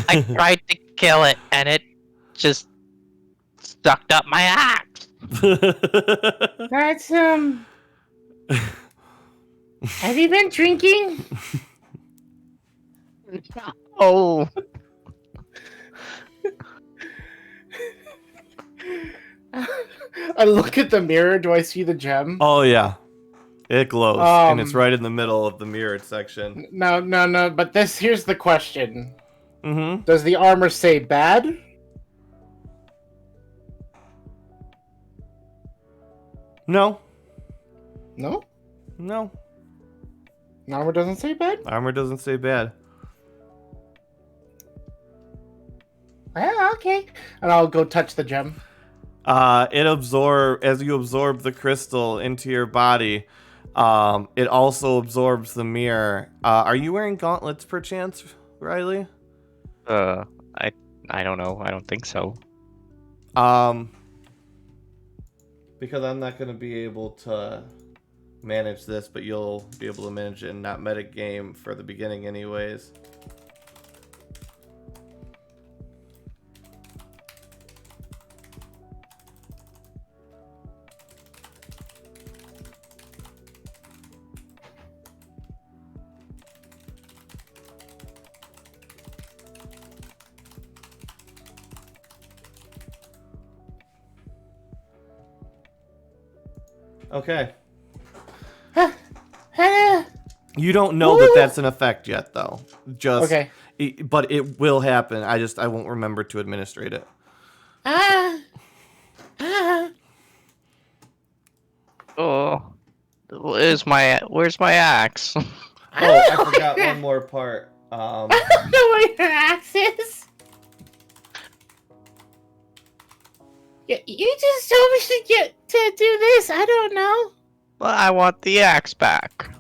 I tried to kill it and it just sucked up my axe. That's, have you been drinking? Oh. I look at the mirror. Do I see the gem? Oh yeah, it glows, and it's right in the middle of the mirrored section. No. But here's the question. Mm-hmm. Does the armor say bad? No. No. No. The armor doesn't say bad. Armor doesn't say bad. Well, okay. And I'll go touch the gem. As you absorb the crystal into your body, it also absorbs the mirror. Are you wearing gauntlets perchance, Riley? I don't know. I don't think so. Because I'm not going to be able to manage this, but you'll be able to manage it and not metagame for the beginning anyways. Okay. Uh, You don't know that that's an effect yet, though. Just Okay. but it will happen. I won't remember to administrate it. Oh, where's my axe? Oh, I forgot one more part. I don't know where your axe is. You just told me to do this. I don't know. Well, I want the axe back.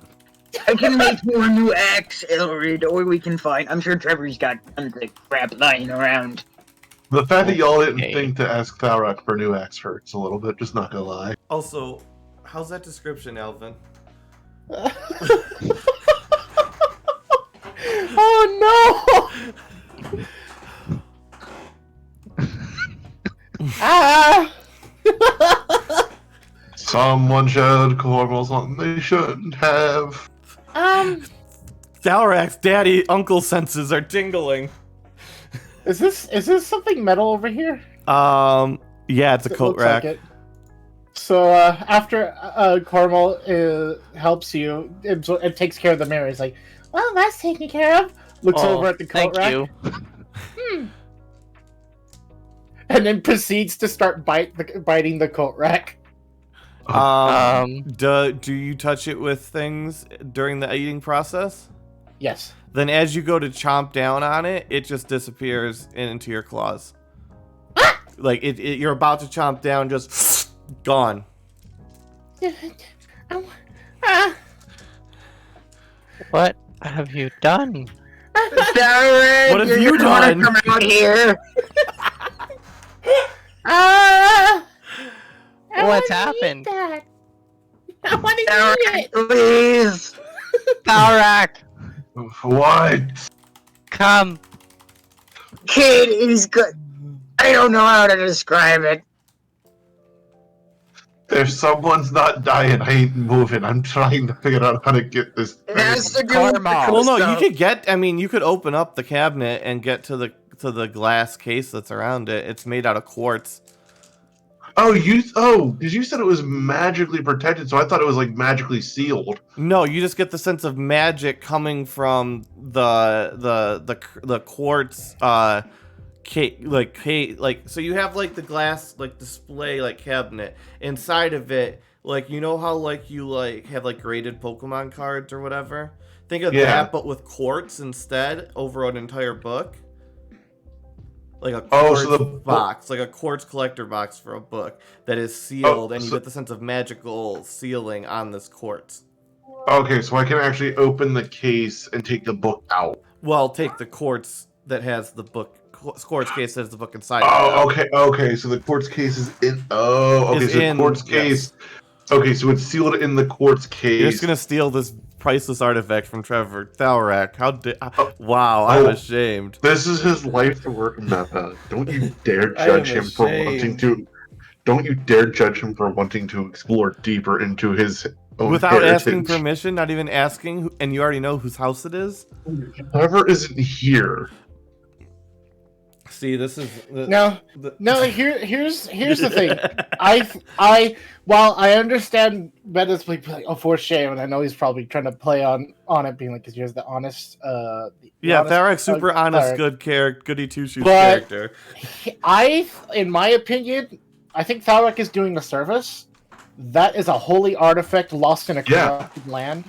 I can make you a new axe, Elrid, or we can find. I'm sure Trevor's got tons of crap lying around. The fact that y'all didn't Okay. think to ask Thalrak for a new axe hurts a little bit, just not gonna lie. Also, how's that description, Alvin? Oh no! Ah! Someone showed Corval something they shouldn't have. Dalrak's daddy uncle senses are tingling. Is this something metal over here? Yeah, it's a It coat looks rack. like it. So after Cormal helps you, it takes care of the mirror. He's like, Well, that's taken care of. looks Oh, over at the coat thank rack, you. and then proceeds to start biting the coat rack. Do you touch it with things during the eating process? Yes. Then as you go to chomp down on it, it just disappears into your claws. Like you're about to chomp down, just gone. What have you done? Darren, What have you're you gonna done? Come out here. What's happened? I want to eat Darren, it. please. Thalrak, What? come. Kid is good. I don't know how to describe it. If someone's not dying, I ain't moving. I'm trying to figure out how to get this It has thing. to do with the Karma. Well, no, you stuff. could get. I mean, you could open up the cabinet and get to the glass case that's around it. It's made out of quartz. Because you said it was magically protected, so I thought it was like magically sealed. No, you just get the sense of magic coming from the quartz so you have like the glass like display like cabinet inside of it, like you know how like you like have like graded Pokemon cards or whatever. Think of Yeah. that, but with quartz instead over an entire book. Like a quartz so the box, like a quartz collector box for a book that is sealed, and you get the sense of magical sealing on this quartz. Okay, so I can actually open the case and take the book out. Well, take the quartz that has the book, quartz case that has the book inside. Oh, okay. So the quartz case is in. Oh, okay. Is So the in, quartz case. Okay, so it's sealed in the quartz case. You're just gonna steal this priceless artifact from Trevor Thalrak. Wow, I'm ashamed. This is his life work method. Don't you dare I judge am him for wanting ashamed. to. Don't you dare judge him for wanting to explore deeper into his own Without asking heritage. permission, not even asking, and you already know whose house it is. Trevor isn't here. See, this is No, here's the thing. While I understand Meta's like, oh, for shame, and I know he's probably trying to play on it, being like, because you're the honest. Yeah, honest, Thalrak's super honest, cleric. good goody two shoes But- character. In my opinion, I think Thalrak is doing a service. That is a holy artifact lost in a Yeah. corrupted land.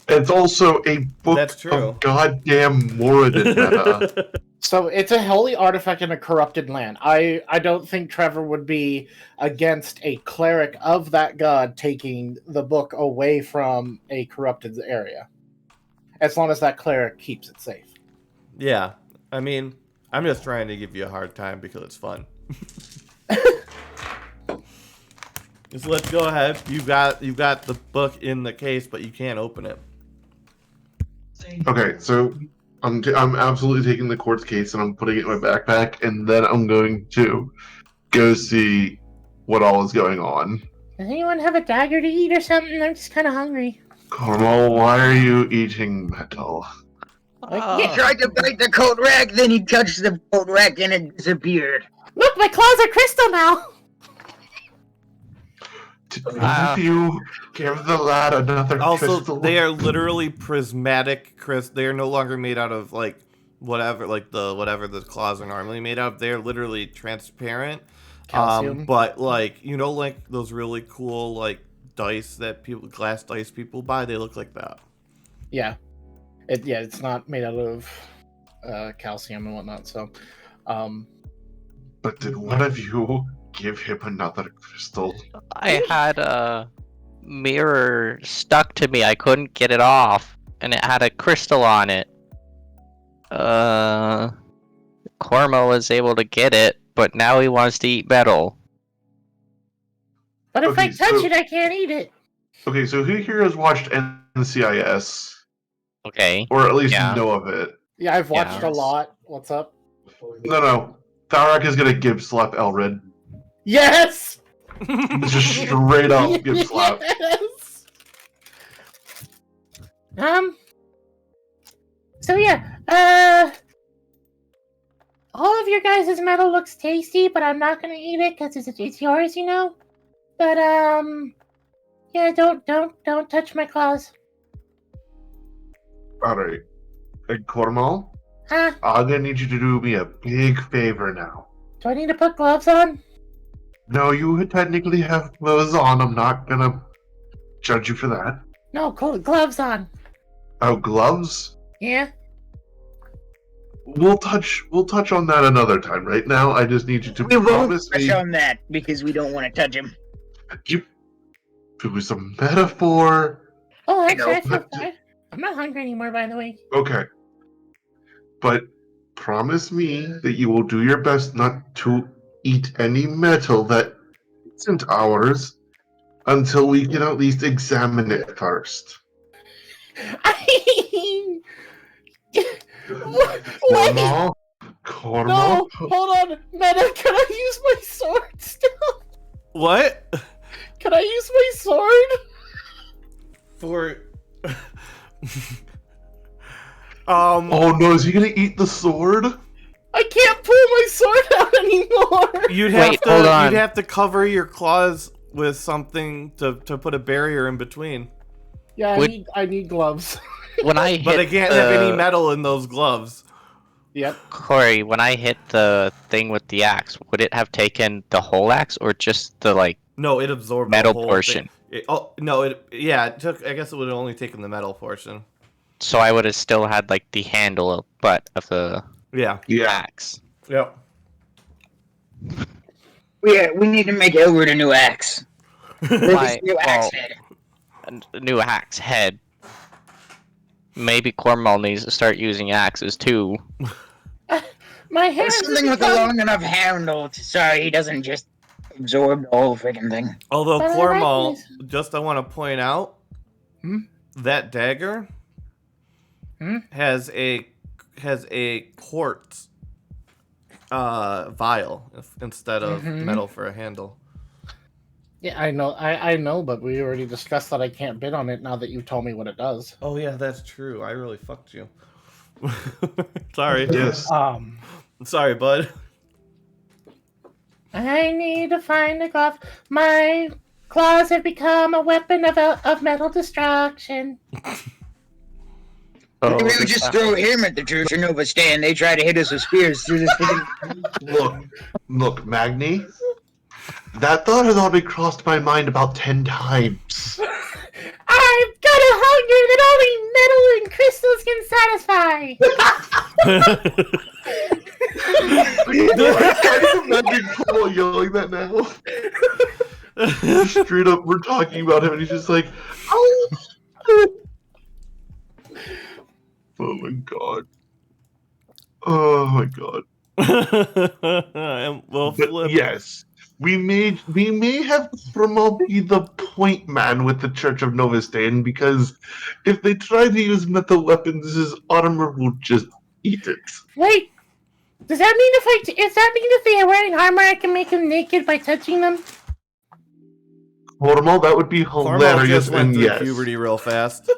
It's also a book That's true. of goddamn Moradin meta. So it's a holy artifact in a corrupted land. I don't think Trevor would be against a cleric of that god taking the book away from a corrupted area, as long as that cleric keeps it safe. Yeah, I mean, I'm just trying to give you a hard time because it's fun. Just let's go ahead. You've got the book in the case, but you can't open it. Okay, so I'm absolutely taking the quartz case and I'm putting it in my backpack, and then I'm going to go see what all is going on. Does anyone have a dagger to eat or something? I'm just kind of hungry. Carmel, why are you eating metal? He tried to bite the coat rack, then he touched the coat rack and it disappeared. Look, my claws are crystal now. Did one of you give the lad another Also, crystal? they are literally prismatic crystals. They are no longer made out of like whatever the claws are normally made out of. They are literally transparent. Calcium. But like like those really cool like dice that glass dice people buy. They look like that. Yeah. It's not made out of calcium and whatnot. So, But did one of you give him another crystal? I had a mirror stuck to me. I couldn't get it off, and it had a crystal on it. Cormo was able to get it, but now he wants to eat metal. But if Okay, I touch so- it, I can't eat it. Okay, so who here has watched NCIS? Okay. Or at least Yeah. know of it? yeah, I've watched Yeah. a lot. What's up? No. Tharak is gonna Gib slap Elred. Yes! Just straight up Gib slap. Yes! So yeah, all of your guys' metal looks tasty, but I'm not gonna eat it because it's yours, But yeah, don't touch my claws, Alright. And Cormal, huh? I'm gonna need you to do me a big favor now. Do I need to put gloves on? No, you technically have clothes on. I'm not gonna judge you for that. No, gloves on. Oh, gloves? Yeah. We'll touch on that another time. Right now, I just need you to We won't promise touch me on that because we don't want to touch him. you it was a metaphor. Oh, I actually, know, I feel but- fine. I'm not hungry anymore, by the way. Okay. But promise me that you will do your best not to eat any metal that isn't ours until we can at least examine it first. Wait! Cormal? No! Cormal? Hold on! Meta, can I use my sword still? What? Can I use my sword? For Oh no, is he gonna eat the sword? I can't pull my sword out anymore! you'd have Wait, hold on. you'd have to cover your claws with something to put a barrier in between. Yeah, Would- I need gloves. When I hit But they can't have any metal in those gloves. Yep. Corey, when I hit the thing with the axe, would it have taken the whole axe or just the No, it absorbed metal the whole portion? thing. It took. I guess it would have only taken the metal portion. So I would have still had the handle butt of the Yeah. axe. Yep. We need to make Elwood a new axe. Why- New axe well, head. A new axe head. Maybe Cornwall needs to start using axes too. My Or hands something have with a become- long enough handle so he doesn't just absorb the whole freaking thing. Although But I like Cormal, this. I want to point out that dagger has a quartz vial instead of metal for a handle. Yeah, I know, I know, but we already discussed that I can't bid on it now that you told me what it does. Oh yeah, that's true. I really fucked you. Sorry. Yes. Sorry, bud. I need to find a glove. My claws have become a weapon of metal destruction. Maybe we just throw him at the Church of Nova stand. They try to hit us with spears through this freaking. Look, Magni. That thought has already crossed my mind about 10 times. I've got a hunger that only metal and crystals can satisfy. I can imagine Cole yelling that now. Straight up, we're talking about him, and he's just like, "Oh, oh my god, oh my god." And we'll But flip. yes, we may have Promo be the point man with the Church of Novastain, because if they try to use metal weapons, his armor will just eat it. Wait, does that mean if they are wearing armor, I can make them naked by touching them? Formal, that would be Cormal hilarious, just went and through yes. puberty real fast.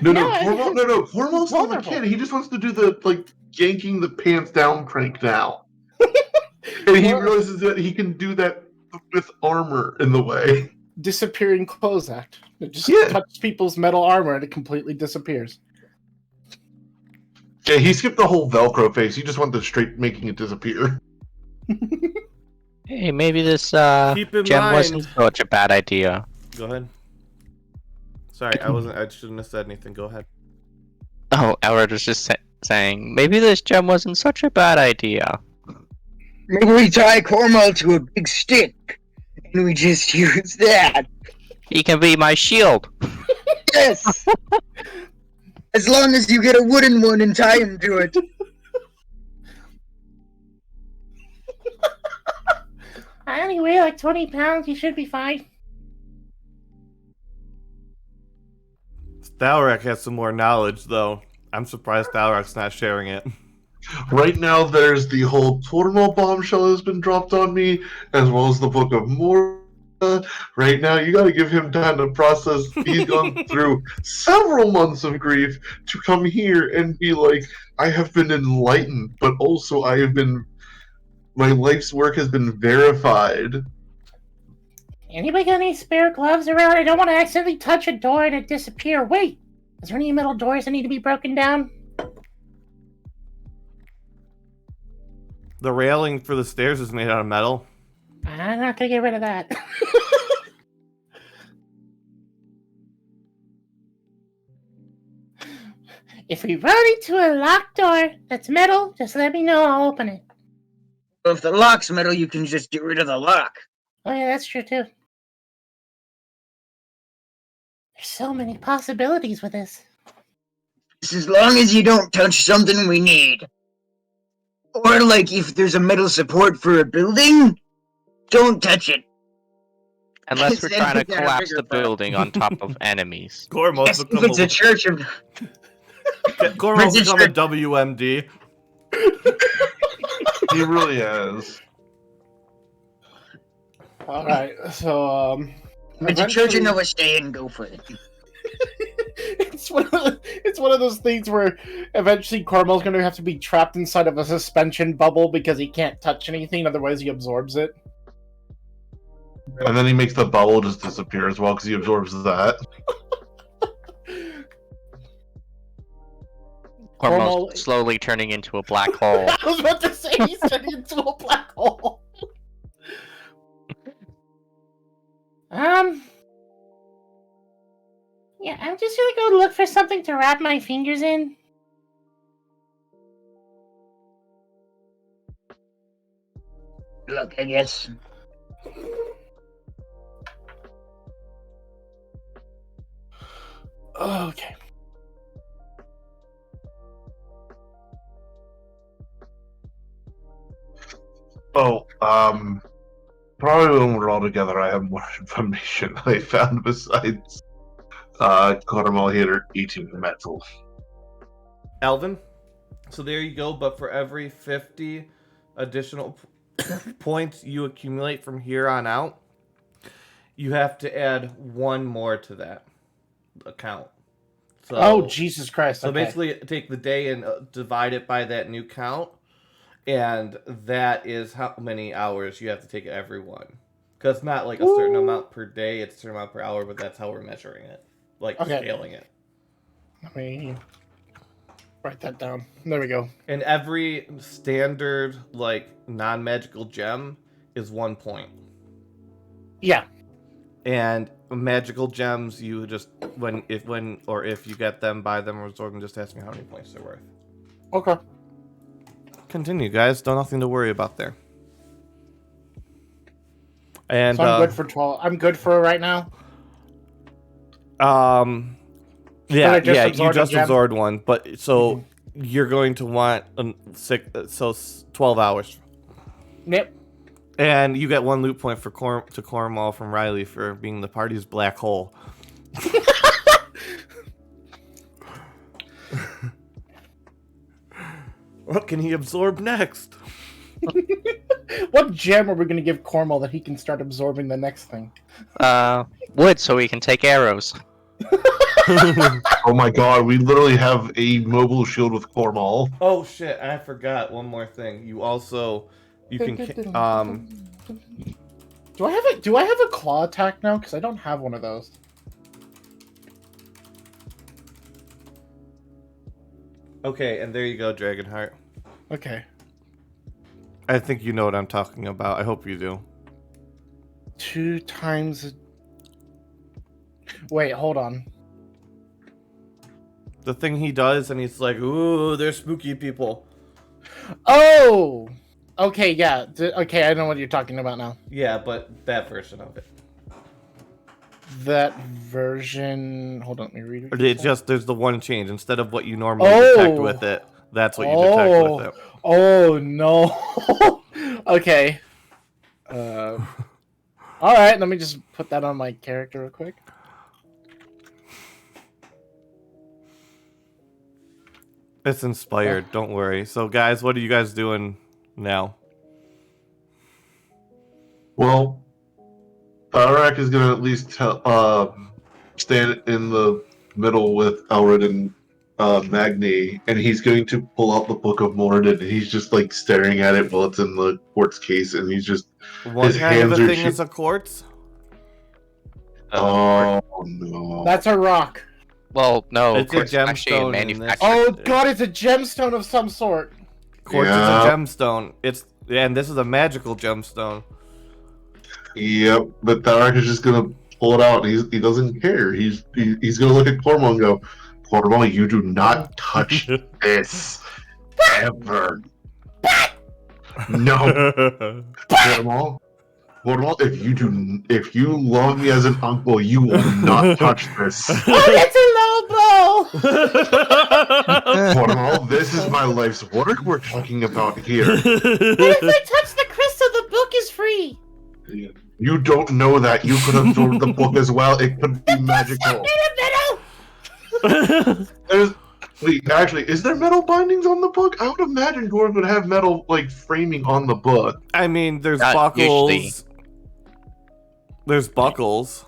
No, Yeah, Formal's still a kid. He just wants to do the yanking the pants down prank now. And he realizes that he can do that with armor in the way. Disappearing clothes act. It just Yeah. touches people's metal armor and it completely disappears. Yeah, he skipped the whole Velcro phase. He just went the straight making it disappear. Hey, maybe this Keep in gem wasn't mind. such a bad idea. Go ahead. Sorry, I shouldn't have said anything. Go ahead. Oh, Elred was just saying, maybe this gem wasn't such a bad idea. Maybe we tie Cornwall to a big stick, and we just use that. He can be my shield. Yes! As long as you get a wooden one and tie him to it. I only weigh like 20 pounds. You should be fine. Thalrak has some more knowledge, though. I'm surprised Thalrak's not sharing it. Right now, there's the whole Tormal bombshell has been dropped on me, as well as the Book of Morta. Right now, you got to give him time to process. He's gone through several months of grief to come here and be like, I have been enlightened, but also I have been. My life's work has been verified. Anybody got any spare gloves around? I don't want to accidentally touch a door and it disappear. Wait, is there any metal doors that need to be broken down? The railing for the stairs is made out of metal. I'm not gonna get rid of that. If we run into a locked door that's metal, just let me know. I'll open it. Well, if the lock's metal, you can just get rid of the lock. Oh yeah, that's true too. There's so many possibilities with this. Just as long as you don't touch something we need. Or, like, if there's a metal support for a building, don't touch it. Unless we're Then trying to we got a collapse bigger the building on top of enemies. Cormal's Yes, if become it's a church of... Cormal's it's a become a church- WMD. He really has. Alright, so, If it's a church of eventually- Noah, stay and go for it. it's one of those things where eventually Cormal's going to have to be trapped inside of a suspension bubble because he can't touch anything, otherwise he absorbs it. And then he makes the bubble just disappear as well because he absorbs that. Cornwall's Cornwall- slowly turning into a black hole. I was about to say he's turned into a black hole. Yeah, I'm just gonna go look for something to wrap my fingers in. Look, I guess. Okay. Oh, probably when we're all together, I have more information I found besides Cormal here eating metal. Alvin. So there you go, but for every 50 additional points you accumulate from here on out, you have to add one more to that account. So, Oh, Jesus Christ. So okay. basically take the day and divide it by that new count, and that is how many hours you have to take every one. Because it's not like a certain amount per day, it's a certain amount per hour, but that's how we're measuring it. Like scaling it. Let me write that down. There we go. And every standard, like, non-magical gem is 1 point. Yeah. And magical gems, you just, if you get them, buy them, or absorb them, just ask me how many points they're worth. Okay. Continue, guys. Nothing to worry about there. And, So I'm good for 12. I'm good for right now. Yeah, I just you absorbed a just gem? absorbed one, but so you're going to want 12 hours, Yep. and you get 1 loot point for Cornwall from Riley for being the party's black hole. What can he absorb next? What gem are we going to give Cornwall that he can start absorbing the next thing? Wood, so we can take arrows. Oh my god, we literally have a mobile shield with Cormal. Oh shit! I forgot one more thing. You can Do I have a claw attack now? Because I don't have one of those. Okay, and there you go, Dragonheart. Okay. I think you know what I'm talking about. I hope you do. 2 times. Wait, hold on. The thing he does, and he's like, "Ooh, they're spooky people." Oh. Okay, yeah. Okay, I know what you're talking about now. Yeah, but that version of it. That version. Hold on, let me read it. It just there's the one change instead of what you normally detect with it. That's what you detect with it. Oh no. Okay. All right. Let me just put that on my character real quick. It's inspired. Don't worry. So, guys, what are you guys doing now? Well, Barak is gonna at least stand in the middle with Elred and Magni, and he's going to pull out the Book of Mordin, and he's just like staring at it while it's in the quartz case, and he's just What his kind of hands a are thing is a quartz? Oh no! That's a rock. Well, no, It's a quartz is actually gemstone in this. manufactured. Oh god, it's a gemstone of some sort. Quartz Yeah. is a gemstone. And this is a magical gemstone. Yep, but Barak is just gonna pull it out, and he doesn't care. He's gonna look at Cormo and go, "Cormo, you do not touch this ever." No, Cormo. Well, if you love me as an uncle, you will not touch this. Oh, that's a low blow! Well, this is my life's work we're talking about here. What if I touch the crystal? The book is free. You don't know that. You could absorb the book as well. It could be magical. Wait, actually, is there metal bindings on the book? I would imagine Gorg would have metal like framing on the book. I mean, there's Not buckles. usually. There's buckles.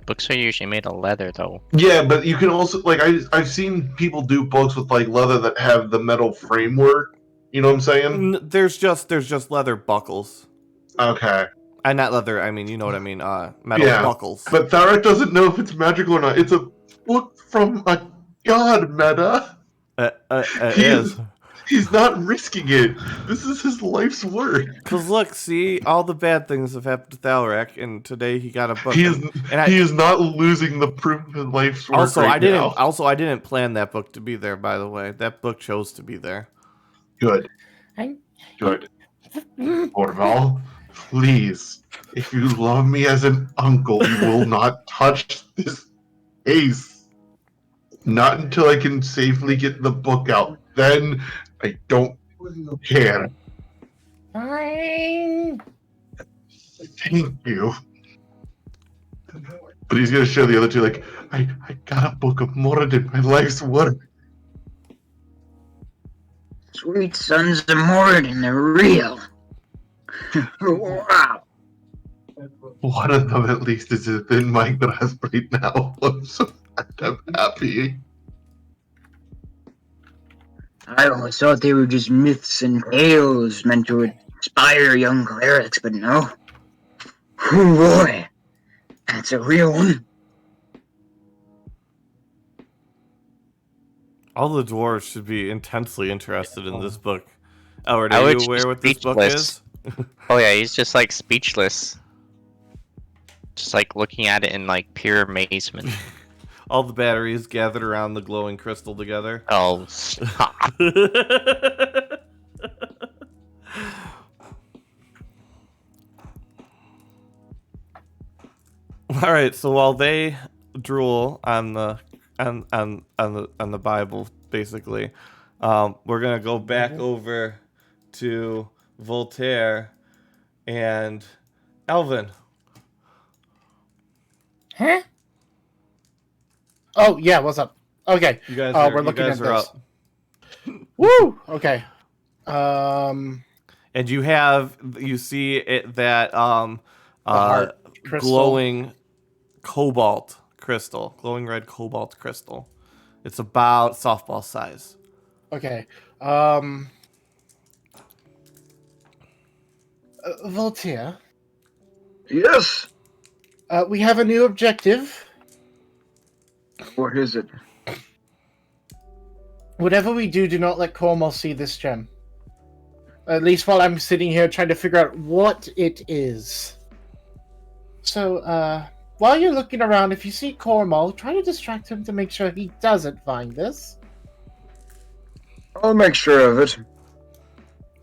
Books are usually made of leather, though. Yeah, but you can also like I've seen people do books with like leather that have the metal framework. You know what I'm saying? There's just leather buckles. Okay. Not leather. I mean, you know what I mean. Metal Yeah, buckles. But Tharek doesn't know if it's magical or not. It's a book from a god, Meta. It He is. He's not risking it. This is his life's work. Cause look, see, all the bad things have happened to Thalrak, and today he got a book. He is and he is not losing the proof of his life's work. also, right now. I didn't plan that book to be there. By the way, that book chose to be there. Good. Good. Orval, please, if you love me as an uncle, you will not touch this case. Not until I can safely get the book out. Then I don't care. Fine. Thank you. But he's gonna show the other two, like, I got a book of Moradin, my life's work. Sweet sons of Moradin, they're real. Wow. One of them at least is in my grasp right now. I'm happy. I always thought they were just myths and tales meant to inspire young clerics, but no. Oh boy, that's a real one. All the dwarves should be intensely interested in this book. Elward, I are would you aware just what this book speechless. is? Oh yeah, he's just like speechless. Just like looking at it in like pure amazement. All the batteries gathered around the glowing crystal together. Oh, stop. All right, so while they drool on the Bible, basically, we're gonna go back over to Voltaire and Elvin. Huh? Oh yeah, what's up? Okay, You guys, we're looking you guys at are this. up, Woo! Okay. and you see it that heart crystal. glowing cobalt crystal, glowing red cobalt crystal. It's about softball size. Okay. Voltaire, Yes. We have a new objective. What is it? Whatever we do, do not let Cornwall see this gem. At least while I'm sitting here trying to figure out what it is. So, while you're looking around, if you see Cornwall, try to distract him to make sure he doesn't find this. I'll make sure of it.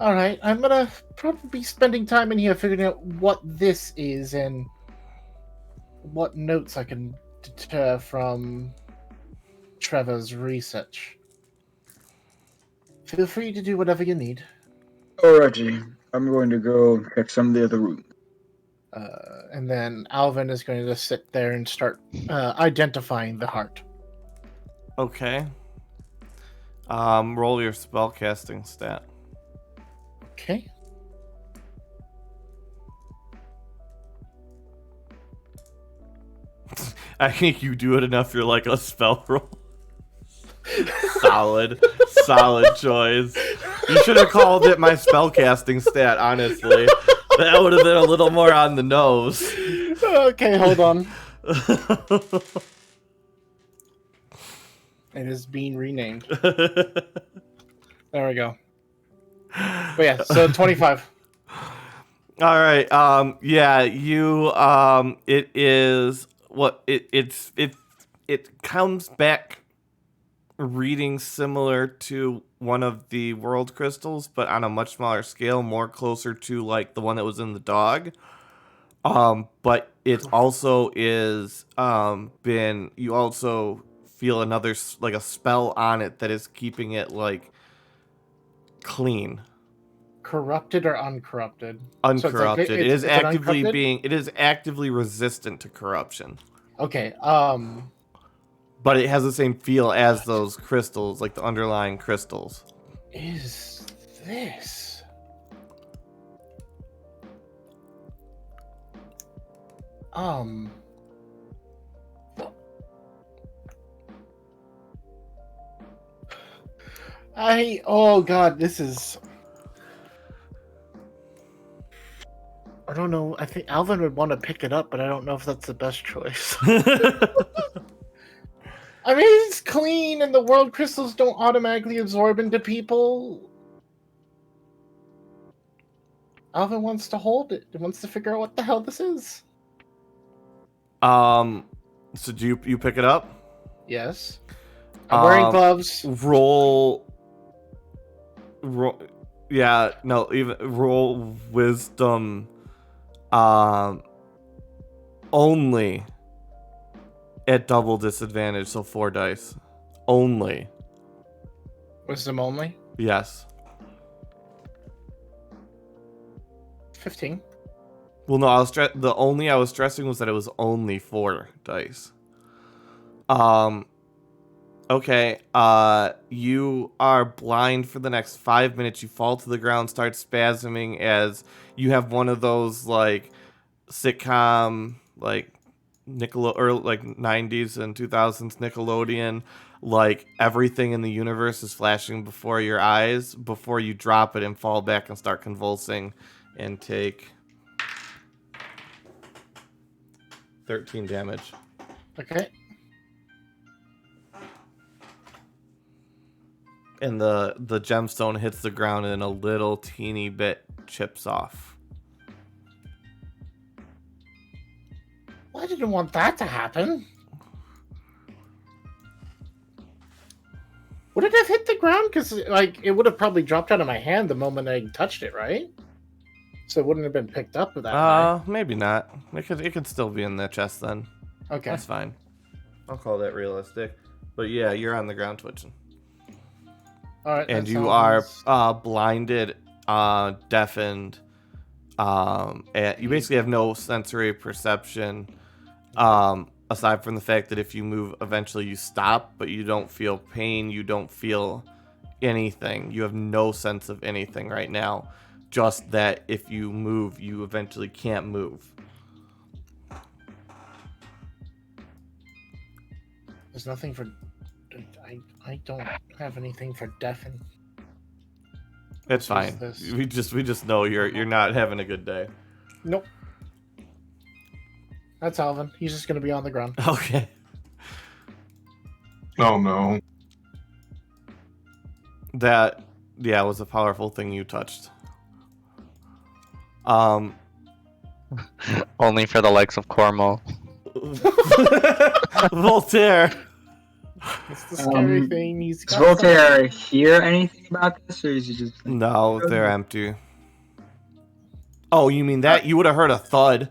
Alright, I'm gonna probably be spending time in here figuring out what this is and what notes I can deter from Trevor's research. Feel free to do whatever you need. Alrighty. I'm going to go check some of the other rooms. And then Alvin is going to sit there and start identifying the heart. Okay. Roll your spellcasting stat. Okay. I think you do it enough. You're like a spell roll. Solid choice. You should have called it my spellcasting stat. Honestly, that would have been a little more on the nose. Okay, hold on. It is being renamed. There we go. But yeah, so 25. All right. Yeah. You. It is what it comes back reading similar to one of the world crystals, but on a much smaller scale, more closer to like the one that was in the dog. But it also is been. You also feel another like a spell on it that is keeping it like clean. Corrupted or uncorrupted? Uncorrupted. So it is it's actively uncorrupted? being. It is actively resistant to corruption. Okay. But it has the same feel as those crystals, like the underlying crystals. Is this? Oh god, this is. I don't know. I think Alvin would want to pick it up, but I don't know if that's the best choice. I mean, it's clean, and the world crystals don't automatically absorb into people. Alvin wants to hold it. He wants to figure out what the hell this is. So do you pick it up? Yes. I'm wearing gloves. Roll. Yeah, no, even roll wisdom. Only at double disadvantage, so 4 dice. Only. Wisdom only? Yes. 15. Well, no, the only I was stressing was that it was only 4 dice. Okay, you are blind for the next 5 minutes. You fall to the ground, start spasming as you have one of those, like, sitcom, like, or like 90s and 2000s Nickelodeon, like, everything in the universe is flashing before your eyes before you drop it and fall back and start convulsing and take 13 damage. Okay. And the gemstone hits the ground and a little teeny bit chips off. Well, I didn't want that to happen. Would it have hit the ground? Because, like, it would have probably dropped out of my hand the moment I touched it, right? So it wouldn't have been picked up with that. Maybe not. It could still be in the chest then. Okay. That's fine. I'll call that realistic. But yeah, you're on the ground twitching. All right. And you are blinded, deafened. And you basically have no sensory perception, aside from the fact that if you move, eventually you stop, but you don't feel pain. You don't feel anything. You have no sense of anything right now. Just that if you move, you eventually can't move. There's nothing for. I don't have anything for deafen. It's fine. We just know you're not having a good day. Nope. That's Alvin. He's just gonna be on the ground. Okay. Oh no. That, yeah, was a powerful thing you touched. Only for the likes of Cormo. Voltaire. It's the scary thing. He's Does got Voltaire hear anything about this, or is he just like, No, they're empty. Oh, you mean that? You would have heard a thud.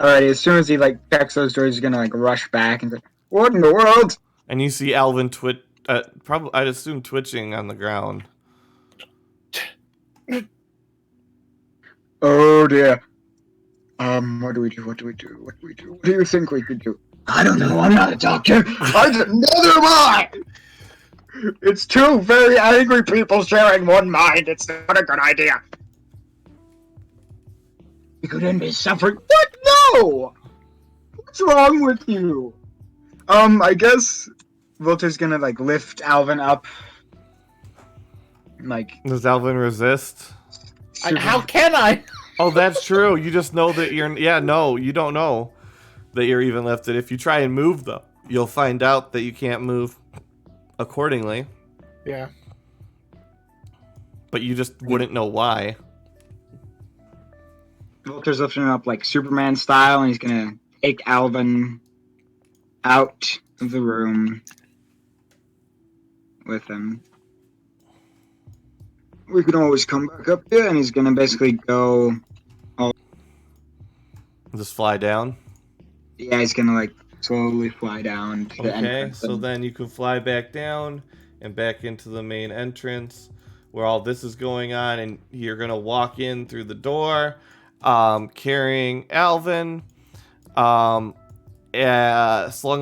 Alright, as soon as he like checks those doors, he's gonna like rush back and say, "What in the world?" And you see Alvin probably, I'd assume twitching on the ground. Oh dear. What do we do? What do we do? What do we do? What do you think we could do? I don't know. I'm not a doctor. Neither am I. It's two very angry people sharing one mind. It's not a good idea. We could end his suffering. What? No. What's wrong with you? I guess Voltaire's gonna like lift Alvin up. Like, Does Alvin resist? How can I? Oh, that's true. You just know that you're... Yeah, no, you don't know that you're even lifted. If you try and move, though, you'll find out that you can't move accordingly. Yeah. But you just wouldn't know why. Voltaire's lifting him up like Superman style, and he's gonna take Alvin out of the room with him. We can always come back up here, and he's gonna basically go. Just fly down. Yeah, he's gonna like slowly fly down to the Okay, entrance. so then you can fly back down and back into the main entrance where all this is going on, and you're gonna walk in through the door, carrying Alvin, slung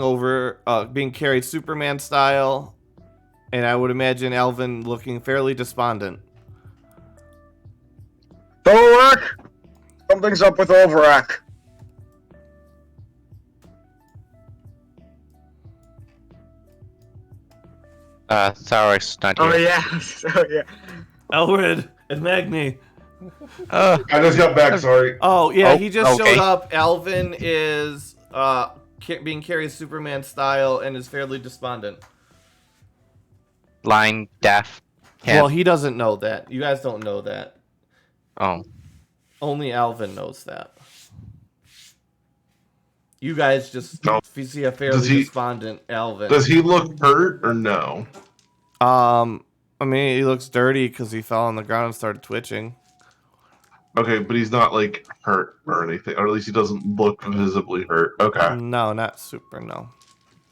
over, being carried Superman style, and I would imagine Alvin looking fairly despondent. Thorak! Something's up with Overak. Thorak's not here. Oh yeah, oh yeah. Elred and Magni. I just got back, sorry. Oh yeah, Oh, he just okay. showed up. Alvin is being carried Superman style and is fairly despondent. Blind, deaf. Can't. Well, he doesn't know that. You guys don't know that. Oh. Only Alvin knows that. You guys just No. see a fairly Does he- despondent Alvin. Does he look hurt or no? I mean, he looks dirty because he fell on the ground and started twitching. Okay, but he's not like hurt or anything, or at least he doesn't look visibly hurt. Okay. No, not super, no.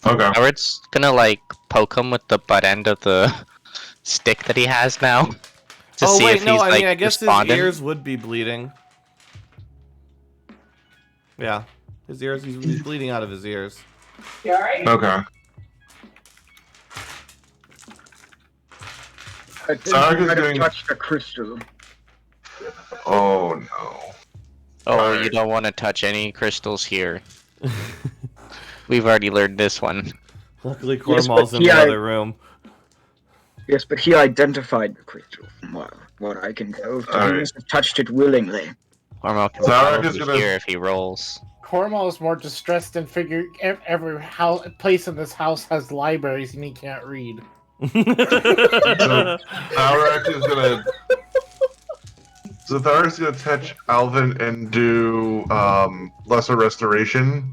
Okay. Howard's gonna like poke him with the butt end of the stick that he has now. To Oh see wait, if no, he's, I like, mean, I guess responding. his ears would be bleeding. Yeah, his ears, he's bleeding out of his ears. Okay. I think Thorak you is might have doing- touched a crystal. Oh no. Oh, Alright. you don't want to touch any crystals here. We've already learned this one. Luckily, Yes, Cormal's but in the he- other room. Yes, but he identified the crystal from what I can tell. So he Alright. must have touched it willingly. Cormo can Thorak is probably gonna- hear if he rolls. Cornwall is more distressed and figure every place in this house has libraries and he can't read. So Thorak is gonna. So Thorak's gonna touch Alvin and do lesser restoration.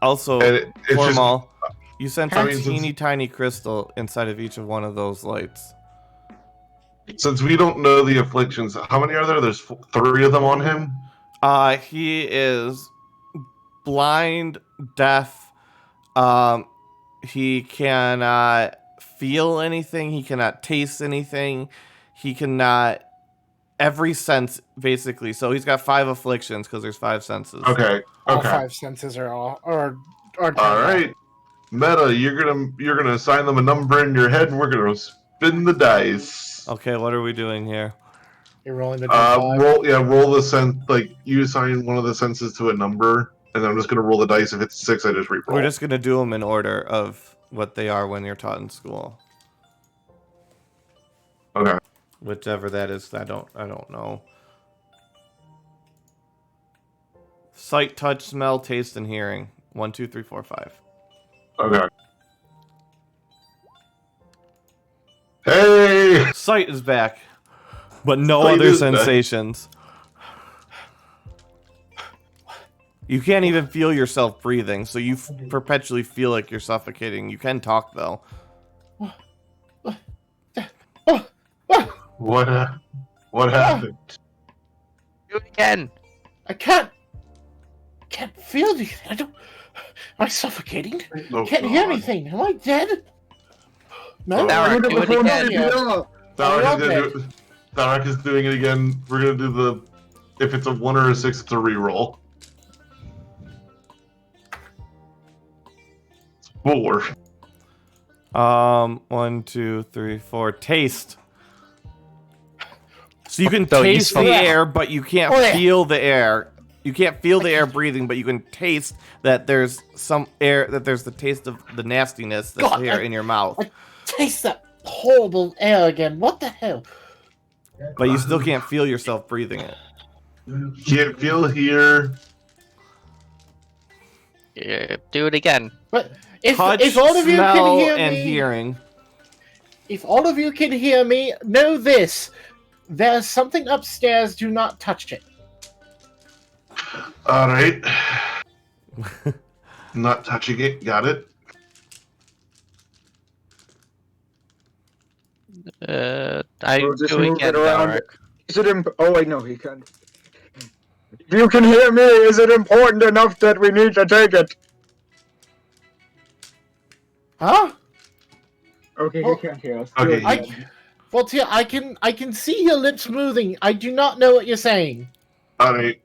Also, And it's just Cormal, you sense I a mean, since- teeny tiny crystal inside of each of one of those lights. since we don't know the afflictions. How many are there? There's 3 of them on him. He is blind, deaf. He cannot feel anything. He cannot taste anything. He cannot. Every sense, basically. So he's got 5 afflictions because there's 5 senses. Okay. All Okay. 5 senses are all are All right. Meta, you're gonna assign them a number in your head, and we're gonna spin the dice. Okay, what are we doing here? You're rolling the d5. Roll the sense. Like you assign one of the senses to a number, and then I'm just gonna roll the dice. If it's 6, I just re-roll. We're just gonna do them in order of what they are when you're taught in school. Okay. Whichever that is, I don't know. Sight, touch, smell, taste, and hearing. 1, 2, 3, 4, 5. Okay. Hey! Sight is back, but no Sight other is back. sensations. You can't even feel yourself breathing, so you perpetually feel like you're suffocating. You can talk, though. What happened? Do it again. I can't feel anything. Am I suffocating? Oh, Can't hear God. anything. Am I dead? No. Now, do it again. Tharak is doing it again. We're gonna do the. If it's a 1 or a 6, it's a reroll. 4. 1, 2, 3, 4. Taste. So you can So taste the useful. air, but you can't Oh, yeah. feel the air. You can't feel the air breathing, but you can taste that there's some air, that there's the taste of the nastiness that's God, here in your mouth. Taste that horrible air again. What the hell? But you still can't feel yourself breathing it. Can't feel here. Yeah, do it again. But if Touch, all of you smell, can hear and me, hearing. if all of you can hear me, know this: there's something upstairs. Do not touch it. All right. Not touching it. Got it. I We'll just do it move again, it around. Dalek. Is it oh wait, no, he can't. If you can hear me, is it important enough that we need to take it? Huh? Okay, Oh. he can't hear us. Okay, Good. Voltaire, I can see your lips moving. I do not know what you're saying. All right.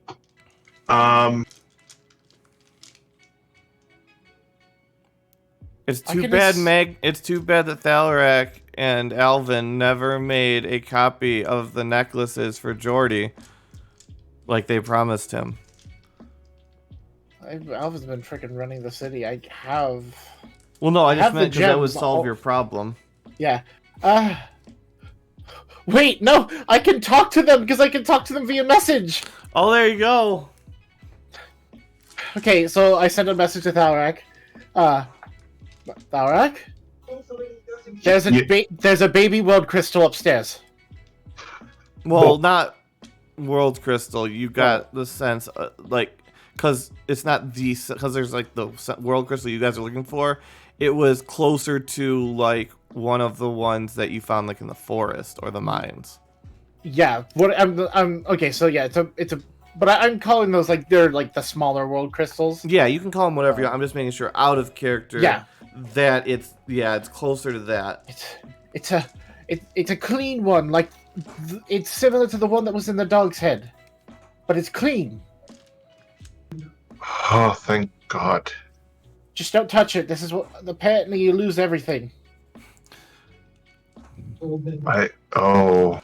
It's I too can bad, ass- Meg. It's too bad that Thalrak and Alvin never made a copy of the necklaces for Jordy, like they promised him. Alvin's been freaking running the city. I have. Well, no, I just have the meant because that would gems solve all- your problem. Yeah. Wait, no! I can talk to them because I can talk to them via message! Oh, there you go. Okay, so I sent a message to Thalrak. Thalrak? There's a baby world crystal upstairs. Well, not World Crystal. You got the sense, like, because it's not the, because there's like the World Crystal you guys are looking for. It was closer to like one of the ones that you found like in the forest or the mines. Yeah, what I'm okay. So yeah, but I'm calling those like they're like the smaller world crystals. Yeah, you can call them whatever you want. I'm just making sure out of character. Yeah. That it's closer to that. It's a clean one. Like it's similar to the one that was in the dog's head, but it's clean. Oh, thank God. Just don't touch it. This is what apparently you lose everything. Oh.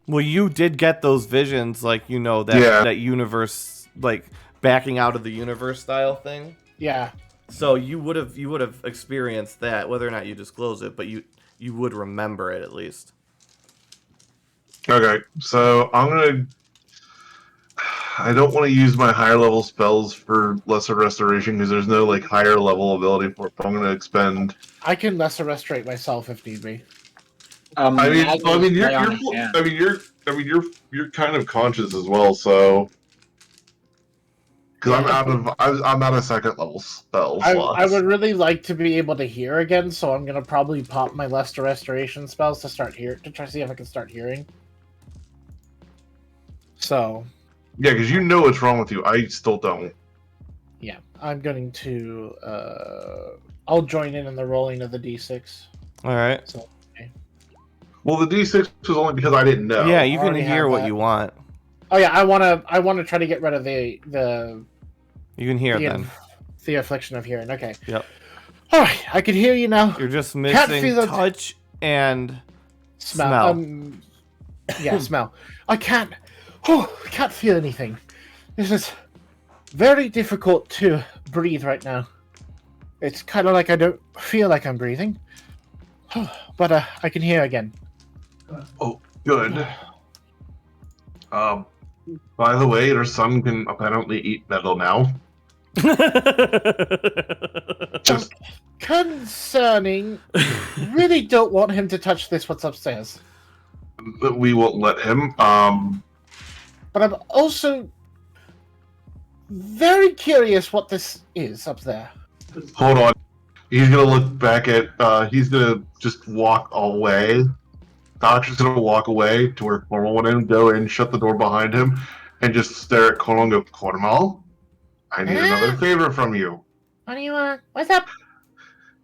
Well, you did get those visions, like that Yeah. that universe, like backing out of the universe style thing. Yeah. So you would have experienced that, whether or not you disclose it, but you would remember it at least. Okay, so I don't want to use my higher level spells for lesser restoration because there's no like higher level ability for it. But I'm going to expend. I can lesser restorate myself if need be. You're kind of conscious as well, so because I'm out of second level spells. I would really like to be able to hear again, so I'm gonna probably pop my lesser restoration spells to try to see if I can start hearing. So Yeah, because you know what's wrong with you. I still don't. yeah, I'm going to I'll join in the rolling of the d6. All right. So Well, the D6 was only because I didn't know. Yeah, you can already hear have what that. you want. oh yeah, I wanna try to get rid of the You can hear then. the affliction of hearing. Okay. Yep. All right, I can hear you now. You're just feel missing it. touch and Smell. smell. Yeah, smell. I can't feel anything. This is very difficult to breathe right now. It's kind of like I don't feel like I'm breathing. But I can hear again. Oh, good. By the way, your son can apparently eat metal now. Just Concerning, really don't want him to touch what's upstairs. we won't let him. But I'm also very curious what this is up there. Hold on. He's gonna look back at. He's gonna just walk away. Doctor's gonna walk away to where Cornwall went in, go in, shut the door behind him, and just stare at Cornwall and go, Cornwall, I need another favor from you. What do you want? What's up?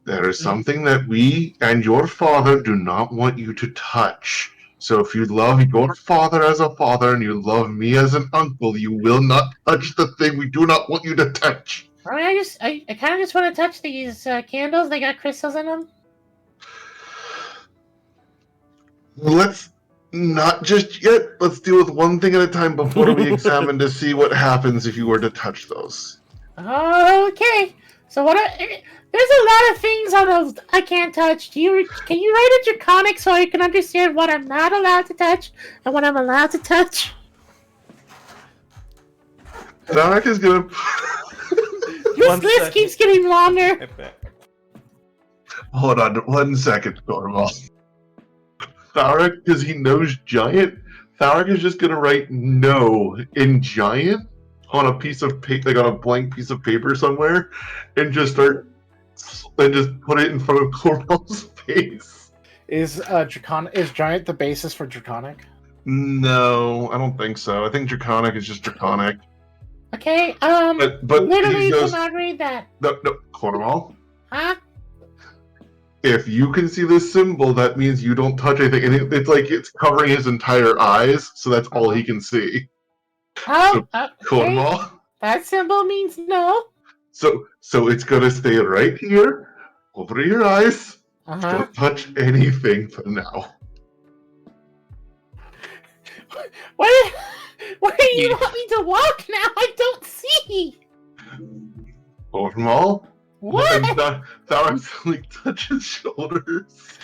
There is something that we and your father do not want you to touch. So if you love your father as a father and you love me as an uncle, you will not touch the thing we do not want you to touch. I mean, I kind of just want to touch these candles. They got crystals in them. Let's not just yet. Let's deal with one thing at a time before we examine to see what happens if you were to touch those. Okay. So there's a lot of things I can't touch. Can you write a draconic so I can understand what I'm not allowed to touch and what I'm allowed to touch? Tharek is gonna. This list keeps getting longer. Hold on 1 second, Normal. Tharek, because he knows giant, Tharek is just gonna write no in giant on a piece of paper, like on a blank piece of paper somewhere, and just put it in front of Cornwall's face. Is giant the basis for draconic? No, I don't think so. I think draconic is just draconic. Okay. But Literally he goes, cannot read that. no, Cornwall. Huh? If you can see this symbol, that means you don't touch anything, and it's like it's covering his entire eyes, so that's all he can see. Oh, Cornwall. okay. That symbol means no. So it's gonna stay right here, over your eyes. Don't touch anything for now. Where do you want me to walk now? I don't see. Cornwall. What? Tharek like touch his shoulders.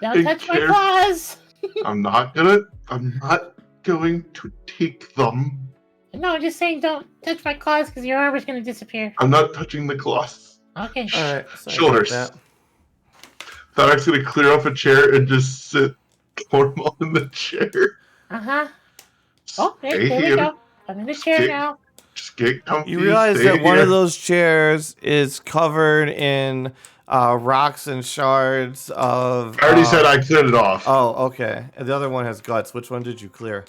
Don't touch my claws. I'm not going to take them. No, I'm just saying don't touch my claws because your armor's gonna disappear. I'm not touching the claws. Okay. Alright, Shoulders. Tharek's gonna clear off a chair and just sit Cornwall in the chair. Oh, there we go. I'm in the chair now. Just get comfy. You realize that one of those chairs is covered in rocks and shards of... I already said I cleared it off. Oh, okay. And the other one has guts. Which one did you clear?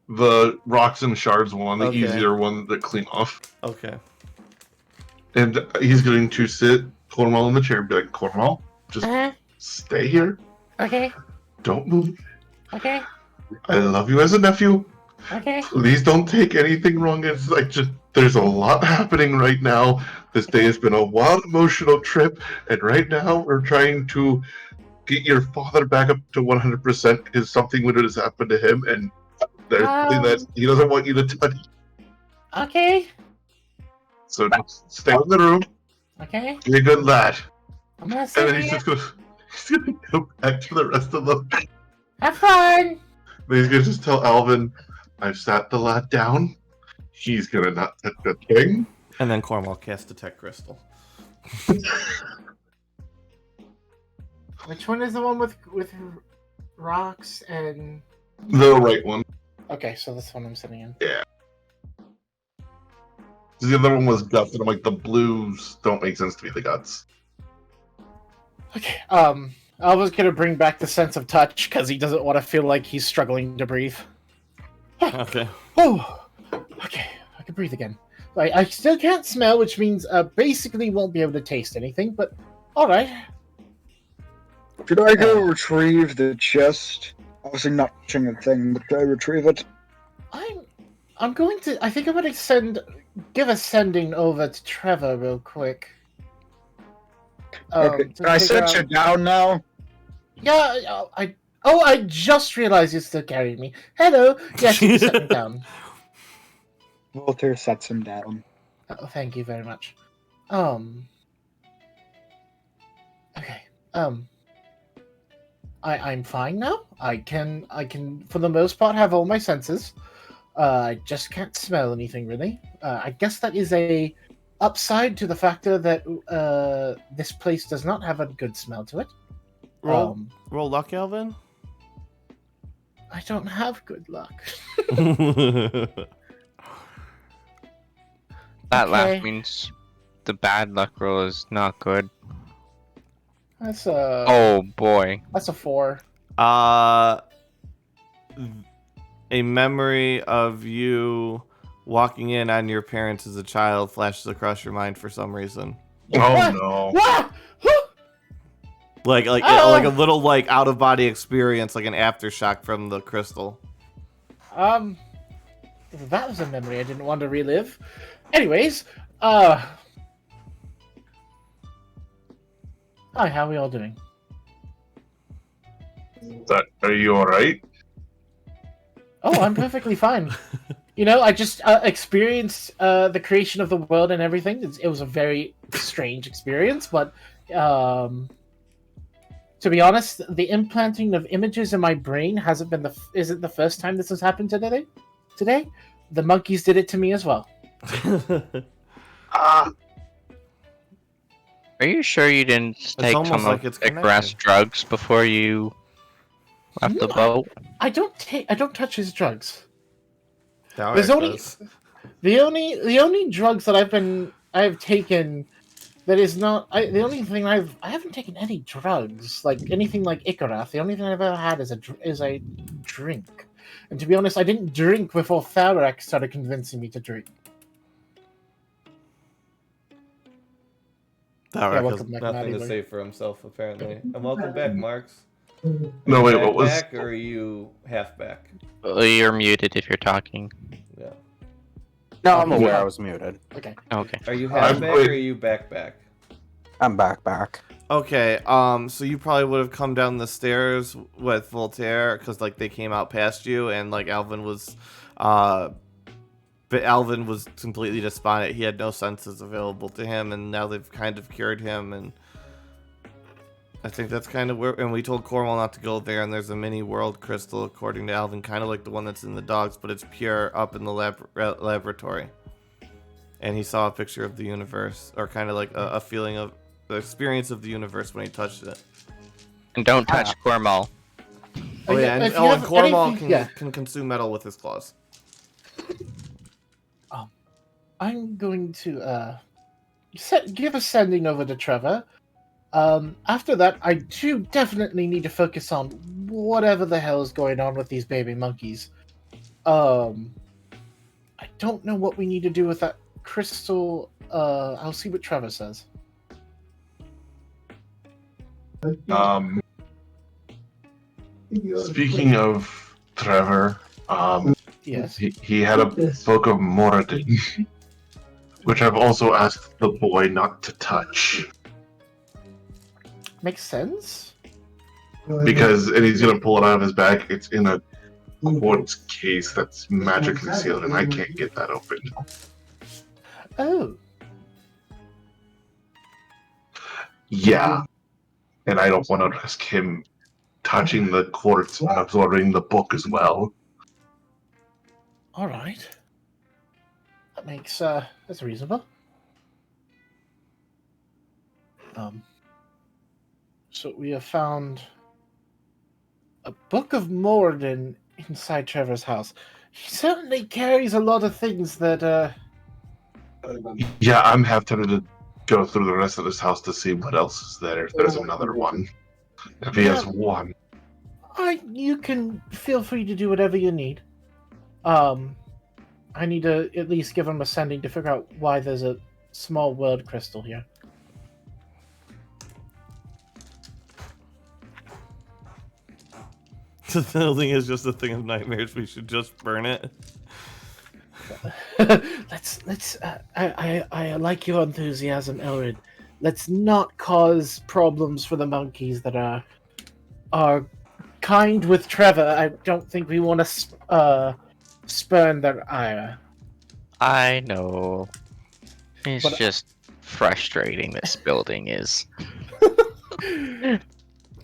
The rocks and shards one, the Okay. easier one to clean off. Okay. And he's going to sit Cornwall in the chair and be like, Cornwall, just stay here. Okay. Don't move. Okay. I love you as a nephew. Okay. Please don't take anything wrong. It's like just there's a lot happening right now. This day has been a wild emotional trip, and right now we're trying to get your father back up to 100% because something would have happened to him, and there's something that he doesn't want you to touch. Okay. So just stay in the room. Okay. Be a good lad. I'm gonna And sit then he's here. just gonna go back to the rest of the. Have fun. Then he's gonna just tell Alvin, I've sat the lad down. He's gonna not touch a thing. And then Cornwall cast Detect Crystal. Which one is the one with rocks and... The right one. Okay, so this one I'm sitting in. Yeah. The other one was guts, and I'm like, the blues don't make sense to me, the guts. Okay, I was gonna bring back the sense of touch because he doesn't want to feel like he's struggling to breathe. Okay. Oh, okay, I can breathe again. I still can't smell, which means basically won't be able to taste anything, but alright. Should I go retrieve the chest? Obviously not touching a thing, but should I retrieve it? I'm going to... I think I'm going to give a sending over to Trevor real quick. Okay, can I set you down now? Yeah, I just realized you're still carrying me. Hello! Yes, you can set me down. Voltaire sets him down. Oh, thank you very much. Okay. I'm fine now. I can, for the most part, have all my senses. I just can't smell anything really. I guess that is a upside to the factor that this place does not have a good smell to it. Roll luck, Alvin. I don't have good luck. That Okay. laugh means the bad luck roll is not good. That's Oh boy. That's a 4. A memory of you walking in on your parents as a child flashes across your mind for some reason. Oh What? no. What? Like a little like out of body experience, like an aftershock from the crystal. That was a memory I didn't want to relive. Anyways, hi, how are we all doing? Are you alright? Oh, I'm perfectly fine. You know, I just experienced the creation of the world and everything. It was a very strange experience, but to be honest, the implanting of images in my brain isn't the first time this has happened today. Today, the monkeys did it to me as well. Ah, Are you sure you didn't take almost some like of it's Icarus' connected. drugs before you left the No, boat? I don't touch his drugs. Now There's it only- does. The only drugs that I've taken that is not the only thing I haven't taken any drugs like anything like Icarus. The only thing I've ever had is a drink, and to be honest, I didn't drink before Thalrak started convincing me to drink. Alright, welcome has back, nothing to Maddie. say for himself apparently. And welcome back, Marks. no, wait, Back, what was. back, or are you half back? You're muted if you're talking. Yeah. No, I'm Okay. aware I was muted. Okay. Okay. Are you half I'm back wait- or are you back? I'm back. Okay, so you probably would have come down the stairs with Voltaire because like they came out past you and like Alvin was completely despondent. He had no senses available to him, and now they've kind of cured him, and I think that's kind of where. And we told Cornwall not to go there, and there's a mini world crystal, according to Alvin, kind of like the one that's in the dogs, but it's pure up in the laboratory. And he saw a picture of the universe, or kind of like a feeling of the experience of the universe when he touched it. And don't touch Cormal. Oh yeah, and, If you and have Cornwall anything- can consume metal with his claws. I'm going to give a sending over to Trevor. After that, I do definitely need to focus on whatever the hell is going on with these baby monkeys. I don't know what we need to do with that crystal. I'll see what Trevor says. Speaking of Trevor, Yes. he had a book of Moradin, which I've also asked the boy not to touch. Makes sense. And he's gonna pull it out of his bag. It's in a quartz case that's magically sealed, and I can't get that open. Oh, Yeah, and I don't want to risk him touching the quartz and absorbing the book as well. all right. That makes that's reasonable. So we have found a book of Morden inside Trevor's house. He certainly carries a lot of things that Yeah, I'm half tempted to go through the rest of this house to see what else is there. If there's another one, if he has one. you can feel free to do whatever you need. I need to at least give him a sending to figure out why there's a small world crystal here. The building is just a thing of nightmares. We should just burn it. let's I like your enthusiasm, Elrid. Let's not cause problems for the monkeys that are kind with Trevor. I don't think we want to spurn their ire. I know. It's But- just frustrating this building is.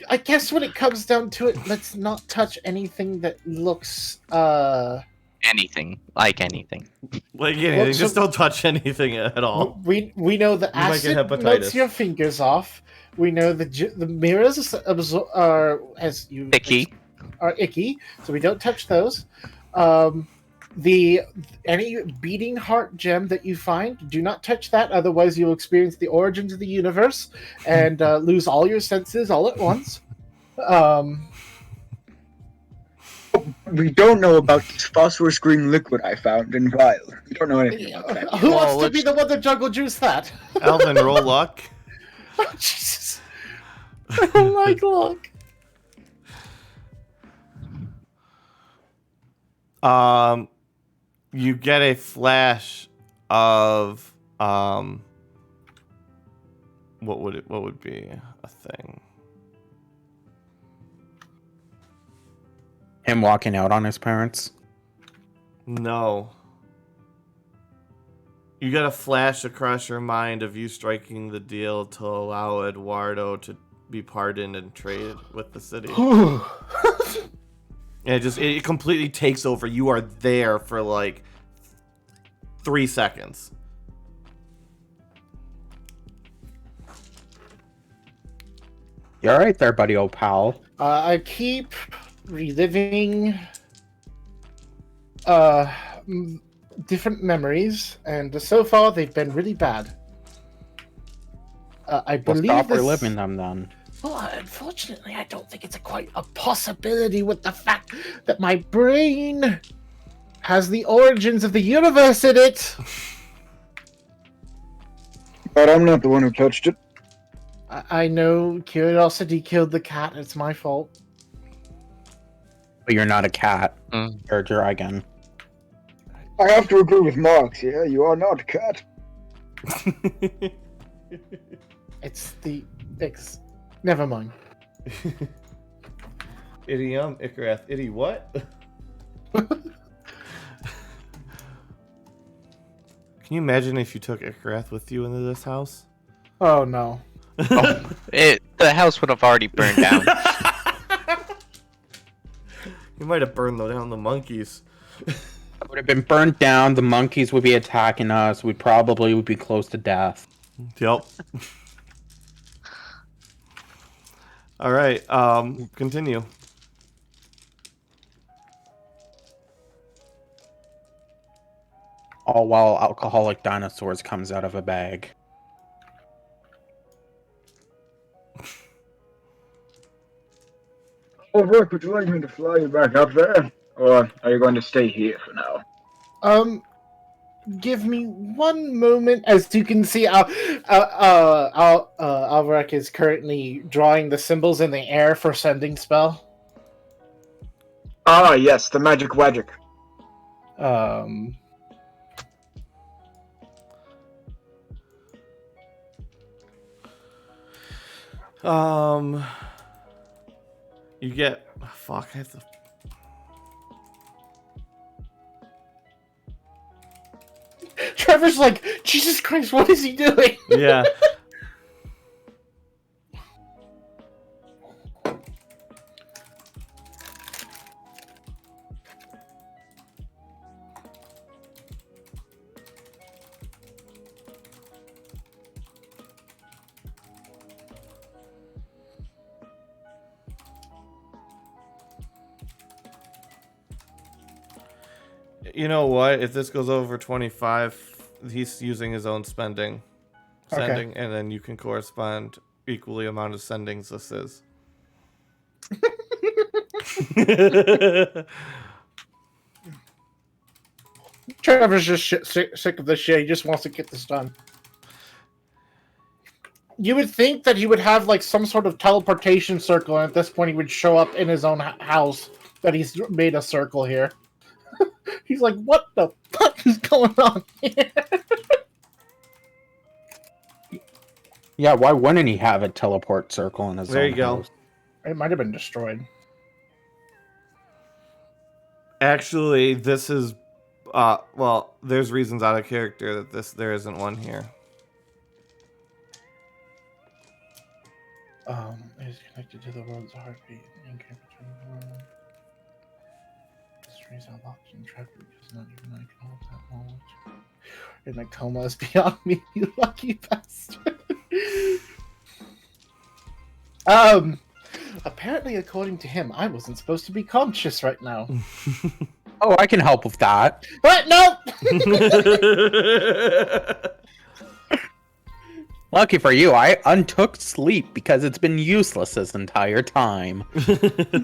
I guess when it comes down to it, let's not touch anything that looks anything. Like anything. Like anything, Well, just so- don't touch anything at all. We know the You might get acid hepatitis. melts your fingers off. We know the mirrors are as you Icky. are icky, so we don't touch those. Any beating heart gem that you find, do not touch that. Otherwise, you'll experience the origins of the universe and lose all your senses all at once. We don't know about this phosphorus green liquid I found in vial. We don't know anything about that. Who Well, wants to be let's- the one that jungle juice that? Alvin, roll luck. Oh, Jesus. I don't like luck. You get a flash of what would be a thing? Him walking out on his parents. No. You get a flash across your mind of you striking the deal to allow Eduardo to be pardoned and trade with the city. And it completely takes over. You are there for like 3 seconds. You all right there, buddy, old pal? I keep reliving different memories, and so far they've been really bad. I Well, believe stop this... reliving them then. Well, unfortunately, I don't think it's quite a possibility with the fact that my brain has the origins of the universe in it. But I'm not the one who touched it. I know curiosity killed the cat. It's my fault. But you're not a cat. Mm. You're a dragon. I have to agree with Marx here. You are not a cat. It's the... Never mind. Idiom, Icareth, Itty what? Can you imagine if you took Icareth with you into this house? Oh, no. The house would have already burned down. You might have burned down the monkeys. It would have been burnt down. The monkeys would be attacking us. We probably would be close to death. Yep. All right. Continue. All while alcoholic dinosaurs comes out of a bag. Oh, Rook, would you like me to fly you back up there? Or are you going to stay here for now? Give me one moment. As you can see, Alvarek is currently drawing the symbols in the air for sending spell. Ah, yes, the magic wagic. You get... Fuck, I have to... Trevor's like, Jesus Christ, what is he doing? Yeah. You know what? If this goes over 25, he's using his own sending, Okay. and then you can correspond equally amount of sendings this is. Trevor's just sick of this shit. He just wants to get this done. You would think that he would have like some sort of teleportation circle, and at this point he would show up in his own house that he's made a circle here. He's like, what the fuck is going on here? Yeah, why wouldn't he have a teleport circle in his There own you go. house? It might have been destroyed. Actually, this is, well, there's reasons out of character that there isn't one here. It is connected to the world's heartbeat. Link between the world. This memories are locked in trap because not even I can hold that knowledge. In my coma is beyond me, you lucky bastard. Apparently, according to him, I wasn't supposed to be conscious right now. Oh, I can help with that. But no! Lucky for you, I untook sleep because it's been useless this entire time. Because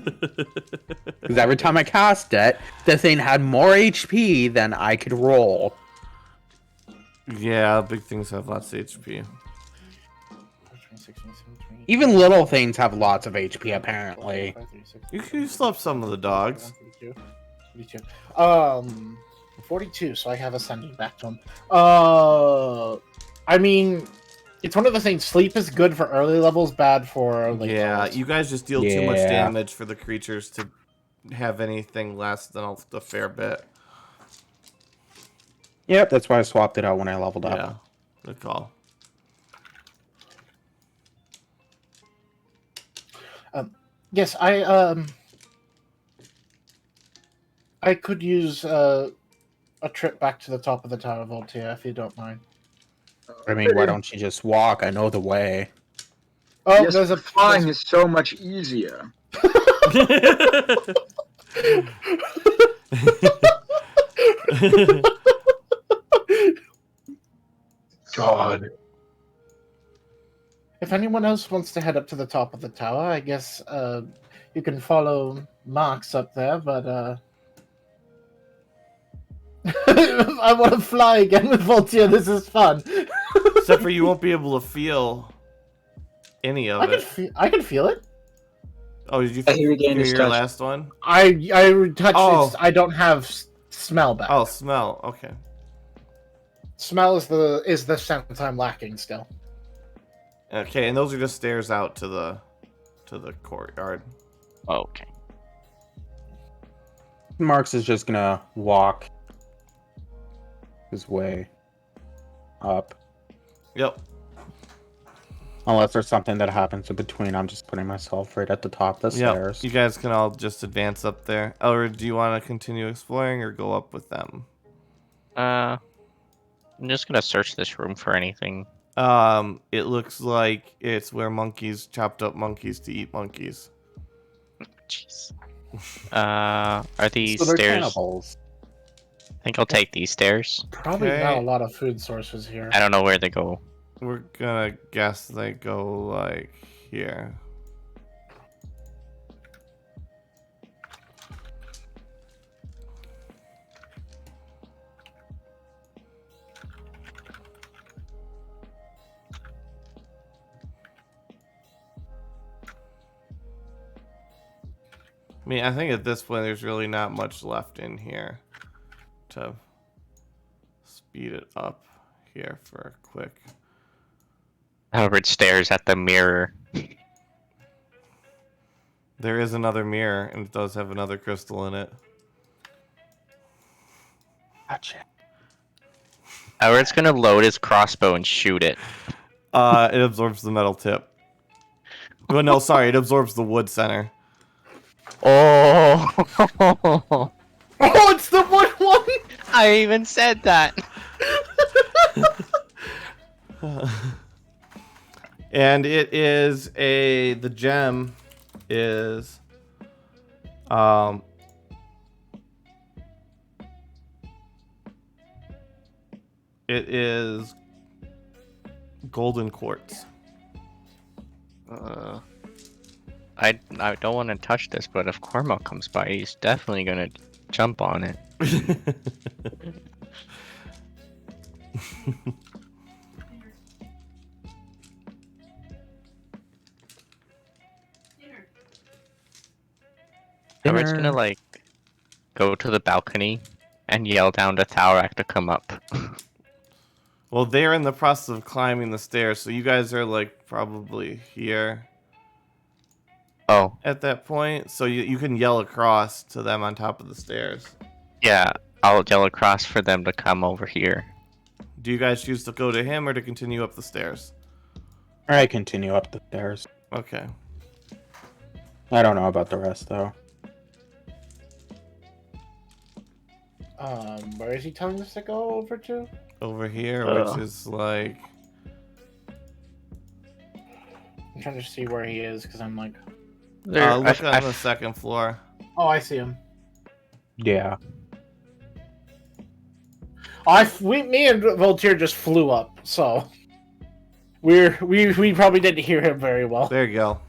every time I cast it, the thing had more HP than I could roll. Yeah, big things have lots of HP. Even little things have lots of HP, apparently. You slept some of the dogs. 42, so I have ascending back to him. I mean, it's one of the things. Sleep is good for early levels, bad for late levels. You guys just deal too much Yeah. damage for the creatures to have anything less than a fair bit. Yep, that's why I swapped it out when I leveled up. Yeah, good call. Yes, I could use a trip back to the top of the Tower of Voltaire if you don't mind. I mean, why don't you just walk? I know the way. Oh, Yes, there's a flying is so much easier. God. If anyone else wants to head up to the top of the tower, I guess you can follow Marks up there, but I want to fly again with Voltaire. This is fun. Except for you won't be able to feel any of it. I can feel it. Oh, did you I hear again hear this your touch. last one? I touched Oh. it. I don't have smell back. Oh, smell. Okay. Smell is the sense I'm lacking still. Okay, and those are just stairs out to the courtyard. Okay. Marks is just gonna walk his way up. Yep. Unless there's something that happens in between, I'm just putting myself right at the top of the Yep. stairs. You guys can all just advance up there. Or do you want to continue exploring or go up with them? I'm just gonna search this room for anything. It looks like it's where monkeys chopped up monkeys to eat monkeys. Jeez. Are these So they're stairs? cannibals. I think I'll take these stairs. Probably Okay. not a lot of food sources here. I don't know where they go. We're gonna guess they go like here. I mean, I think at this point there's really not much left in here to speed it up here for a quick. Albert stares at the mirror. There is another mirror, and it does have another crystal in it. Gotcha. Albert's gonna load his crossbow and shoot it. It absorbs the metal tip. Well, no, sorry, it absorbs the wood center. Oh! Oh, it's the one! I even said that. And it is the gem is it is golden quartz. I don't want to touch this, but if Cormac comes by, he's definitely gonna jump on it. Albert's gonna like go to the balcony and yell down to Thalrak to come up. Well, they're in the process of climbing the stairs, so you guys are like probably here Oh, at that point. So you can yell across to them on top of the stairs. yeah, I'll yell across for them to come over here. Do you guys choose to go to him or to continue up the stairs? I continue up the stairs. Okay. I don't know about the rest, though. Where is he telling us to go over to? Over here, which is like... I'm trying to see where he is because I'm like, look on the second floor. oh, I see him. Yeah. Me and Voltaire just flew up, so we probably didn't hear him very well. There you go.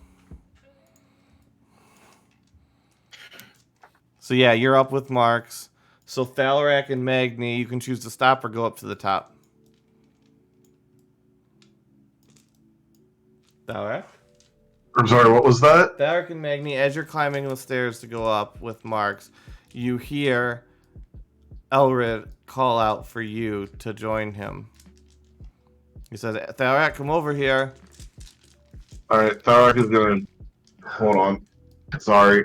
So yeah, you're up with Marks. So Thalarak and Magni, you can choose to stop or go up to the top. Thalarak? I'm sorry, what was that? Thalarak and Magni, as you're climbing the stairs to go up with Marks, you hear Elrid call out for you to join him. He says, Thalarak, come over here. Alright, Tharak is gonna... Hold on. Sorry.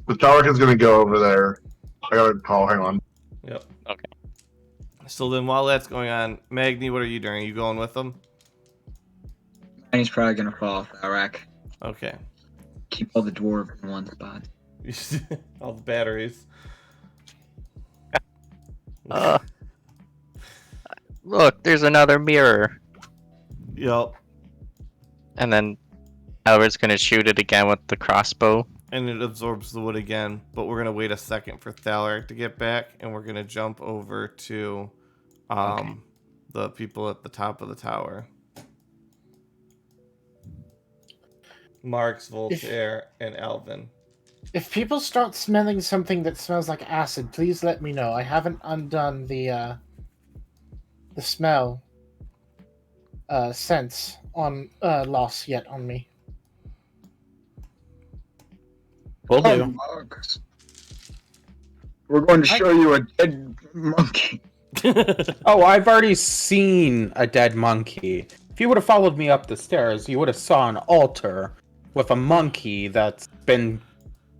But Tharak is gonna go over there. I got a call, hang on. Yep. Okay. So then while that's going on, Magni, what are you doing? Are you going with them? And he's probably gonna fall off that rack. Okay. Keep all the dwarves in one spot. All the batteries. Look, there's another mirror. Yep. And then Elred's gonna shoot it again with the crossbow. And it absorbs the wood again, but we're gonna wait a second for Thalarak to get back, and we're gonna jump over to the people at the top of the tower. Marks, Voltaire, and Alvin. If people start smelling something that smells like acid, please let me know. I haven't undone the smell sense on loss yet on me. Will do. Marks. We're going to show you a dead monkey. Oh, I've already seen a dead monkey. If you would have followed me up the stairs, you would have saw an altar with a monkey that's been,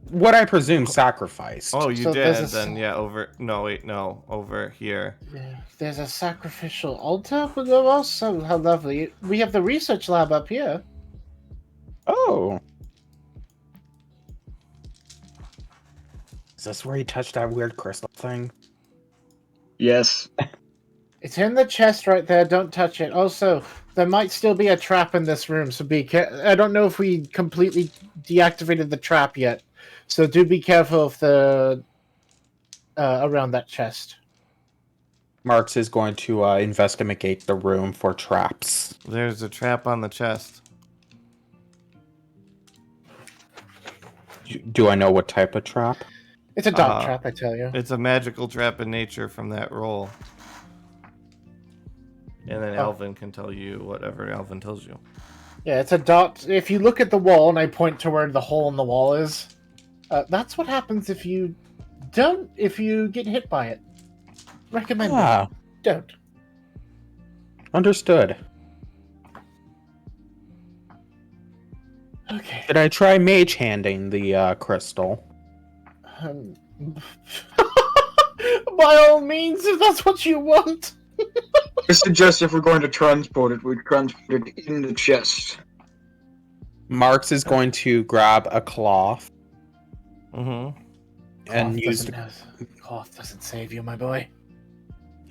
what I presume, sacrificed. Oh, you So did? there's a Then yeah, over. No, wait, no, over here. Yeah, there's a sacrificial altar for the lost. Oh, how lovely! We have the research lab up here. Oh. Is this where he touched that weird crystal thing? Yes. It's in the chest right there. Don't touch it. Also, there might still be a trap in this room, so be careful. I don't know if we completely deactivated the trap yet, so do be careful of the around that chest. Marks is going to investigate the room for traps. There's a trap on the chest. Do I know what type of trap? It's a dog trap, I tell you. It's a magical trap in nature from that roll. And then Alvin can tell you whatever Alvin tells you. Yeah, it's a dot. If you look at the wall and I point to where the hole in the wall is, that's what happens if you get hit by it. Recommend it. Don't. Understood. Okay. Did I try mage handing the crystal? By all means, if that's what you want. I suggest if we're going to transport it, we transport it in the chest. Marks is going to grab a cloth Mm-hmm. and Cloth doesn't save you, my boy.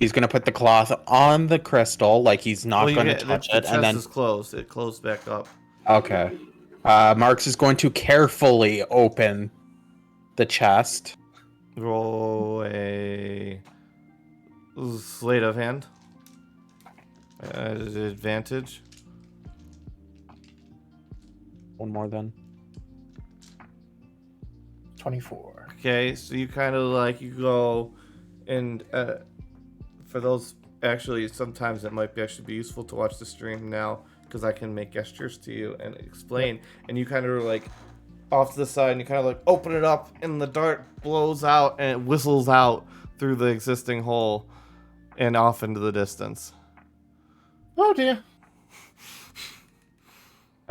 he's going to put the cloth on the crystal like he's not going to touch the it, chest and then is closed. It closed back up. okay. Marks is going to carefully open the chest. Roll a sleight of hand. Advantage. One more then. 24. Okay, so you kind of you go, and for those actually, sometimes it might actually be useful to watch the stream now because I can make gestures to you and explain. And you kind of off to the side, and you kind of open it up, and the dart blows out and it whistles out through the existing hole and off into the distance. Oh dear.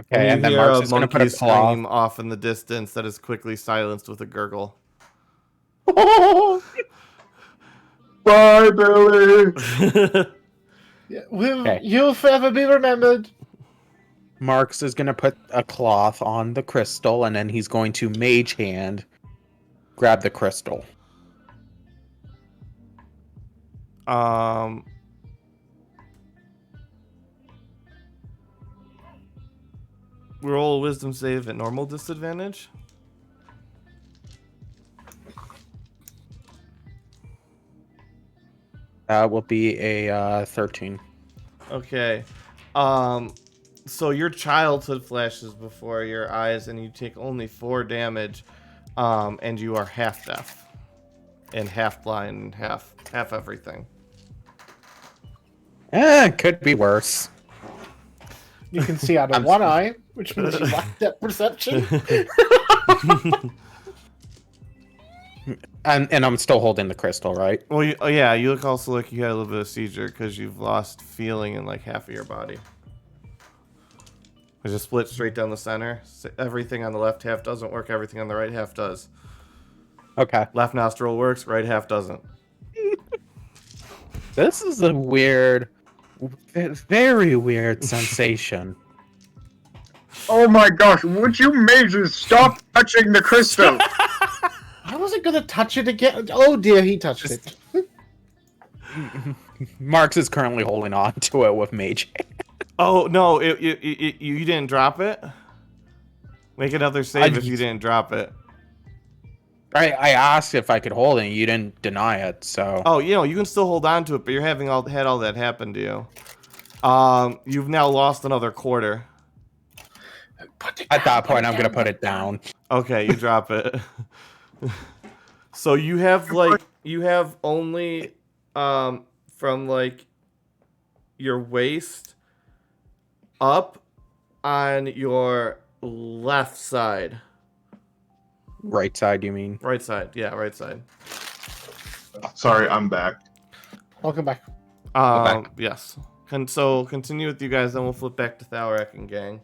Okay, and then hear Marks is going to put a monkey cloth. scream off in the distance that is quickly silenced with a gurgle. Bye, Billy! Yeah, Okay. You'll forever be remembered. Marks is going to put a cloth on the crystal, and then he's going to mage hand grab the crystal. Um. Roll a wisdom save at normal disadvantage. That will be a 13. Okay. So your childhood flashes before your eyes, and you take only 4 damage. And you are half deaf, and half blind, and half everything. Could be worse. You can see out of I'm one sorry. eye, which means you lack that perception. And I'm still holding the crystal, right? Well, you look also like you had a little bit of seizure because you've lost feeling in like half of your body. It's just split straight down the center. Everything on the left half doesn't work. Everything on the right half does. Okay. Left nostril works. Right half doesn't. This is a weird, very weird sensation. Oh my gosh, would you mages stop touching the crystal? I wasn't gonna touch it again. Oh dear, he touched it. Marx is currently holding on to it with mage. Oh no! You didn't drop it. Make another save if you didn't drop it. I asked if I could hold it, and you didn't deny it, so... Oh, you can still hold on to it, but you're having had all that happen to you. You've now lost another quarter. At that point, I'm gonna put it down. Okay, you drop it. So you have only from like your waist up on your left side. Right side, you mean? Right side, yeah, right side. Sorry, I'm back. Welcome back. back. Yes. So continue with you guys, then we'll flip back to Thalrak and gang.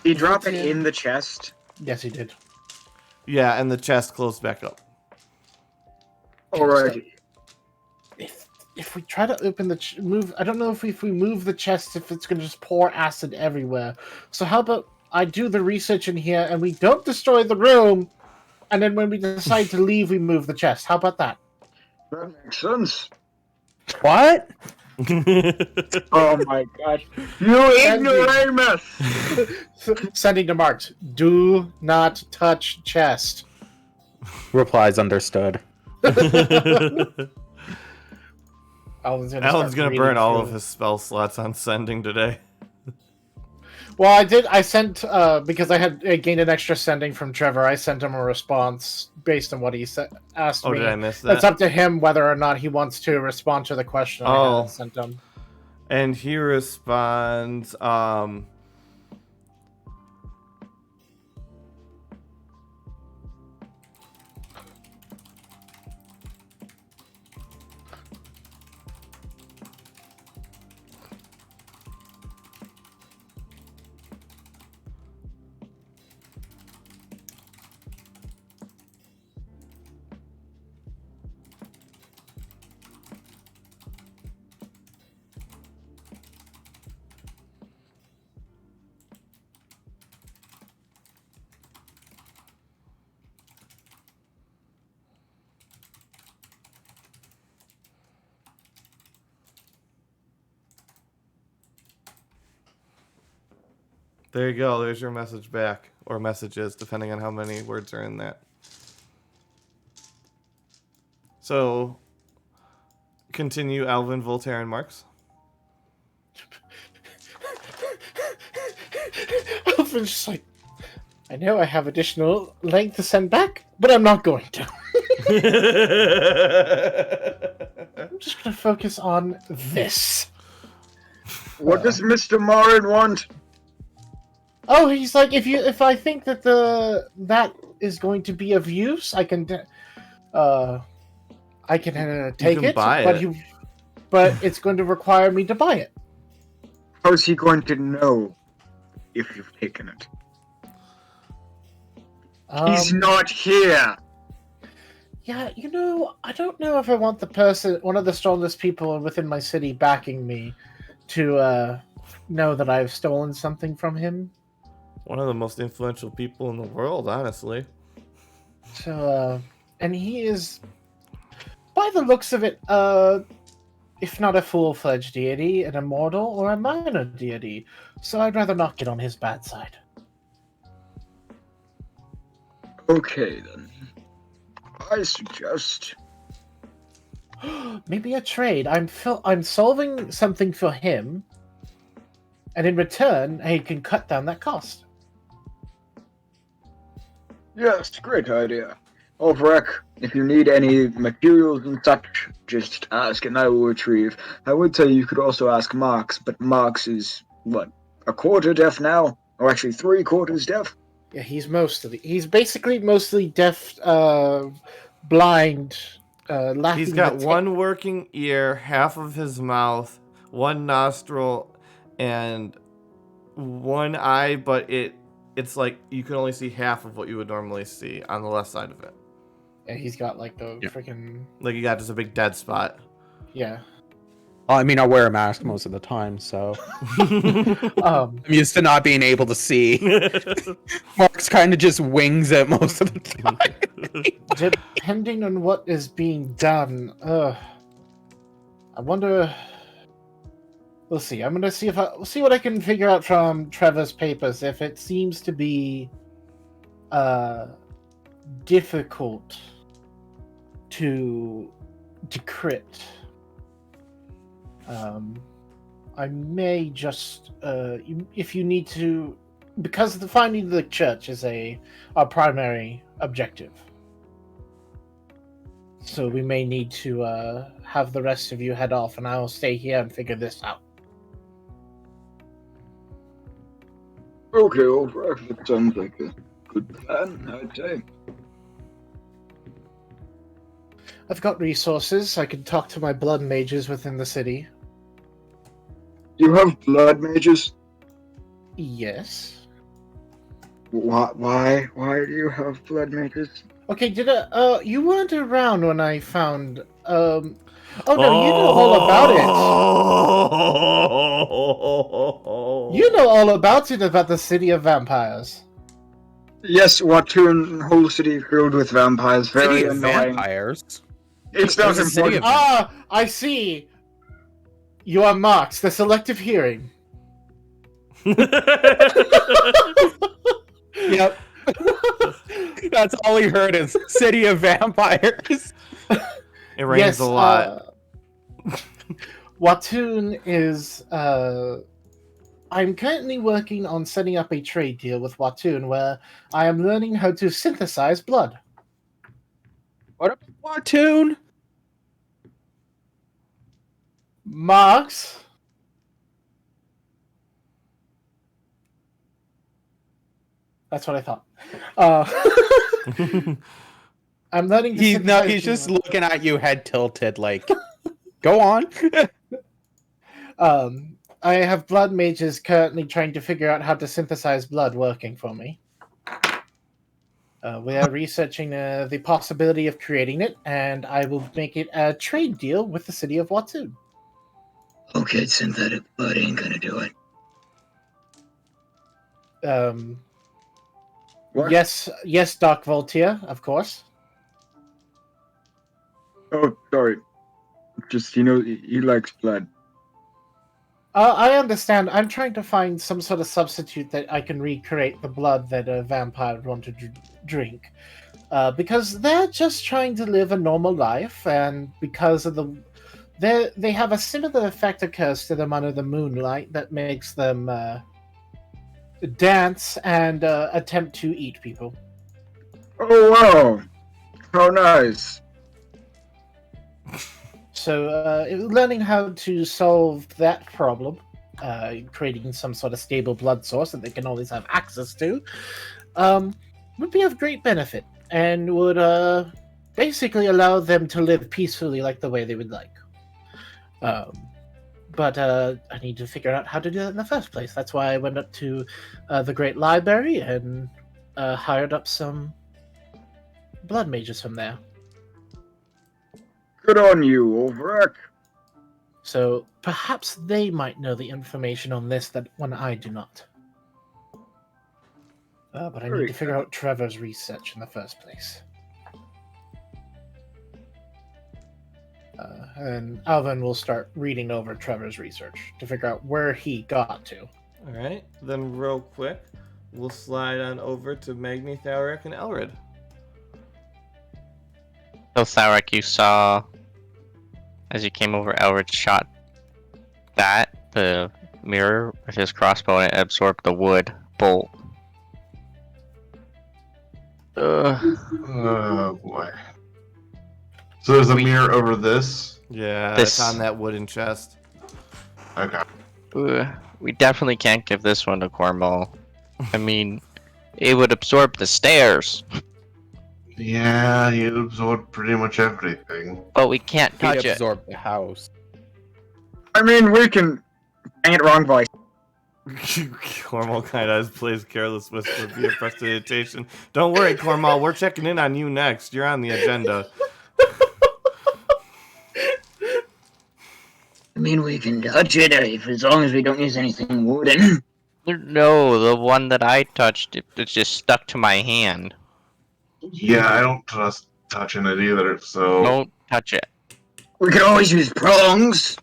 He dropped it in the chest. Yes, he did. Yeah, and the chest closed back up. Alrighty. If we try to open the move, I don't know if we move the chest, if it's gonna just pour acid everywhere. So how about I do the research in here and we don't destroy the room, and then when we decide to leave, we move the chest. How about that? That makes sense. What? Oh my gosh. You ignoramus! Sending to Marks. Do not touch chest. Replies understood. Alan's gonna burn all of his spell slots on sending today. Well, I sent because I gained an extra sending from Trevor. I sent him a response based on what he asked me. Oh, did I miss that? It's up to him whether or not he wants to respond to the question I had sent him. And he responds, there you go. There's your message back. Or messages, depending on how many words are in that. So, continue, Alvin, Voltaire, and Marx. Alvin's just like, I know I have additional length to send back, but I'm not going to. I'm just going to focus on this. What does Mr. Marin want? Oh, he's like, if I think that that is going to be of use, I can take it, buy but it. but it's going to require me to buy it. How's he going to know if you've taken it? He's not here. Yeah, I don't know if I want one of the strongest people within my city backing me to know that I've stolen something from him. One of the most influential people in the world, honestly. So, and he is by the looks of it, if not a full-fledged deity, an immortal or a minor deity. So I'd rather not get on his bad side. Okay, then. I suggest... Maybe a trade. I'm solving something for him, and in return, he can cut down that cost. Yes, great idea. Overek, if you need any materials and such, just ask and I will retrieve. I would say you could also ask Marx, but Marx is, what, a quarter deaf now? Or actually 3/4 deaf? Yeah, he's basically mostly deaf, blind, lacking He's got the one working ear, half of his mouth, one nostril, and one eye, but it's like you can only see half of what you would normally see on the left side of it. Yeah, he's got like the Yeah. freaking Like you got just a big dead spot. yeah. Well, I mean, I wear a mask most of the time, so Um, I'm used to not being able to see. Mark's kind of just wings it most of the time. depending on what is being done, I wonder. We'll see. I'm gonna we'll see what I can figure out from Trevor's papers. If it seems to be difficult to decrypt, I may just if you need to, because the finding the church is our primary objective. So we may need to have the rest of you head off, and I will stay here and figure this out. Okay, Overek, that sounds like a good plan, I'd say. I've got resources. I can talk to my blood mages within the city. You have blood mages? Yes. Why do you have blood mages? Okay, you weren't around when I found, oh no, you know all about it. You know all about it, about the city of vampires. Yes, Watun, whole city filled with vampires, very City of annoying. vampires. It's not There's a city important. of- Ah, I see. You are Marx, the selective hearing. Yep. That's all he heard is City of Vampires. It rains a lot. Watun is. I'm currently working on setting up a trade deal with Watun where I am learning how to synthesize blood. What about Platoon? Marx? That's what I thought. I'm learning to synthesize He's just blood. looking at you, head tilted, like, go on. I have blood mages currently trying to figure out how to synthesize blood working for me. We are researching the possibility of creating it, and I will make it a trade deal with the city of Watun. Okay, synthetic blood ain't gonna do it. What? Yes, Doc Voltaire, of course. Oh, sorry. Just, he likes blood. I understand. I'm trying to find some sort of substitute that I can recreate the blood that a vampire would want to drink. Because they're just trying to live a normal life, and because of they have a similar effect occurs to them under the moonlight that makes them dance and attempt to eat people. Oh, wow. How nice. So, learning how to solve that problem, creating some sort of stable blood source that they can always have access to, would be of great benefit and would basically allow them to live peacefully like the way they would like. But I need to figure out how to do that in the first place. That's why I went up to the Great Library and hired up some blood mages from there. Good on you, Overek. So perhaps they might know the information on this that when I do not. But I need to figure out Trevor's research in the first place. And Alvin will start reading over Trevor's research to figure out where he got to. All right. Then real quick, we'll slide on over to Magni, Thalric, and Elred. So Thalric, you saw as you came over, Elred shot the mirror with his crossbow and it absorbed the wood bolt. Oh boy. So there's a mirror over this. Yeah, This- it's on that wooden chest. Okay. We definitely can't give this one to Cornwall. I mean, it would absorb the stairs, Yeah, he absorbed pretty much everything. but we can't touch He it. absorbed the house. I mean, we can. Dang it, wrong voice. Cornwall kind of plays careless whisper via prestidigitation. Don't worry, Cornwall, we're checking in on you next. You're on the agenda. I mean, we can touch it as long as we don't use anything wooden. No, the one that I touched, it just stuck to my hand. Yeah, I don't trust touching it either, so... Don't touch it. We could always use prongs.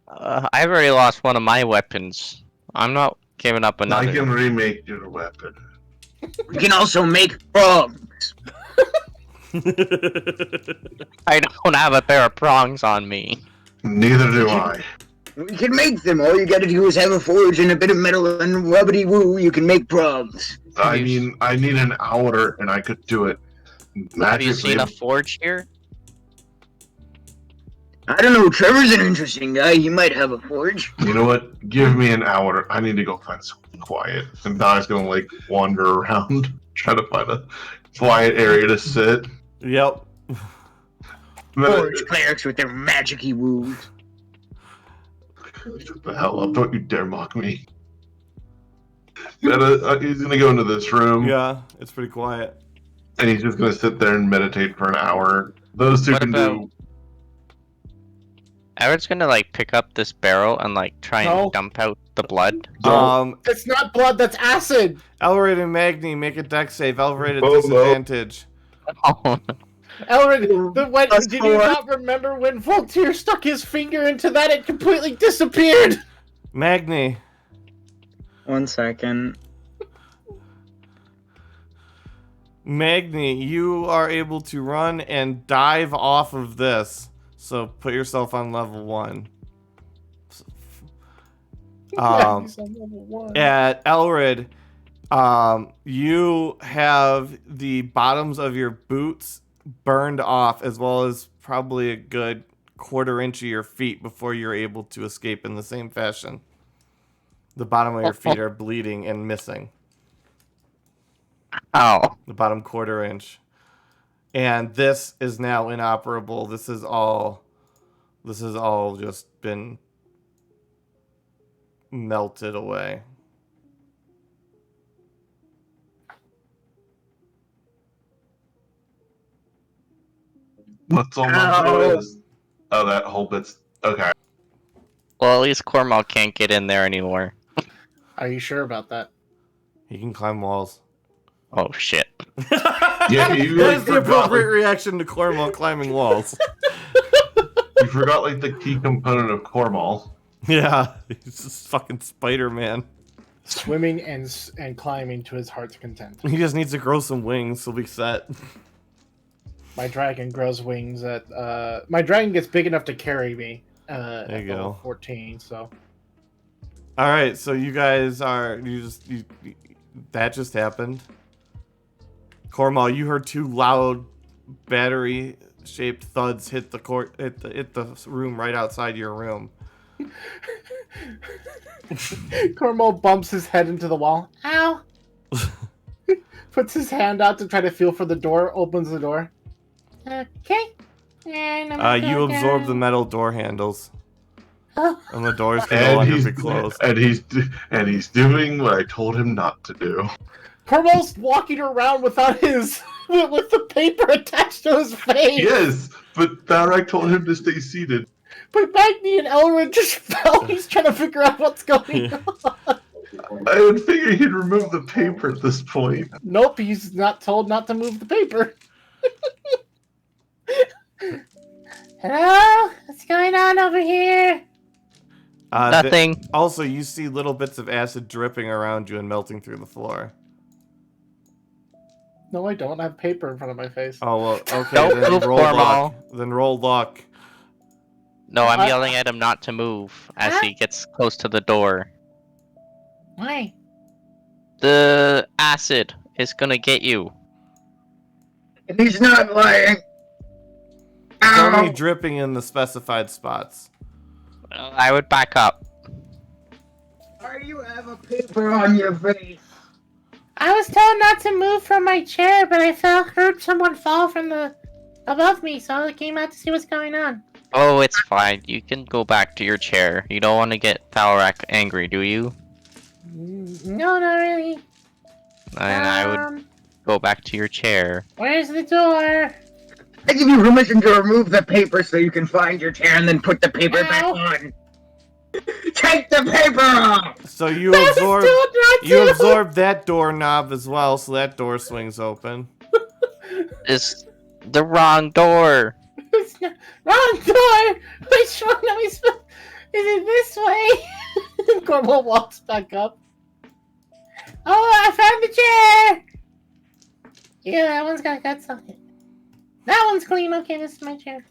I've already lost one of my weapons. I'm not giving up I another. can remake your weapon. We can also make prongs. I don't have a pair of prongs on me. Neither do I. We can make them. All you gotta do is have a forge and a bit of metal and rubbity woo. You can make prongs. I mean, I need an hour and I could do it. Have you seen a magically. forge here? I don't know. Trevor's an interesting guy. He might have a forge. You know what? Give me an hour. I need to go find something quiet. And Dai's gonna, like, wander around, try to find a quiet area to sit. Yep. Forge clerics with their magic-y woos. Shut the hell up. Don't you dare mock me. He's gonna go into this room, Yeah, it's pretty quiet. and he's just gonna sit there and meditate for an hour. Those two What can about- do... Everett's gonna like pick up this barrel and like try and No. dump out the blood. That's not blood, that's acid! Elred and Magni make a deck save. Elred at Oh, no. disadvantage. Oh, Elred, That's did you correct. not remember when Voltaire stuck his finger into that? It completely disappeared! Magni. 1 second. Magni, you are able to run and dive off of this. So put yourself on level 1. He's on level 1. At Elred, you have the bottoms of your boots burned off, as well as probably a good quarter-inch of your feet before you're able to escape in the same fashion. The bottom of your feet are bleeding and missing. ow. The bottom quarter-inch. And this is now inoperable. This is all just been melted away. What's on my Ow. list? Oh, that whole bit's... Okay. Well, at least Cornwall can't get in there anymore. Are you sure about that? He can climb walls. Oh shit. Yeah, you That like is the forgot, appropriate reaction to Cornwall climbing walls. You forgot, like, the key component of Cornwall. Yeah, he's just fucking Spider-Man. Swimming and climbing to his heart's content. He just needs to grow some wings. He'll be set. My dragon grows wings at my dragon gets big enough to carry me There at you level go. 14, so All right, so you guys are that just happened. Cornwall, you heard 2 loud battery-shaped thuds hit the room right outside your room. Cornwall bumps his head into the wall. Ow! Puts his hand out to try to feel for the door, opens the door. Okay. And You absorb the metal door handles, Oh. and the doors can no And longer he's, be closed. and he's doing what I told him not to do. Cornwall's walking around without his with the paper attached to his face. Yes, but Thalrak told him to stay seated. But Magni and Elrin just fell. He's trying to figure out what's going Yeah. on. I would figure he'd remove the paper at this point. Nope, he's not told not to move the paper. Hello? What's going on over here? Nothing. Also, you see little bits of acid dripping around you and melting through the floor. No, I don't. I have paper in front of my face. Oh, well, okay, Don't then move, roll luck. Cornwall. Then roll luck. No, I'm I- yelling at him not to move as Huh? he gets close to the door. Why? The acid is gonna get you. He's not lying. It's only Ow! dripping in the specified spots. I would back up. Why do you have a paper on your face? I was told not to move from my chair, but I heard someone fall from the above me, so I came out to see what's going on. Oh, it's fine. You can go back to your chair. You don't want to get Thalrak angry, do you? No, not really. And I would go back to your chair. Where's the door? I give you permission to remove the paper so you can find your chair and then put the paper back Ow. on. Take the paper off! So you I was absorb told not you to. absorb that doorknob as well, so that door swings open. It's the wrong door. It's not- Wrong door! Which one are we supposed... Is it this way? Cornwall walks back up. Oh, I found the chair! Yeah, that one's got something. That one's clean. Okay, this is my chair.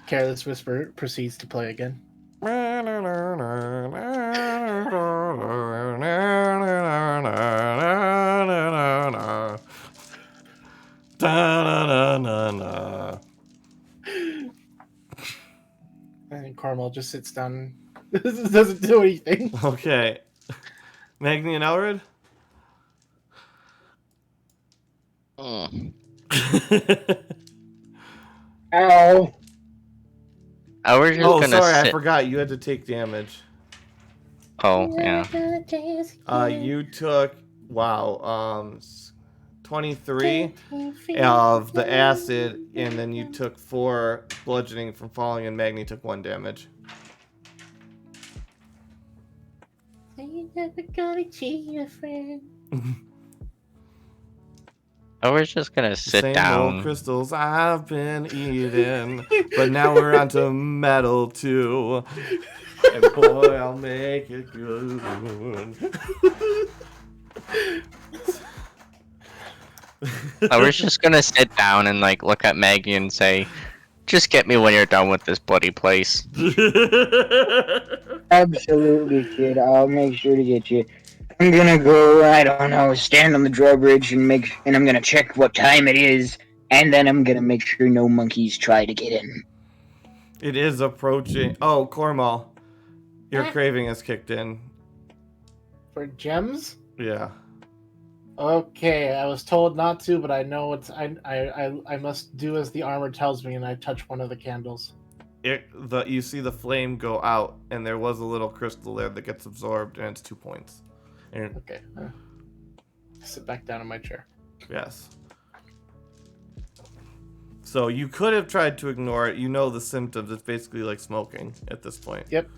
Careless Whisper proceeds to play again. And Cornwall just sits down. Doesn't do anything. Okay. Magni and Elred? Mm. Ow. I was just Oh, gonna sorry, I sit. forgot. You had to take damage. Oh, yeah. You took, 23 of the acid, and then you took 4 bludgeoning from falling, and Magni took 1 damage. You never gonna cheat a friend. I was just gonna sit Same down. old crystals I've been eating, but now we're onto metal too. And boy, I'll make it good. I was just gonna sit down and like look at Maggie and say, "Just get me when you're done with this bloody place." Absolutely, kid. I'll make sure to get you. I'm gonna go, I don't know, stand on the drawbridge and I'm gonna check what time it is, and then I'm gonna make sure no monkeys try to get in. It is approaching. Oh, Cornwall, your Huh? craving has kicked in. For gems? Yeah. Okay, I was told not to, but I know it's I must do as the armor tells me, and I touch one of the candles. You see the flame go out, and there was a little crystal there that gets absorbed, and it's 2 points. And Okay. Sit back down in my chair. yes. So you could have tried to ignore it. You know the symptoms. It's basically like smoking at this point. Yep.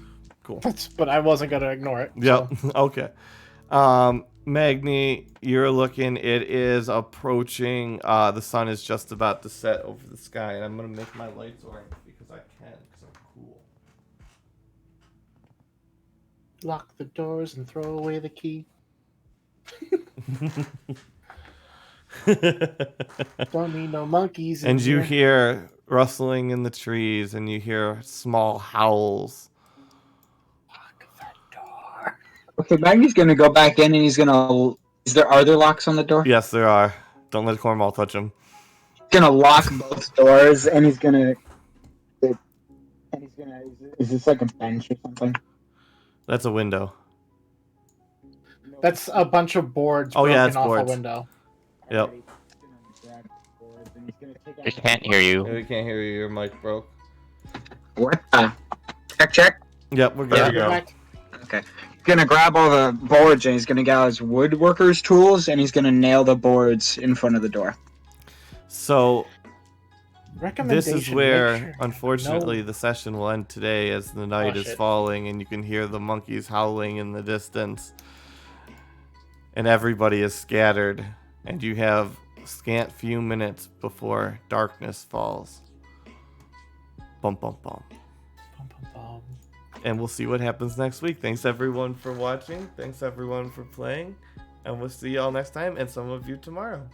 Cool. But I wasn't gonna ignore it. Yep. so- Okay. Magni, you're looking. It is approaching. The sun is just about to set over the sky, and I'm gonna make my lights orange because I can. Because I'm cool. Lock the doors and throw away the key. Don't need no monkeys. in And you here. hear rustling in the trees, and you hear small howls. Lock that door. Okay, Maggie's gonna go back in and he's gonna. Are there locks on the door? Yes, there are. Don't let Cornwall touch him. He's gonna lock both doors and he's gonna. Is this like a bench or something? That's a window. That's a bunch of boards Oh, broken yeah, it's off boards. a window. Yep. I can't hear you. We can't hear you. Your mic broke. What? Check. Yep, we're good Yeah. to go. Back- Okay. He's gonna grab all the boards and he's gonna get out his woodworker's tools and he's gonna nail the boards in front of the door. So this Recommendation, is where, make sure- unfortunately, no- the session will end today as the night is shit. falling and you can hear the monkeys howling in the distance. and everybody is scattered, and you have scant few minutes before darkness falls. Bum bum bum. Bum, bum, bum. And we'll see what happens next week. Thanks everyone for watching. Thanks everyone for playing. And we'll see y'all next time, and some of you tomorrow.